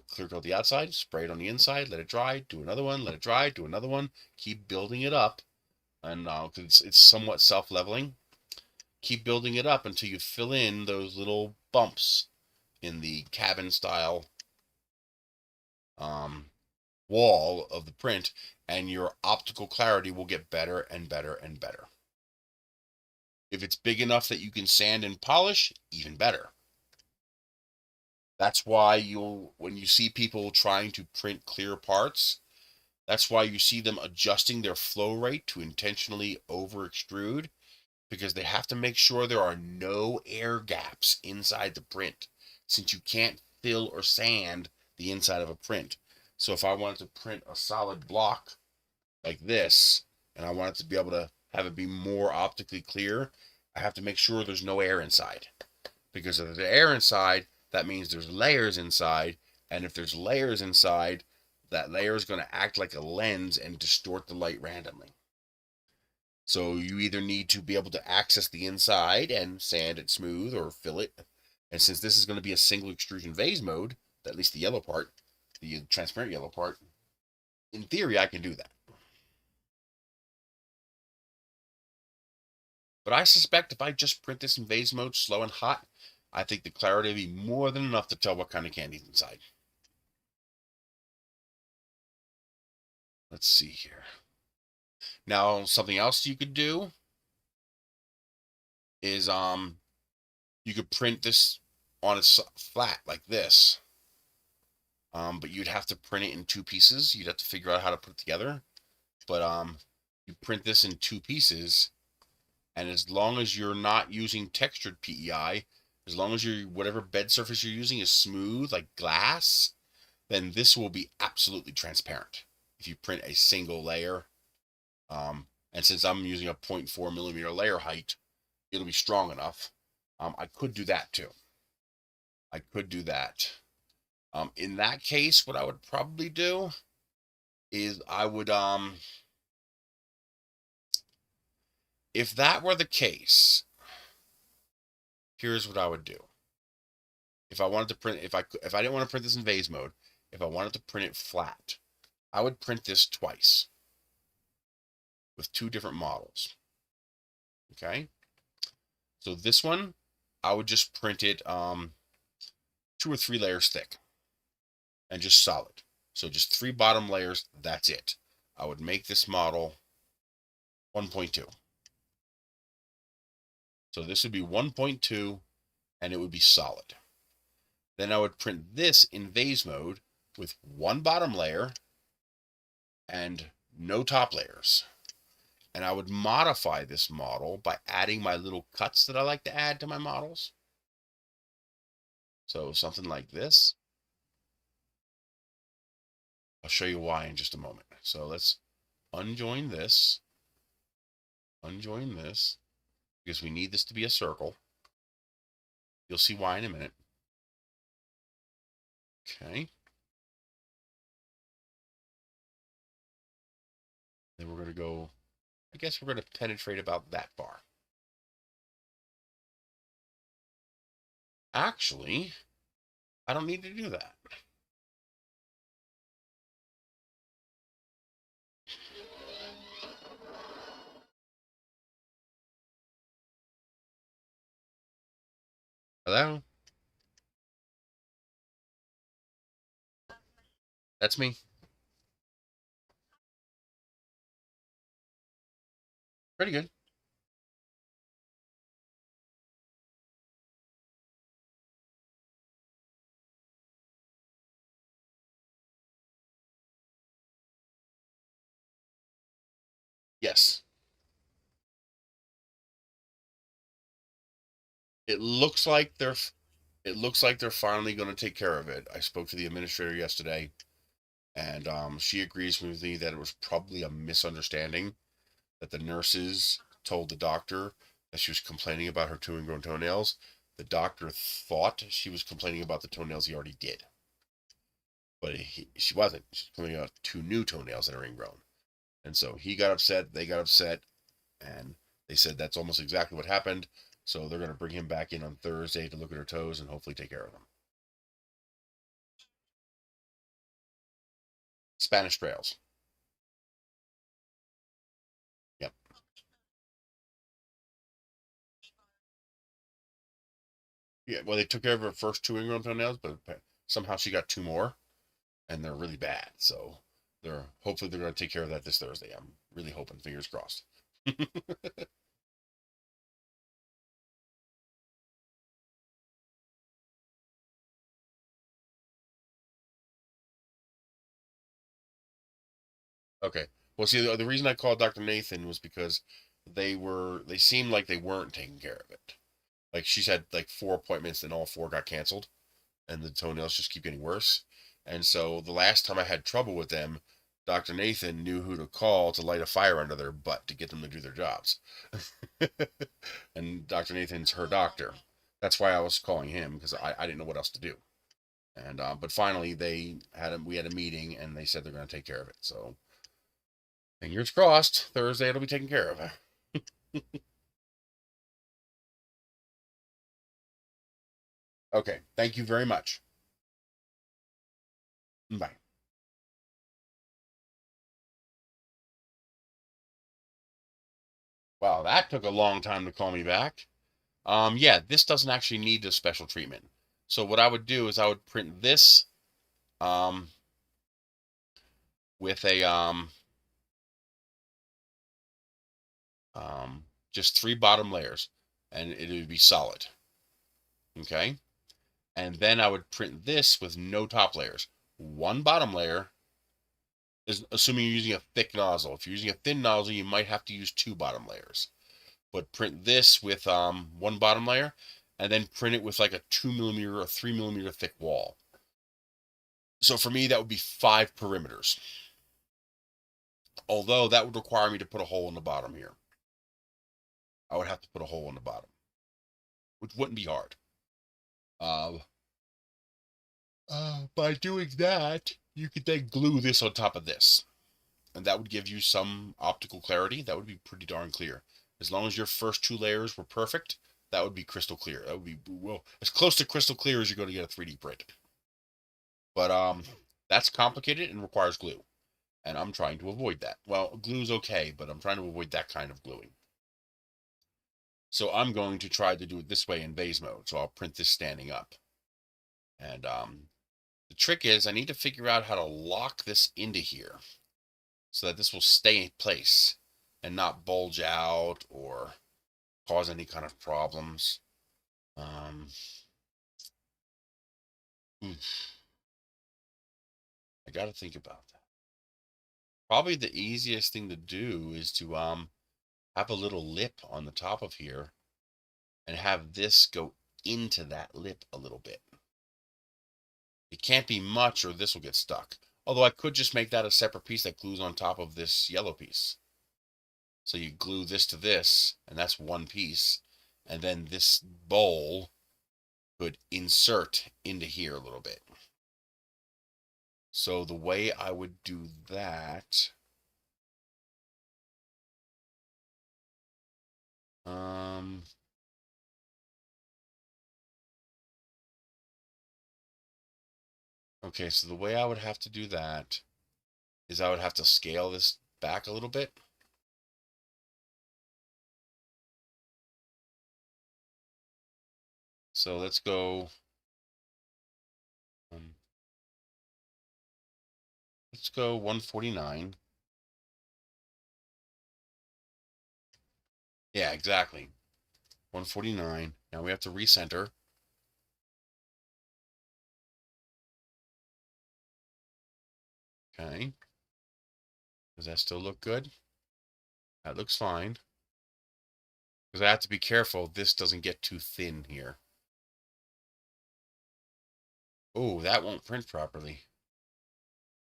Clear coat the outside, spray it on the inside, let it dry, do another one, let it dry, do another one, keep building it up. And because it's somewhat self-leveling, keep building it up until you fill in those little bumps in the cabin style wall of the print, and your optical clarity will get better and better and better. If it's big enough that you can sand and polish, even better. That's why when you see people trying to print clear parts, that's why you see them adjusting their flow rate to intentionally over extrude, because they have to make sure there are no air gaps inside the print, since you can't fill or sand the inside of a print. So if I wanted to print a solid block like this, and I want it to be able to have it be more optically clear, I have to make sure there's no air inside. Because if there's air inside, that means there's layers inside, and if there's layers inside, that layer is going to act like a lens and distort the light randomly. So you either need to be able to access the inside and sand it smooth or fill it. And since this is going to be a single extrusion vase mode, at least the yellow part, the transparent yellow part, in theory, I can do that. But I suspect if I just print this in vase mode, slow and hot, I think the clarity will be more than enough to tell what kind of candy's inside. Let's see here. Now, something else you could do is you could print this on its flat like this. But you'd have to print it in two pieces. You'd have to figure out how to put it together. But you print this in two pieces, and as long as you're not using textured PEI, as long as whatever bed surface you're using is smooth like glass, then this will be absolutely transparent if you print a single layer. And since I'm using a 0.4 millimeter layer height, it'll be strong enough. I could do that too. I could do that. In that case, what I would probably do is I would, if that were the case, here's what I would do. If I wanted to print, if I didn't want to print this in vase mode, if I wanted to print it flat, I would print this twice with two different models. Okay. So this one, I would just print it 2 or 3 layers thick and just solid. So just 3 bottom layers, that's it. I would make this model 1.2. So this would be 1.2 and it would be solid. Then I would print this in vase mode with 1 bottom layer and no top layers. And I would modify this model by adding my little cuts that I like to add to my models. So something like this. I'll show you why in just a moment. So let's unjoin this, because we need this to be a circle. You'll see why in a minute. Okay. Then we're going to go, I guess we're going to penetrate about that far. Actually, I don't need to do that. Hello? That's me. Pretty good. Yes. It looks like they're finally going to take care of it. I spoke to the administrator yesterday. And she agrees with me that it was probably a misunderstanding, that the nurses told the doctor that she was complaining about her 2 ingrown toenails. The doctor thought she was complaining about the toenails he already did, but she wasn't. She was complaining about 2 new toenails that are ingrown. And so he got upset, they got upset, and they said that's almost exactly what happened. So they're going to bring him back in on Thursday to look at her toes and hopefully take care of them. Spanish trails. Yep. Yeah. Well, they took care of her first 2 ingrown toenails, but somehow she got 2 more, and they're really bad. So hopefully they're going to take care of that this Thursday. I'm really hoping. Fingers crossed. Okay. Well, see, the reason I called Dr. Nathan was because they seemed like they weren't taking care of it. Like she's had like 4 appointments and all 4 got canceled, and the toenails just keep getting worse. And so the last time I had trouble with them, Dr. Nathan knew who to call to light a fire under their butt to get them to do their jobs. And Dr. Nathan's her doctor. That's why I was calling him, because I didn't know what else to do. And but finally we had a meeting and they said they're going to take care of it. So fingers crossed, Thursday it'll be taken care of. Okay, thank you very much. Bye. Wow, that took a long time to call me back. Yeah, this doesn't actually need a special treatment. So what I would do is I would print this um, with a just 3 bottom layers, and it would be solid. Okay, and then I would print this with no top layers. 1 bottom layer is assuming you're using a thick nozzle. If you're using a thin nozzle, you might have to use 2 bottom layers. But print this with 1 bottom layer, and then print it with like a 2 millimeter or 3 millimeter thick wall. So for me, that would be 5 perimeters. Although that would require me to put a hole in the bottom here. I would have to put a hole in the bottom, which wouldn't be hard. Uh, by doing that, you could then glue this on top of this, and that would give you some optical clarity. That would be pretty darn clear. As long as your first 2 layers were perfect, that would be crystal clear. That would be, well, as close to crystal clear as you're going to get a 3D print. But that's complicated and requires glue, and I'm trying to avoid that. Well, glue's okay, but I'm trying to avoid that kind of gluing. So I'm going to try to do it this way in vase mode. So I'll print this standing up. And the trick is I need to figure out how to lock this into here so that this will stay in place and not bulge out or cause any kind of problems. I got to think about that. Probably the easiest thing to do is to have a little lip on the top of here and have this go into that lip a little bit. It can't be much or this will get stuck. Although I could just make that a separate piece that glues on top of this yellow piece. So you glue this to this, and that's 1 piece. And then this bowl could insert into here a little bit. So the way I would do that, okay, so the way I would have to do that is I would have to scale this back a little bit. So let's go, let's go 149. Yeah, exactly. 149. Now we have to recenter. Okay. Does that still look good? That looks fine. Because I have to be careful this doesn't get too thin here. Oh, that won't print properly.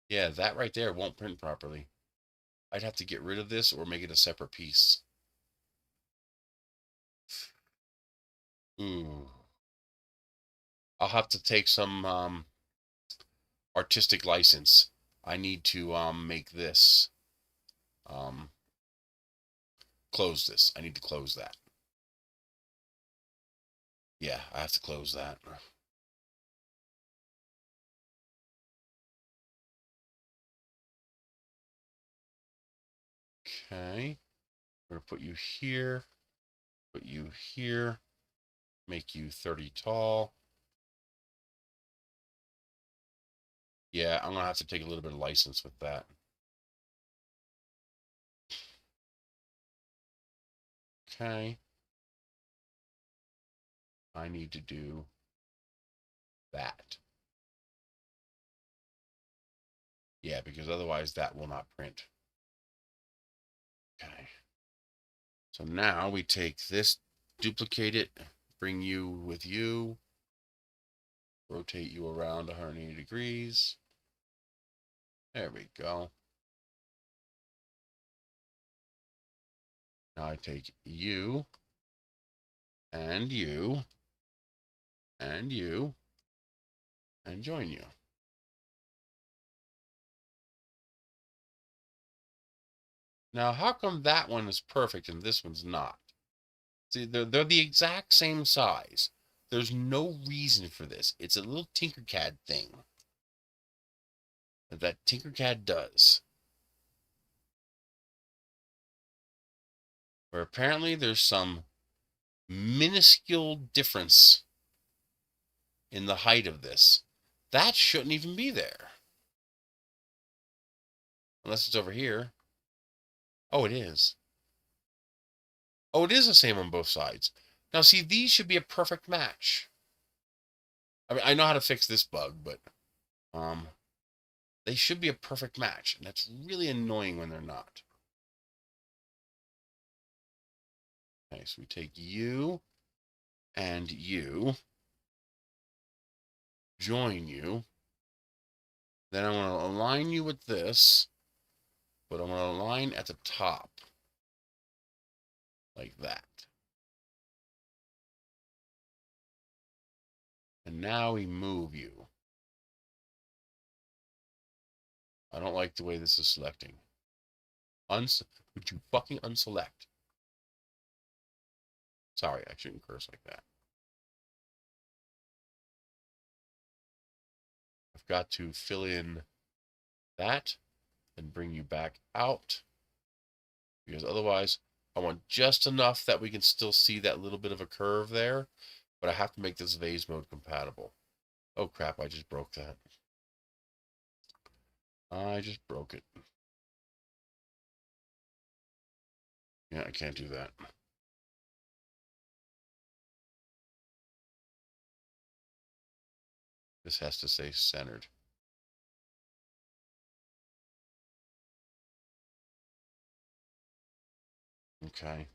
Yeah, that right there won't print properly. I'd have to get rid of this or make it a separate piece. Ooh. I'll have to take some artistic license. I need to make this close this. I need to close that. Yeah, I have to close that. Okay. We're gonna put you here, put you here, make you 30 tall. Yeah, I'm gonna have to take a little bit of license with that. Okay. I need to do that. Yeah, because otherwise that will not print. Okay. So now we take this, duplicate it, bring you with you, rotate you around 180 degrees. There we go. Now I take you, and you, and you, and join you. Now, how come that one is perfect and this one's not? See, they're the exact same size. There's no reason for this. It's a little Tinkercad thing that Tinkercad does. Where apparently there's some minuscule difference in the height of this. That shouldn't even be there. Unless it's over here. Oh, it is. Oh, it is the same on both sides. Now, see, these should be a perfect match. I mean, I know how to fix this bug, but they should be a perfect match, and that's really annoying when they're not. Okay, so we take you and you, join you. Then I'm going to align you with this, but I'm going to align at the top, like that. And now we move you. I don't like the way this is selecting. Would you fucking unselect? Sorry, I shouldn't curse like that. I've got to fill in that and bring you back out. Because otherwise, I want just enough that we can still see that little bit of a curve there. But I have to make this vase mode compatible. Oh crap, I just broke that. I just broke it. Yeah, I can't do that. This has to stay centered. Okay.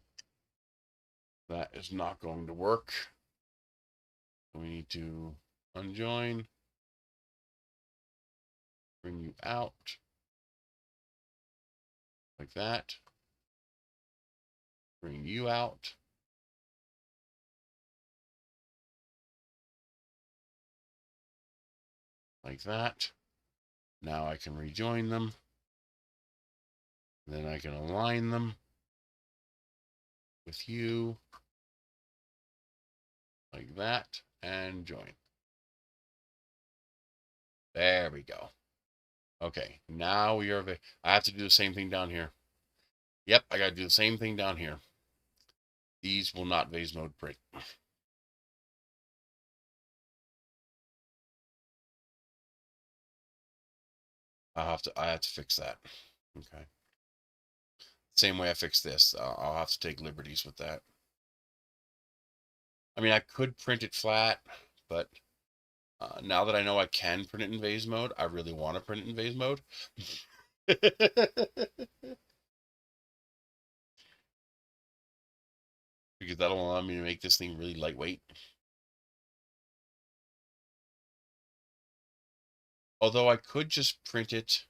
That is not going to work. We need to unjoin. Bring you out. Like that. Bring you out. Like that. Now I can rejoin them. Then I can align them with you. Like that. And join. There we go. Okay, now we are. I have to do the same thing down here. Yep, I got to do the same thing down here. These will not vase mode print. I have to fix that. Okay. Same way I fixed this. I'll have to take liberties with that. I mean, I could print it flat, but now that I know I can print it in vase mode, I really want to print it in vase mode. Because that'll allow me to make this thing really lightweight. Although I could just print it.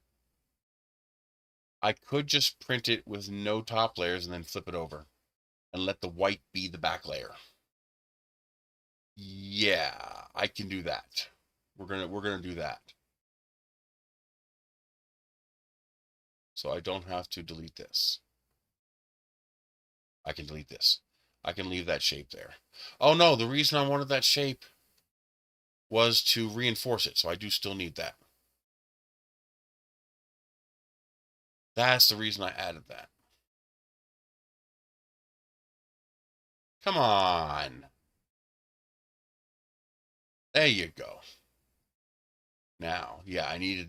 I could just print it with no top layers and then flip it over and let the white be the back layer. Yeah, I can do that. We're gonna do that. So I don't have to delete this. I can delete this. I can leave that shape there. Oh no, the reason I wanted that shape was to reinforce it, so I do still need that. That's the reason I added that. Come on. There you go. Now, yeah, I need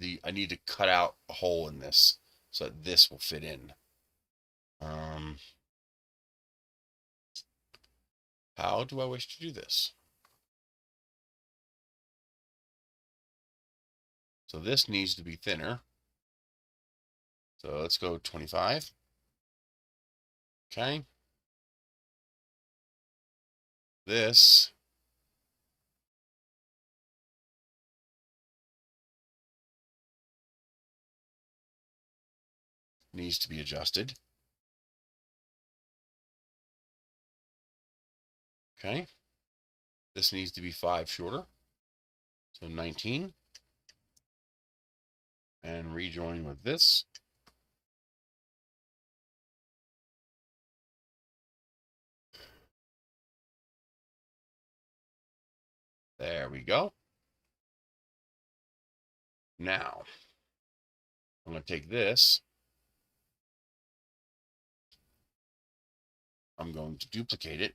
to cut out a hole in this so that this will fit in. How do I wish to do this? So this needs to be thinner. So let's go 25. Okay. This needs to be adjusted. Okay. This needs to be 5 shorter. So 19. And rejoin with this. There we go. Now, I'm going to take this. I'm going to duplicate it.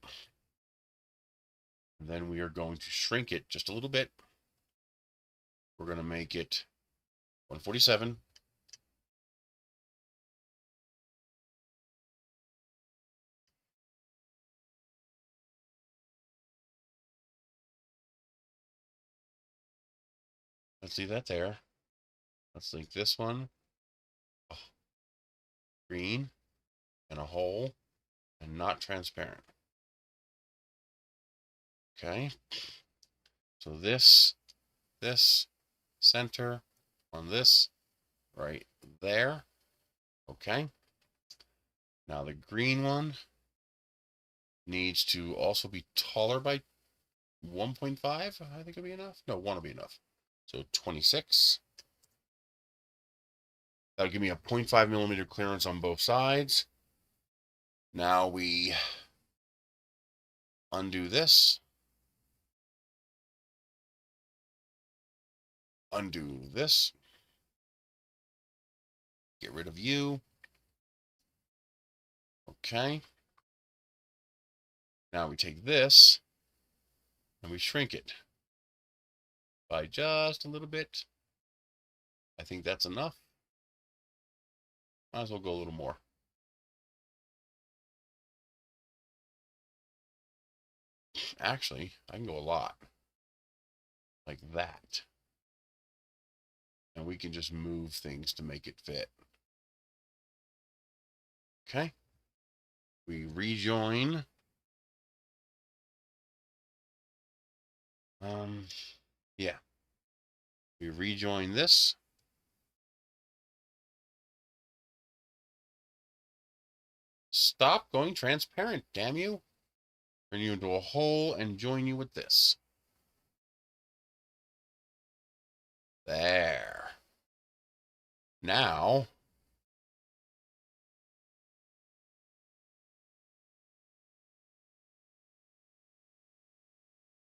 And then we are going to shrink it just a little bit. We're going to make it 147. Let's leave that there. Let's link this one. Oh, green and a hole and not transparent. Okay. So this center on this right there. Okay. Now the green one needs to also be taller by 1.5. I think it'll be enough. No, 1 will be enough. So 26. That'll give me a 0.5 millimeter clearance on both sides. Now we undo this. Undo this. Get rid of you. Okay. Now we take this and we shrink it by just a little bit. I think that's enough. Might as well go a little more. Actually, I can go a lot. Like that. And we can just move things to make it fit. Okay. We rejoin. Yeah. We rejoin this. Stop going transparent, damn you. Turn you into a hole and join you with this. There. Now,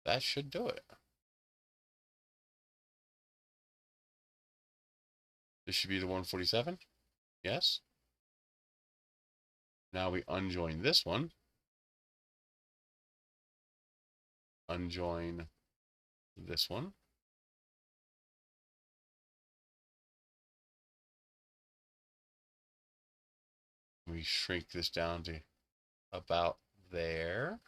that should do it. This should be the 147. Yes. Now we unjoin this one. Unjoin this one. We shrink this down to about there.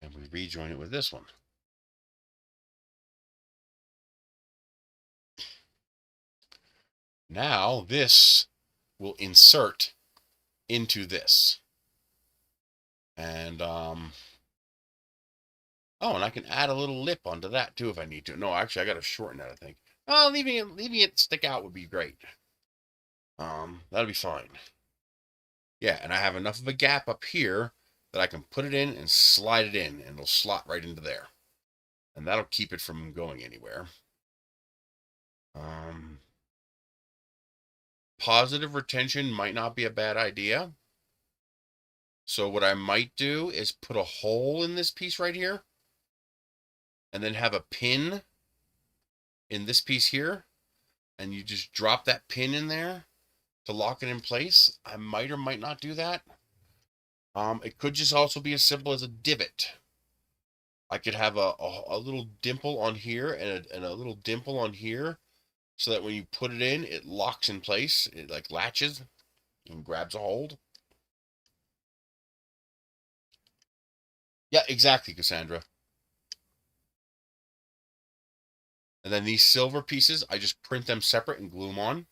And we rejoin it with this one. Now this will insert into this. And Oh, and I can add a little lip onto that too if I need to. No, actually, I got to shorten that, I think. Oh, leaving it stick out would be great. That'll be fine. Yeah, and I have enough of a gap up here that I can put it in and slide it in, and it'll slot right into there. And that'll keep it from going anywhere. Positive retention might not be a bad idea. So what I might do is put a hole in this piece right here, and then have a pin in this piece here, and you just drop that pin in there to lock it in place. I might or might not do that. It could just also be as simple as a divot. I could have a little dimple on here and a little dimple on here, so that when you put it in, it locks in place. It like latches and grabs a hold. Yeah, exactly, Cassandra. And then these silver pieces, I just print them separate and glue them on.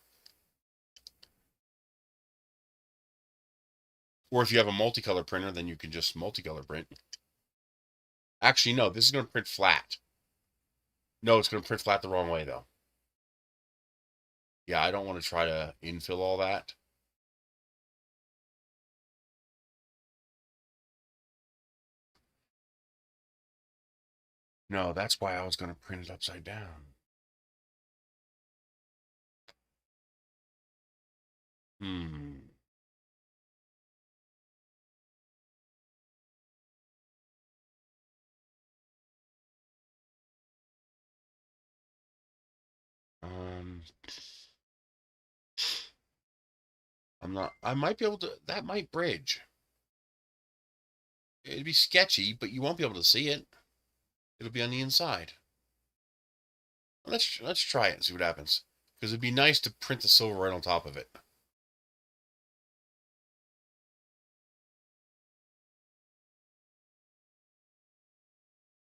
Or if you have a multicolor printer, then you can just multicolor print. Actually, no, this is going to print flat. No, it's going to print flat the wrong way, though. Yeah, I don't want to try to infill all that. No, that's why I was going to print it upside down. Hmm. I'm not, I might be able to, that might bridge. It'd be sketchy, but you won't be able to see it. It'll be on the inside. Let's try it and see what happens. Because it'd be nice to print the silver right on top of it.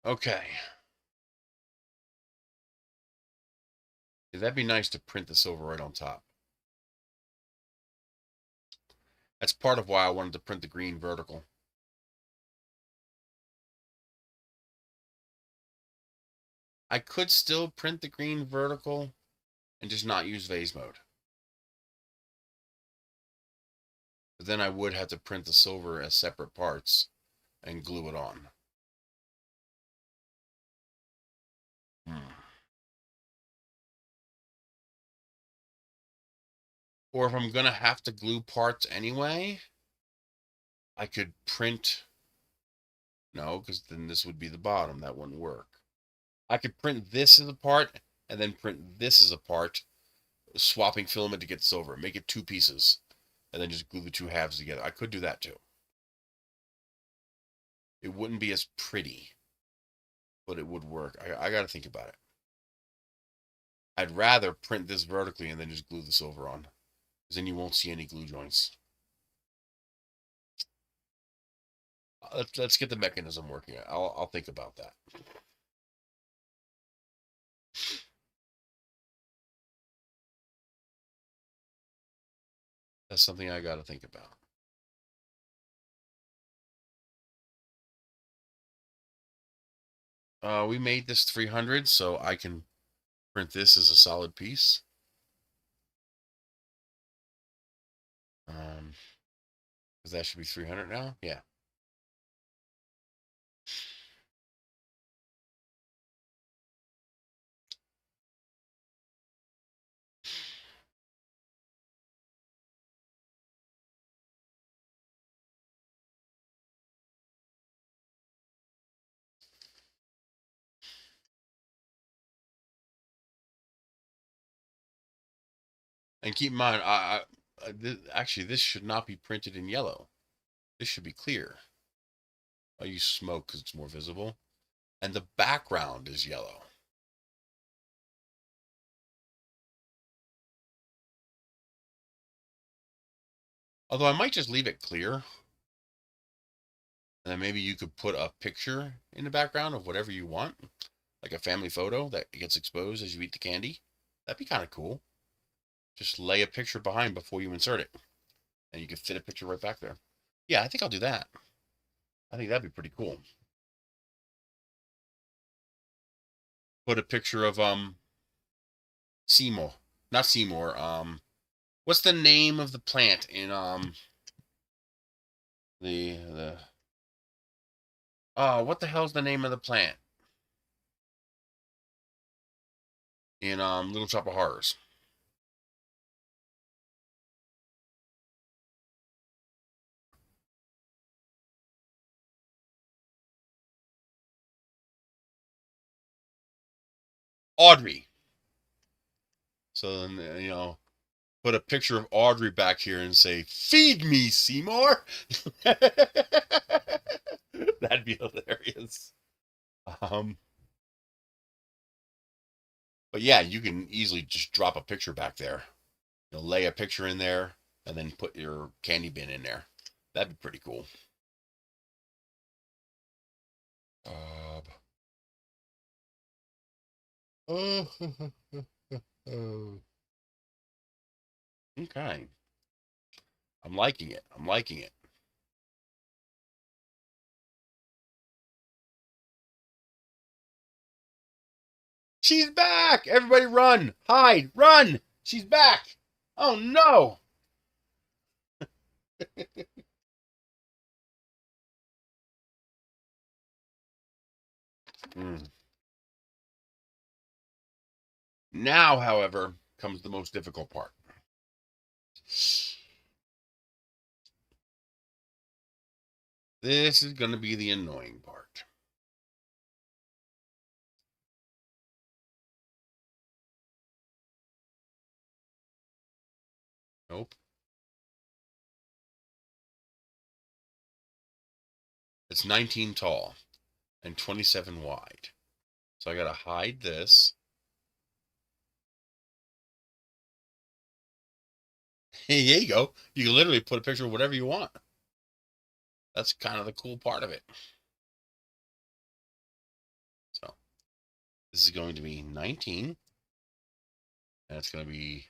Okay. That'd be nice to print the silver right on top. That's part of why I wanted to print the green vertical. I could still print the green vertical and just not use vase mode. But then I would have to print the silver as separate parts and glue it on. Or if I'm going to have to glue parts anyway, I could print. No, because then this would be the bottom. That wouldn't work. I could print this as a part and then print this as a part, swapping filament to get silver. Make it two pieces and then just glue the two halves together. I could do that too. It wouldn't be as pretty, but it would work. I got to think about it. I'd rather print this vertically and then just glue the silver on, because then you won't see any glue joints. Let's get the mechanism working. I'll think about that. That's something I got to think about. We made this 300, so I can print this as a solid piece. Because that should be 300 now. Yeah. And keep in mind, actually, this should not be printed in yellow. This should be clear. I use smoke because it's more visible. And the background is yellow. Although I might just leave it clear. And then maybe you could put a picture in the background of whatever you want. Like a family photo that gets exposed as you eat the candy. That'd be kind of cool. Just lay a picture behind before you insert it. And you can fit a picture right back there. Yeah, I think I'll do that. I think that'd be pretty cool. put a picture of Seymour. Not Seymour. What's the name of the plant in the oh, what the hell's the name of the plant in Little Shop of Horrors? Audrey. So then, you know, put a picture of Audrey back here and say, "Feed me, Seymour." That'd be hilarious. But yeah, you can easily just drop a picture back there. You know, lay a picture in there and then put your candy bin in there. That'd be pretty cool. Okay. I'm liking it. I'm liking it. She's back! Everybody run! Hide! Run! She's back! Oh no! Now, however, comes the most difficult part. This is going to be the annoying part. Nope. It's 19 tall and 27 wide. So I got to hide this. Hey, here you go. You can literally put a picture of whatever you want. That's kind of the cool part of it. So this is going to be 19. And it's going to be,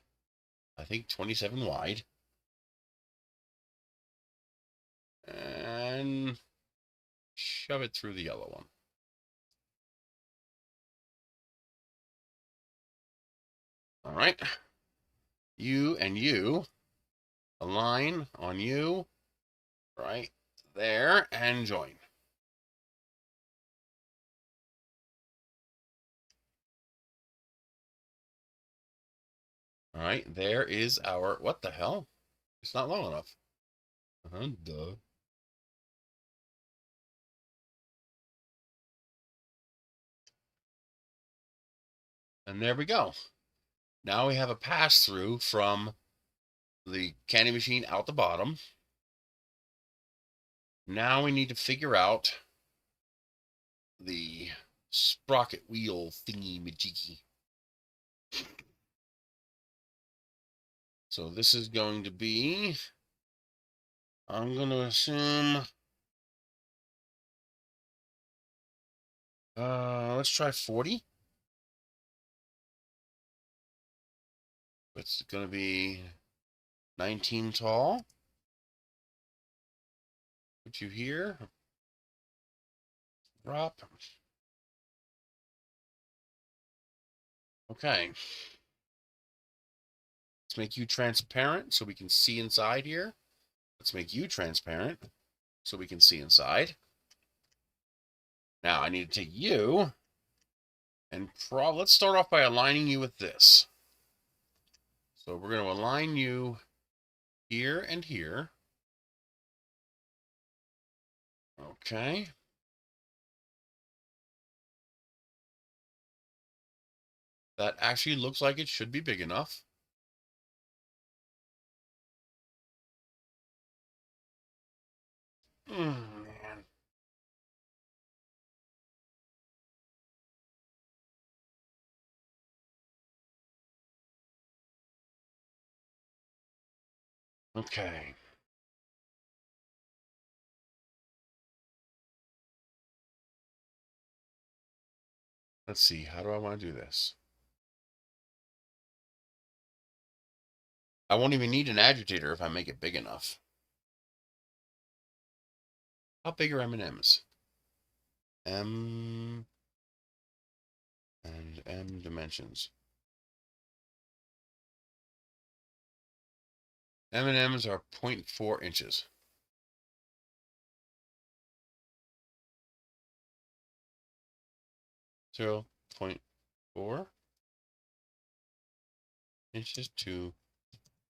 I think, 27 wide. And shove it through the yellow one. All right. You and you align on you right there and join. All right, there is our, what the hell? It's not long enough. Duh. And there we go. Now we have a pass through from the candy machine out the bottom. Now we need to figure out the sprocket wheel thingy majiggy. So this is going to be, I'm going to assume, let's try 40. It's going to be 19 tall. Put you here. Drop. Okay. Let's make you transparent so we can see inside here. Let's make you transparent so we can see inside. Now I need to take you and let's start off by aligning you with this. So we're going to align you here and here. Okay. That actually looks like it should be big enough. Man. Okay. Let's see. How do I want to do this? I won't even need an agitator if I make it big enough. How big are M&Ms? M and M dimensions. M&Ms are 0.4 inches. Zero 0.4 inches to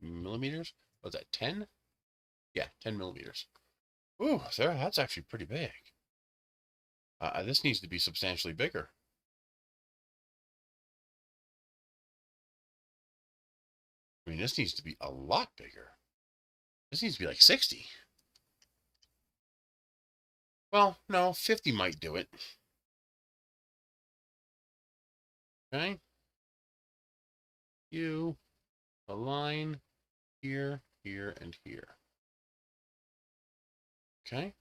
millimeters. What's that, 10? Yeah, 10 millimeters. Ooh, Sarah, that's actually pretty big. This needs to be substantially bigger. I mean, this needs to be a lot bigger. This needs to be like 60. Well, no, 50 might do it. Okay. You align here, here, and here. Okay.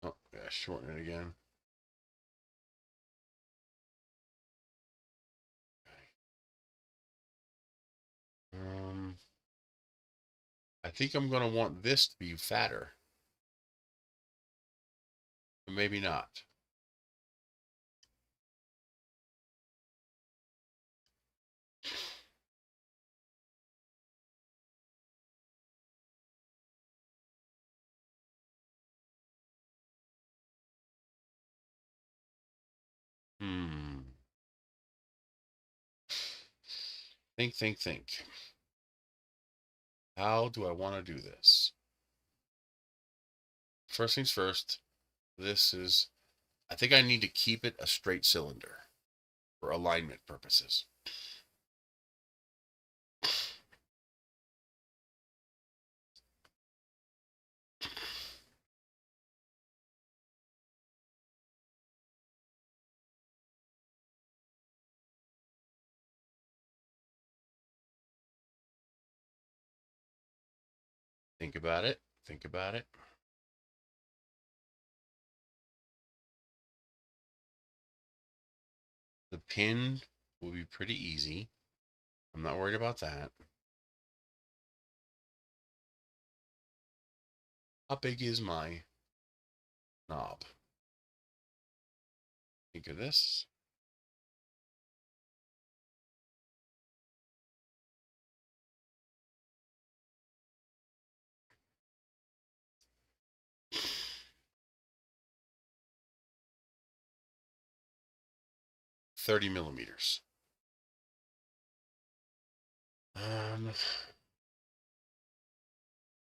Oh, yeah, shorten it again. Okay. I think I'm going to want this to be fatter. But maybe not. Think. How do I want to do this? First things first, I think I need to keep it a straight cylinder for alignment purposes. Think about it. Think about it. The pin will be pretty easy. I'm not worried about that. How big is my knob? Think of this. $30 millimeters.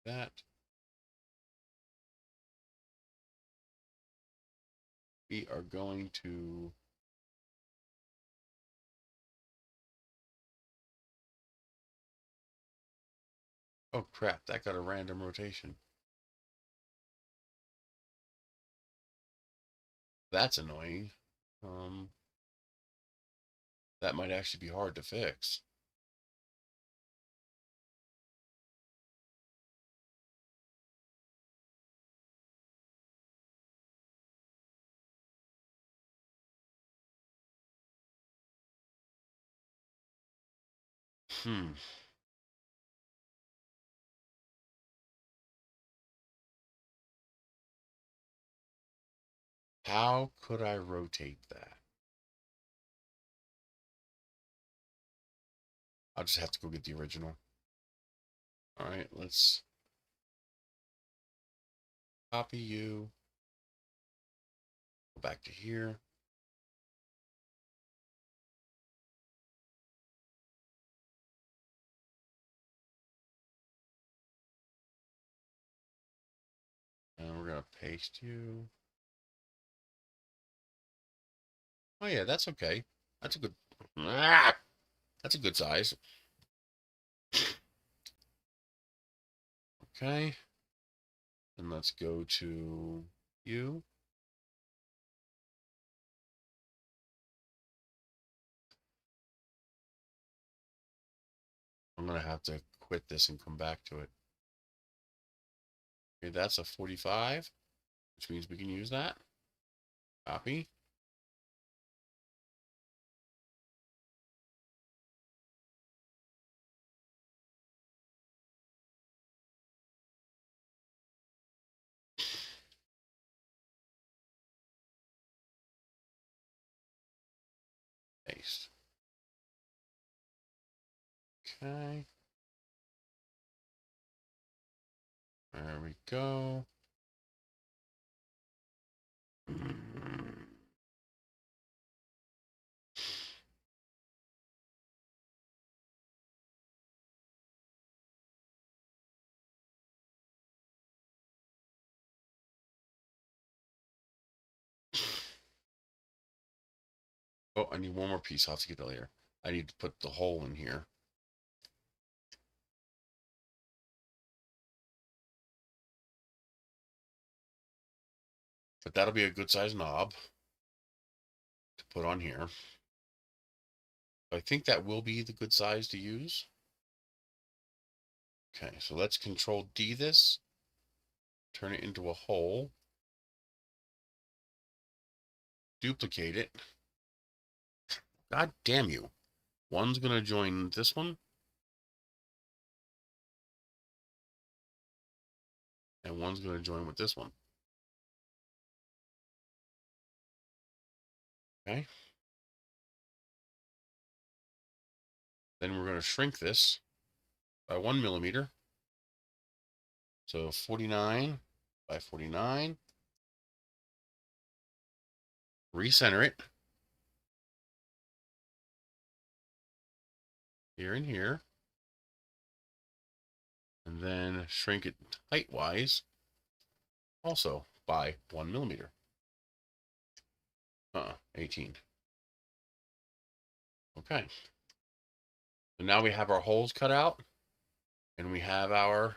That we are going to oh crap, that got a random rotation. That's annoying. That might actually be hard to fix. How could I rotate that? I'll just have to go get the original. All right, let's copy you. Go back to here. And we're going to paste you. Oh yeah, that's okay. That's a good, that's a good size. Okay. And let's go to you. going to have to quit this and come back to it. Okay, that's a 45, which means we can use that. Copy. Paste. Okay. There we go. Oh, I need one more piece. I'll have to get that later. I need to put the hole in here. But that'll be a good size knob to put on here. I think that will be the good size to use. Okay, so let's Control D this. Turn it into a hole. Duplicate it. God damn you. One's going to join this one. And one's going to join with this one. Okay. Then we're going to shrink this by 1 millimeter. So 49 by 49. Recenter it. Here and here. And then shrink it height-wise also by 1 millimeter. 18. Okay. So now we have our holes cut out, and we have our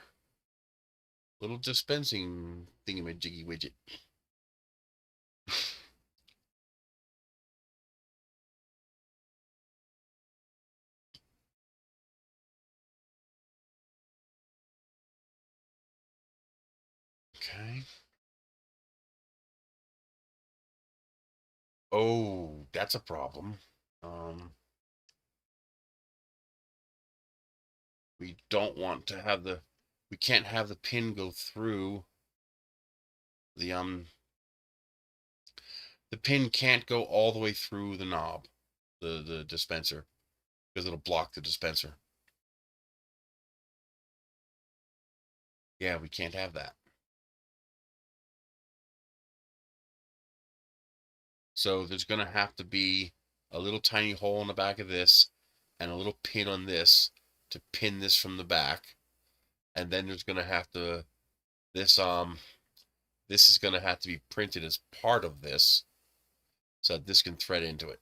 little dispensing thingamajiggy widget. Okay. Oh, that's a problem. We don't want to have we can't have the pin go through the pin can't go all the way through the knob, the dispenser, because it'll block the dispenser. Yeah, we can't have that. So there's going to have to be a little tiny hole in the back of this and a little pin on this to pin this from the back. And then there's going to have to, this is going to have to be printed as part of this so that this can thread into it.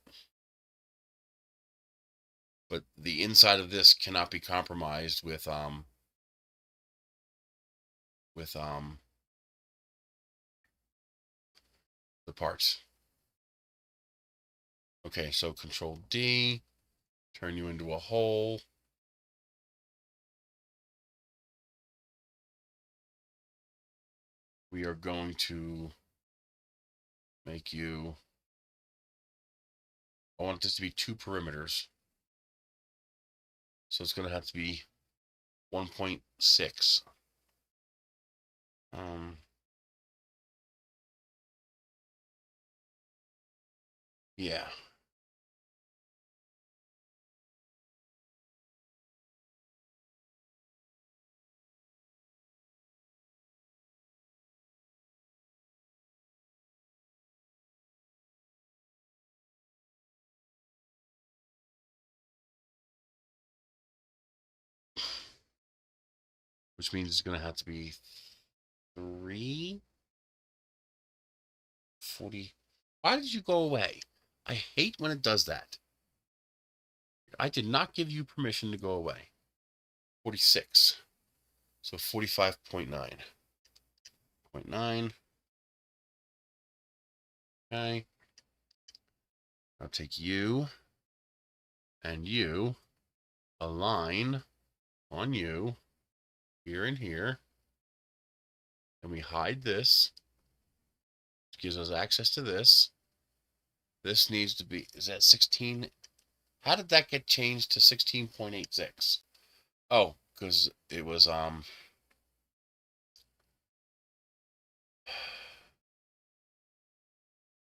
But the inside of this cannot be compromised with the parts. Okay, so Control D, turn you into a hole. We are going to make you, I want this to be 2 perimeters. So it's going to have to be 1.6. Yeah. Which means it's going to have to be 340. Why did you go away? I hate when it does that. I did not give you permission to go away. 46. So 45.9. 0.9. Okay. I'll take you and you, align on you, here and here, and we hide this, which gives us access to this. This needs to be, is that 16? How did that get changed to 16.86? Oh, because it was, this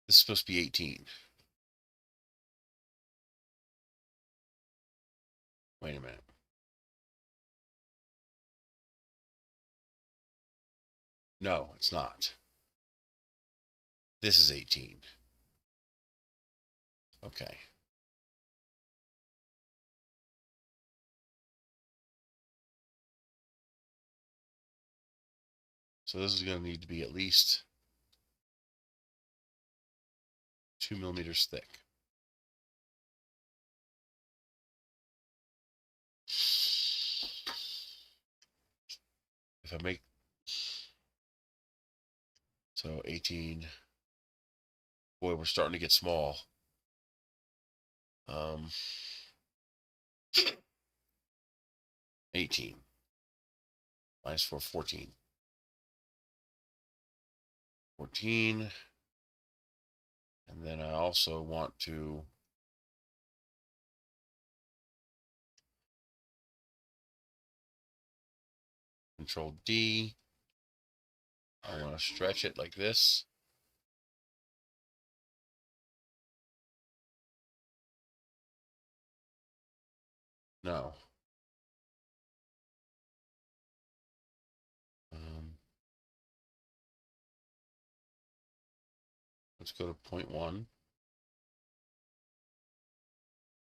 is supposed to be 18. Wait a minute. No, it's not. This is 18. Okay. So this is going to need to be at least 2 millimeters thick. If I make, so 18, boy, we're starting to get small. 18 minus 4, 14. 14. And then I also want to Control D. I want to stretch it like this. No. Let's go to 0.1.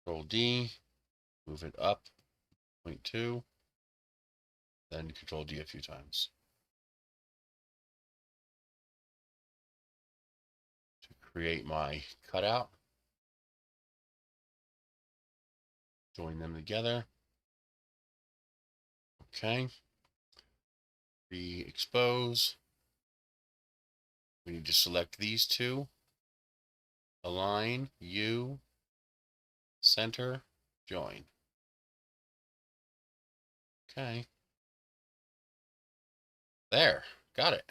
Control D. Move it up. 0.2. Then Control D a few times. To create my cutout. Join them together. Okay. Re-expose. We need to select these two. Align, U, center, join. Okay. There. Got it.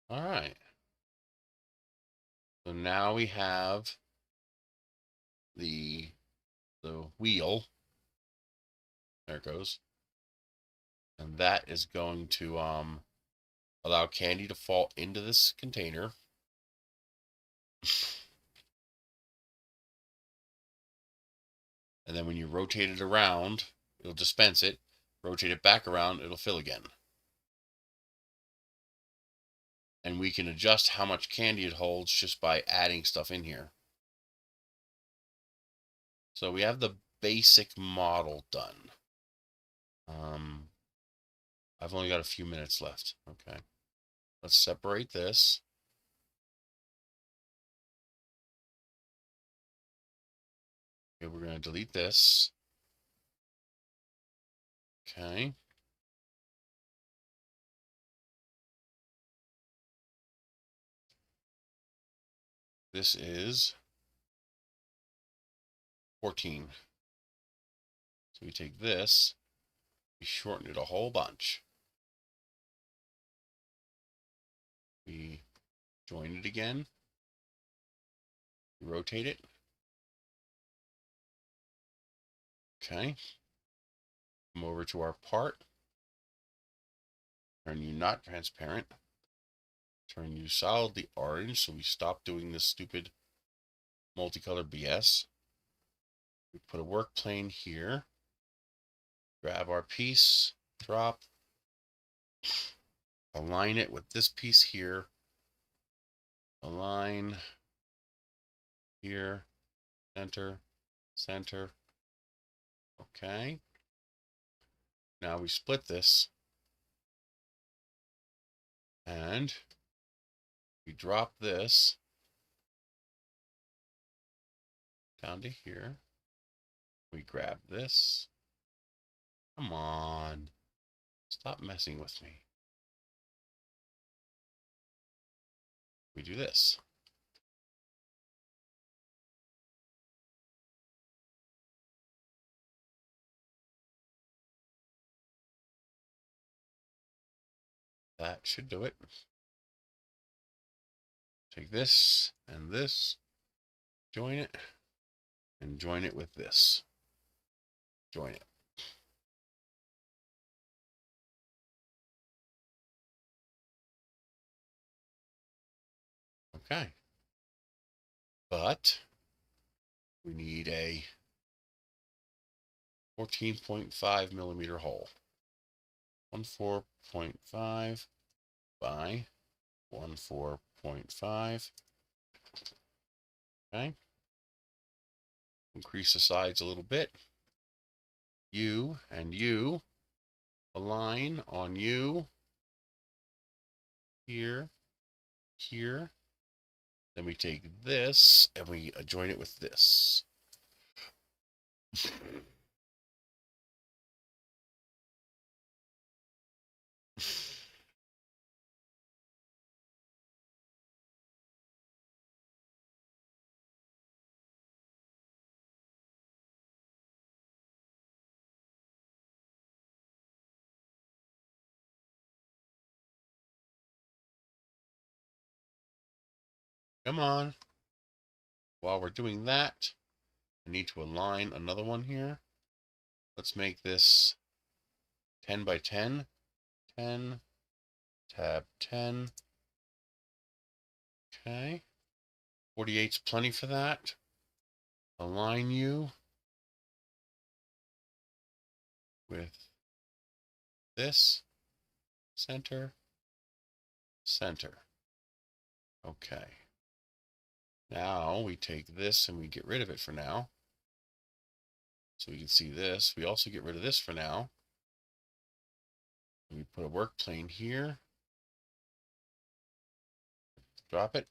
All right. So now we have the wheel. There it goes. And that is going to allow candy to fall into this container. And then when you rotate it around, it'll dispense it. Rotate it back around, it'll fill again. And we can adjust how much candy it holds just by adding stuff in here. So we have the basic model done. I've only got a few minutes left. Okay. Let's separate this. Okay, we're going to delete this. Okay. This is 14. So we take this, we shorten it a whole bunch. We join it again. We rotate it. Okay. Come over to our part. Turn you not transparent. Turn you solidly orange so we stop doing this stupid multicolor BS. We put a work plane here. Grab our piece, drop, align it with this piece here. Align here, center, center. Okay. Now we split this and we drop this down to here. We grab this. Come on. Stop messing with me. We do this. That should do it. Take this and this, join it, and join it with this. Join it. Okay. But we need a 14.5 millimeter hole. 14.5 by 14.5. Okay. Increase the sides a little bit. You and you align on you. Here, here. Then we take this and we join it with this. Come on. While we're doing that, I need to align another one here. Let's make this 10 by 10. 10, tab 10. Okay. 48's plenty for that. Align you with this. Center. Center. Okay. Now we take this and we get rid of it for now. So we can see this. We also get rid of this for now. We put a work plane here. Drop it.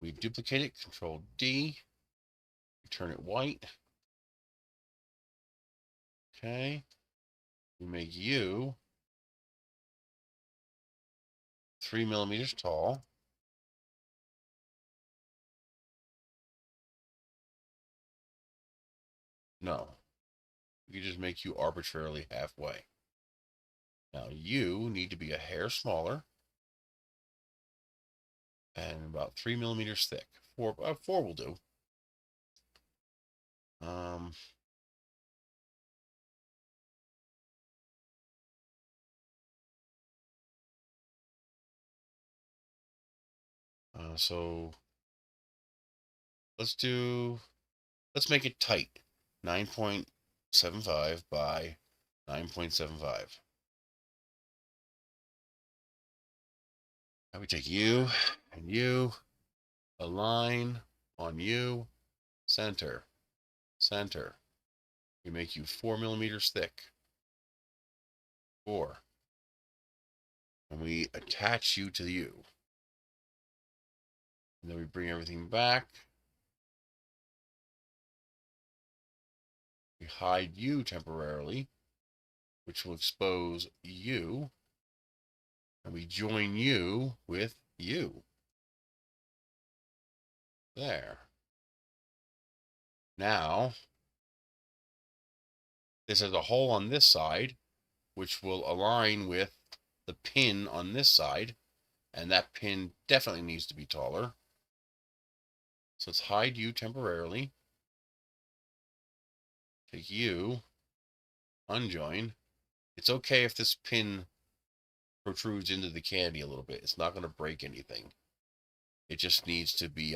We duplicate it, Control D. We turn it white. Okay. We make you 3 millimeters tall. No. We can just make you arbitrarily halfway. Now you need to be a hair smaller and about 3 millimeters thick. Four will do. So let's make it tight. 9.75 by 9.75. Now we take you and you, align on you, center, center. We make you 4 millimeters thick. 4. And we attach you to the U. And then we bring everything back. We hide you temporarily, which will expose you. And we join you with you. There. Now, this has a hole on this side, which will align with the pin on this side. And that pin definitely needs to be taller. So let's hide you temporarily. Take you, unjoin. It's okay if this pin protrudes into the candy a little bit. It's not going to break anything. It just needs to be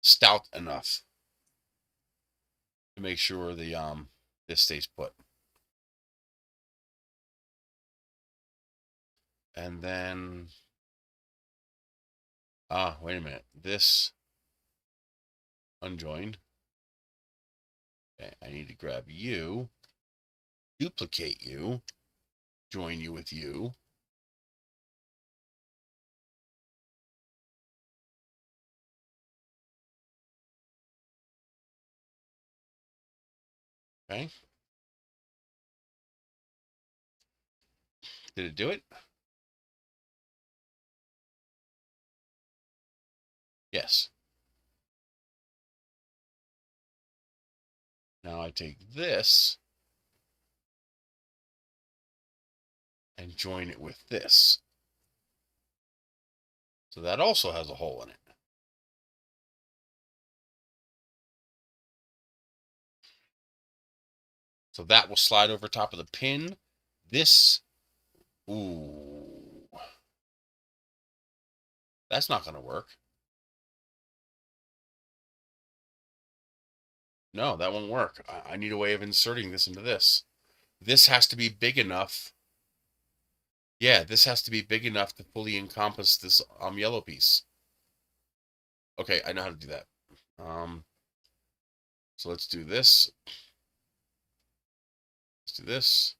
stout enough to make sure the this stays put. And then wait a minute. This unjoined. Okay, I need to grab you, duplicate you, join you with you. Okay. Did it do it? Yes. Now I take this and join it with this. So that also has a hole in it. So that will slide over top of the pin. This, ooh, that's not going to work. No, that won't work. I need a way of inserting this into this. This has to be big enough. Yeah, this has to be big enough to fully encompass this yellow piece. Okay, I know how to do that. So let's do this. Let's do this.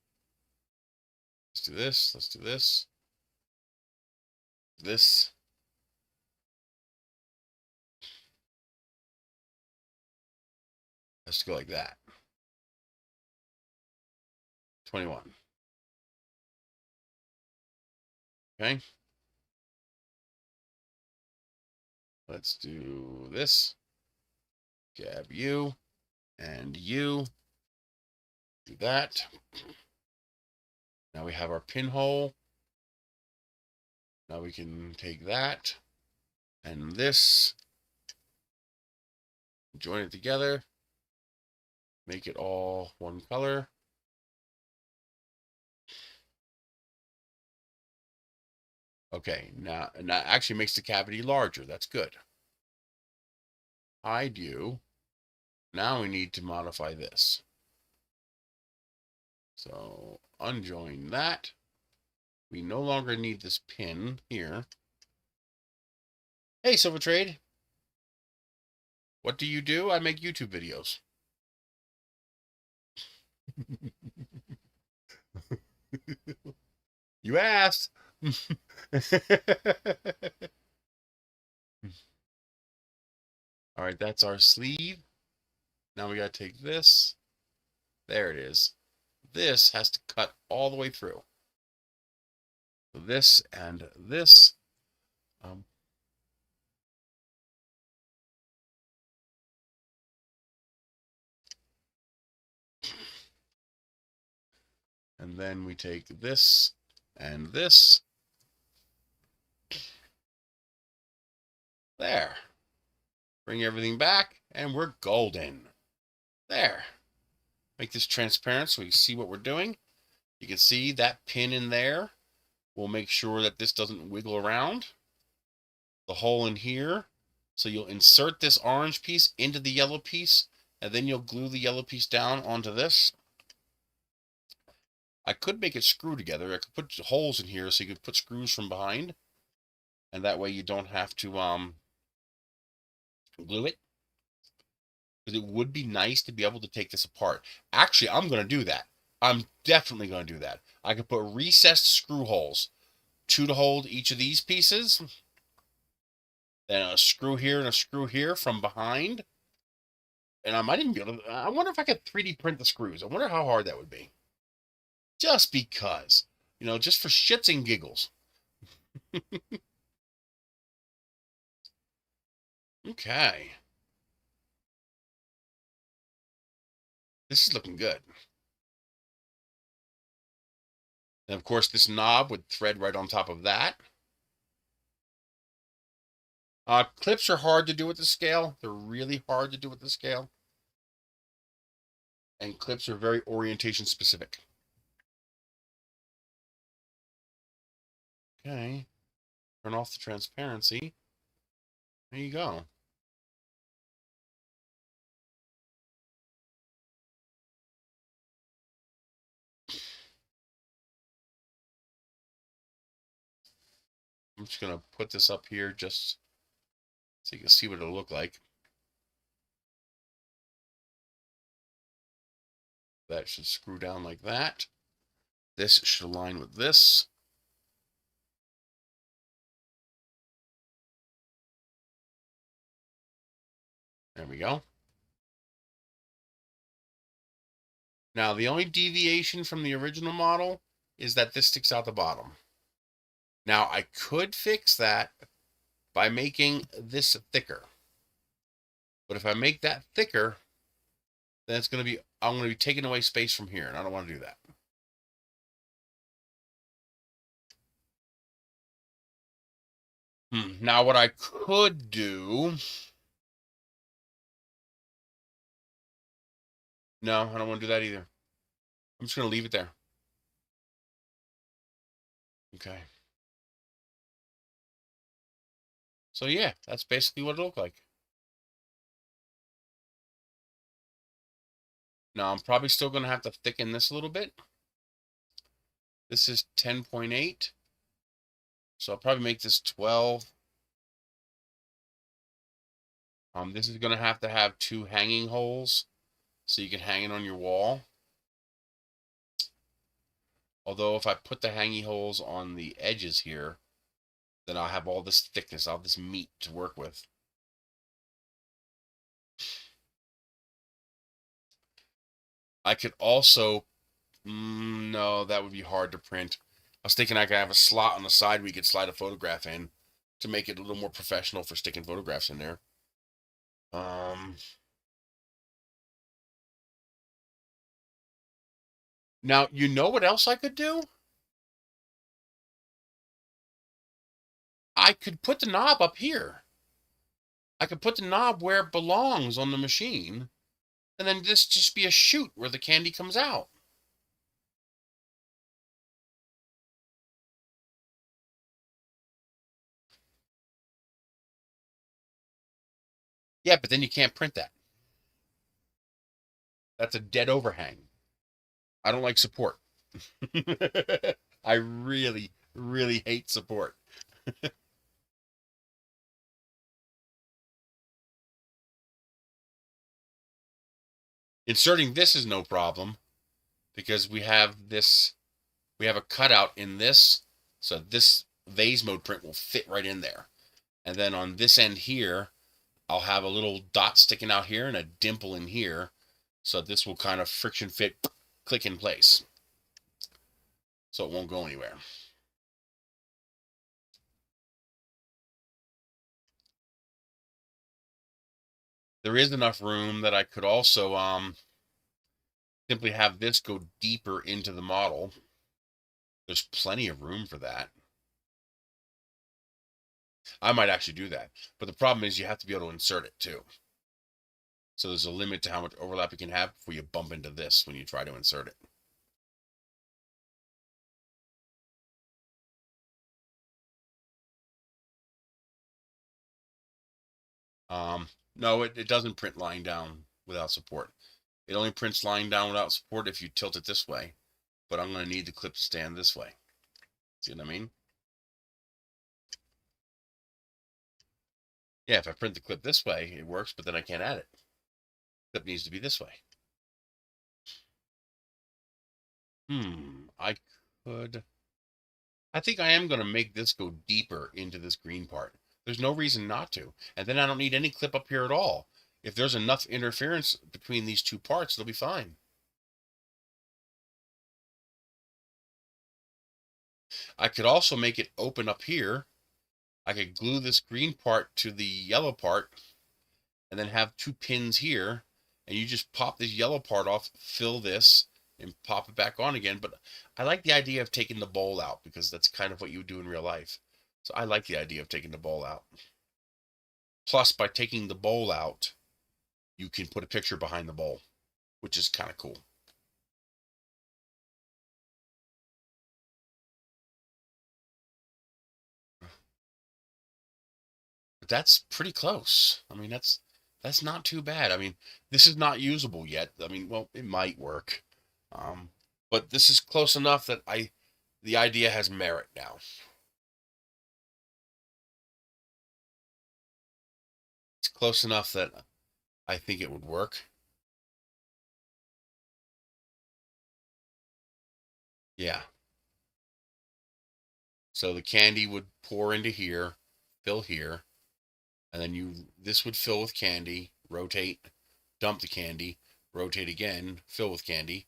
Let's do this. Let's do this. This. Has to go like that. 21. Okay. Let's do this. Grab you and you. Do that. Now we have our pinhole. Now we can take that and this, join it together, make it all one color. Okay, now actually makes the cavity larger. That's good. Hide you. Now we need to modify this. So unjoin that. We no longer need this pin here. Hey, Silver Trade. What do you do? I make YouTube videos. You asked. All right, that's our sleeve. Now we got to take this. There it is. This has to cut all the way through. This and this. And then we take this and this. There. Bring everything back, and we're golden. There. Make this transparent so we can see what we're doing. You can see that pin in there. We'll make sure that this doesn't wiggle around. The hole in here. So you'll insert this orange piece into the yellow piece, and then you'll glue the yellow piece down onto this. I could make it screw together. I could put holes in here so you could put screws from behind, and that way you don't have to glue it. Because it would be nice to be able to take this apart. Actually, I'm going to do that. I'm definitely going to do that. I could put recessed screw holes, 2 to hold each of these pieces, then a screw here and a screw here from behind. And I might even be able to, I wonder if I could 3D print the screws. I wonder how hard that would be. Just because, you know, just for shits and giggles. Okay. This is looking good. And of course, this knob would thread right on top of that. Clips are hard to do with the scale. They're really hard to do with the scale. And clips are very orientation specific. Okay. Turn off the transparency. There you go. I'm just going to put this up here just so you can see what it'll look like. That should screw down like that. This should align with this. There we go. Now, the only deviation from the original model is that this sticks out the bottom. Now, I could fix that by making this thicker. But if I make that thicker, then it's going to be, I'm going to be taking away space from here, and I don't want to do that. Now what I could do... No, I don't want to do that either. I'm just going to leave it there. Okay. So yeah, that's basically what it looked like. Now I'm probably still going to have to thicken this a little bit. This is 10.8. So I'll probably make this 12. This is going to have 2 hanging holes so you can hang it on your wall. Although if I put the hanging holes on the edges here, then I'll have all this thickness, all this meat to work with. I could also, no, that would be hard to print. I was thinking I could have a slot on the side we could slide a photograph in to make it a little more professional for sticking photographs in there. Now, you know what else I could do? I could put the knob up here. I could put the knob where it belongs on the machine, and then this just be a chute where the candy comes out. Yeah, but then you can't print that. That's a dead overhang. I don't like support. I really, really hate support. Inserting this is no problem because we have a cutout in this, so this vase mode print will fit right in there. And then on this end here, I'll have a little dot sticking out here and a dimple in here, so this will kind of friction fit, click in place, so it won't go anywhere. There is enough room that I could also simply have this go deeper into the model. There's plenty of room for that. I might actually do that. But the problem is you have to be able to insert it too. So there's a limit to how much overlap you can have before you bump into this when you try to insert it. No, it doesn't print lying down without support. It only prints lying down without support if you tilt it this way. But I'm going to need the clip to stand this way. See what I mean? Yeah, if I print the clip this way, it works, but then I can't add it. The clip needs to be this way. I could... I think I am going to make this go deeper into this green part. There's no reason not to. And then I don't need any clip up here at all. If there's enough interference between these two parts, it'll be fine. I could also make it open up here. I could glue this green part to the yellow part and then have 2 pins here. And you just pop this yellow part off, fill this, and pop it back on again. But I like the idea of taking the bowl out because that's kind of what you would do in real life. So I like the idea of taking the bowl out. Plus, by taking the bowl out, you can put a picture behind the bowl, which is kind of cool. But that's pretty close. I mean, that's not too bad. I mean, this is not usable yet. I mean, well, it might work. But this is close enough that the idea has merit now. It's close enough that I think it would work. Yeah. So the candy would pour into here, fill here, and then this would fill with candy, rotate, dump the candy, rotate again, fill with candy.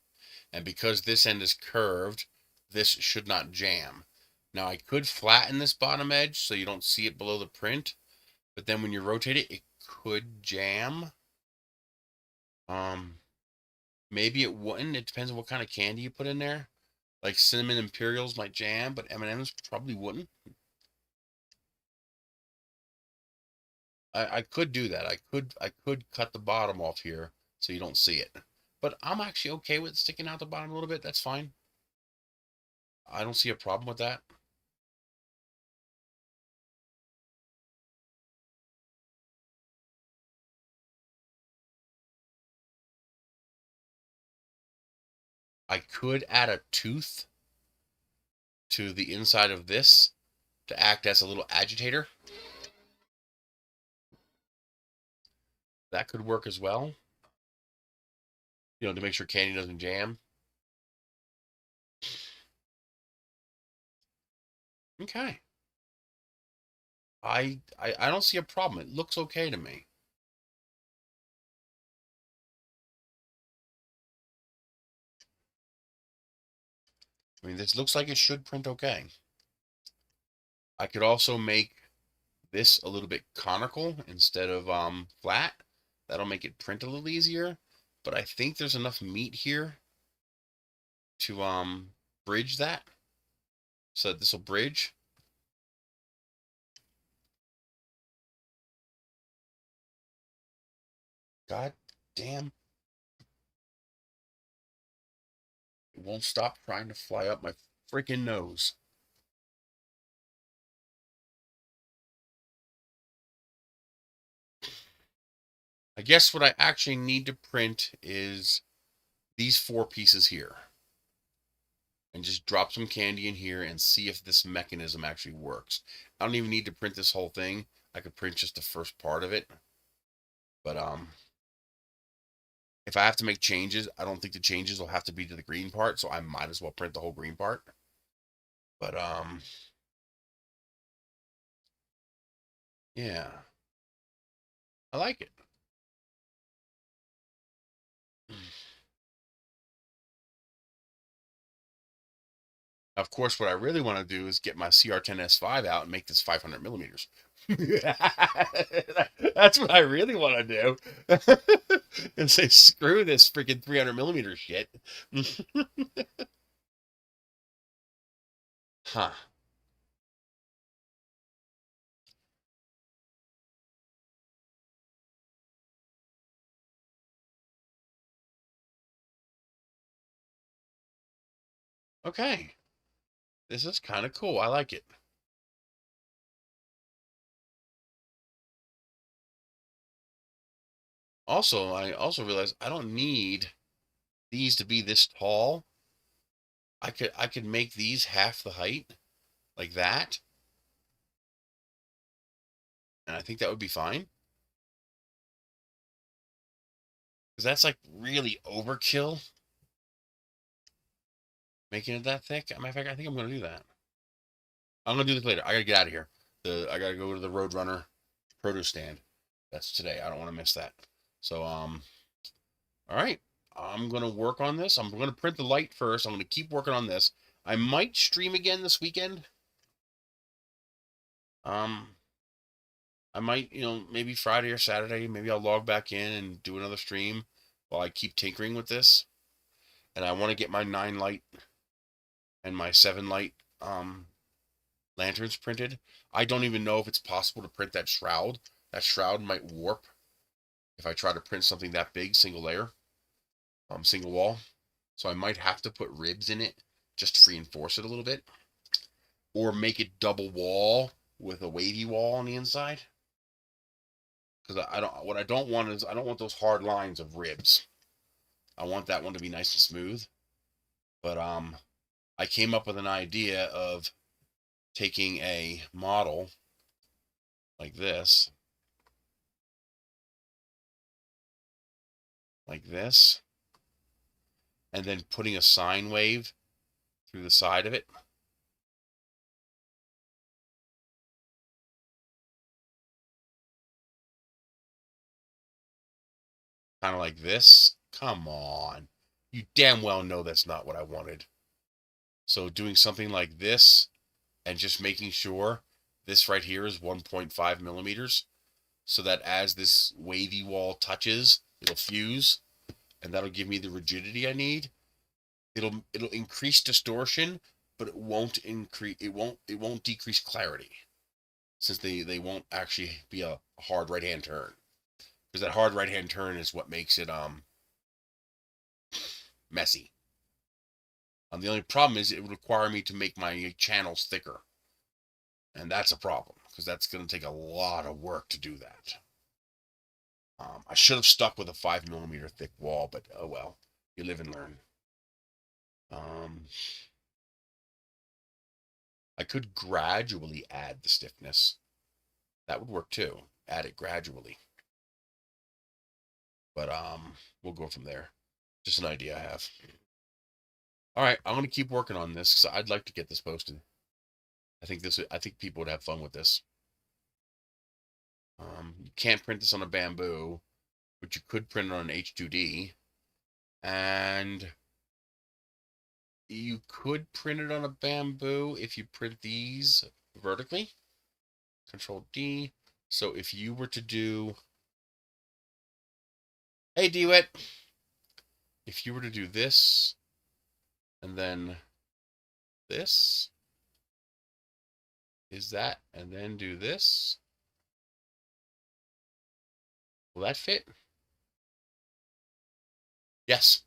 And because this end is curved, this should not jam. Now I could flatten this bottom edge so you don't see it below the print, but then when you rotate it, it could jam. Maybe it wouldn't. It depends on what kind of candy you put in there. Like cinnamon Imperials might jam, but M&M's probably wouldn't. I could do that. I could cut the bottom off here so you don't see it. But I'm actually okay with sticking out the bottom a little bit. That's fine. I don't see a problem with that. I could add a tooth to the inside of this to act as a little agitator. That could work as well. You know, to make sure candy doesn't jam. Okay. I don't see a problem. It looks okay to me. I mean, this looks like it should print okay. I could also make this a little bit conical instead of flat. That'll make it print a little easier. But I think there's enough meat here to bridge that. So this will bridge. God damn. It won't stop trying to fly up my freaking nose. I guess what I actually need to print is these 4 pieces here. And just drop some candy in here and see if this mechanism actually works. I don't even need to print this whole thing. I could print just the first part of it. But if I have to make changes, I don't think the changes will have to be to the green part, so I might as well print the whole green part. But yeah. I like it. Of course, what I really want to do is get my CR10S5 out and make this 500 millimeters. That's what I really want to do. And say, screw this freaking 300 millimeter shit. Huh. Okay. This is kind of cool. I like it. Also, I also realized I don't need these to be this tall. I could make these half the height like that. And I think that would be fine. Because that's like really overkill. Making it that thick. Matter of fact, I think I'm going to do that. I'm going to do this later. I got to get out of here. I got to go to the Roadrunner produce stand. That's today. I don't want to miss that. So, all right. I'm going to work on this. I'm going to print the light first. I'm going to keep working on this. I might stream again this weekend. I might, maybe Friday or Saturday, maybe I'll log back in and do another stream while I keep tinkering with this. And I want to get my 9 light and my 7 light lanterns printed. I don't even know if it's possible to print that shroud. That shroud might warp if I try to print something that big, single layer, single wall. So I might have to put ribs in it just to reinforce it a little bit. Or make it double wall with a wavy wall on the inside. Because what I don't want is, I don't want those hard lines of ribs. I want that one to be nice and smooth. But I came up with an idea of taking a model like this, and then putting a sine wave through the side of it. Kind of like this. Come on. You damn well know that's not what I wanted. So doing something like this and just making sure this right here is 1.5 millimeters so that as this wavy wall touches, it'll fuse and that'll give me the rigidity I need. It'll increase distortion, but it won't decrease clarity. since they won't actually be a hard right-hand turn. Because that hard right-hand turn is what makes it messy. The only problem is it would require me to make my channels thicker. And that's a problem, because that's going to take a lot of work to do that. I should have stuck with a 5mm thick wall, but oh well. You live and learn. I could gradually add the stiffness. That would work too. Add it gradually. But we'll go from there. Just an idea I have. All right, I'm gonna keep working on this because I'd like to get this posted. I think people would have fun with this. You can't print this on a bamboo, but you could print it on an H2D, and you could print it on a bamboo if you print these vertically. Control D. So if you were to do, hey DeWitt, if you were to do this, and then this, is that, and then do this, will that fit? Yes.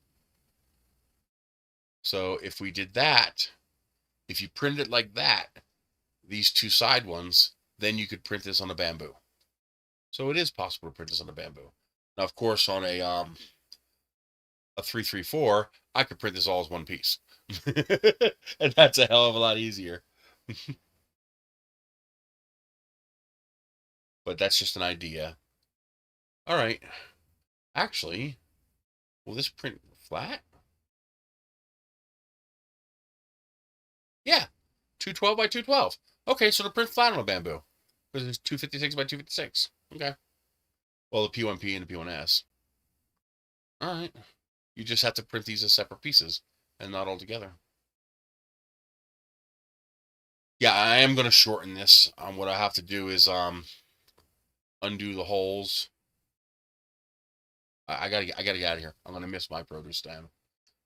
So if we did that, if you print it like that, these two side ones, then you could print this on a bamboo. So it is possible to print this on a bamboo. Now, of course, on a 334, I could print this all as one piece. And that's a hell of a lot easier. But that's just an idea. All right. Actually, will this print flat? Yeah. 212 by 212. Okay, so to print flat on a bamboo. Because it's 256 by 256. Okay. Well, the P1P and the P1S. All right. You just have to print these as separate pieces and not all together. Yeah, I am going to shorten this. What I have to do is undo the holes. I gotta get out of here. I'm gonna miss my produce stand.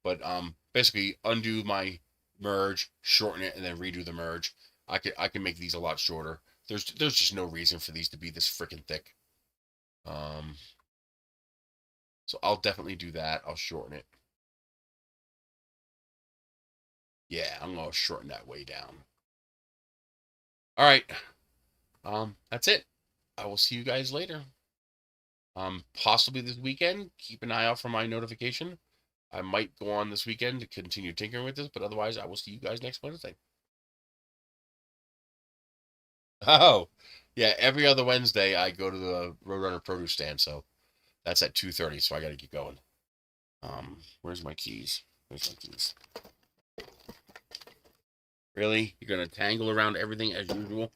But basically undo my merge, shorten it, and then redo the merge. I can make these a lot shorter. There's just no reason for these to be this freaking thick. So I'll definitely do that. I'll shorten it. Yeah, I'm gonna shorten that way down. All right. That's it. I will see you guys later. Possibly this weekend. Keep an eye out for my notification. I might go on this weekend to continue tinkering with this, but otherwise I will see you guys next Wednesday. Oh, yeah, every other Wednesday I go to the Roadrunner produce stand, so that's at 2:30, so I got to get going. Where's my keys? Where's my keys? Really? You're going to tangle around everything as usual?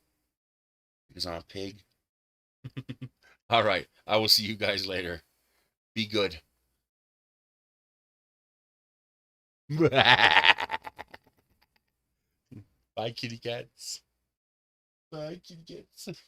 Because I'm a pig? All right, I will see you guys later. Be good. Bye, kitty cats. Bye, kitty cats.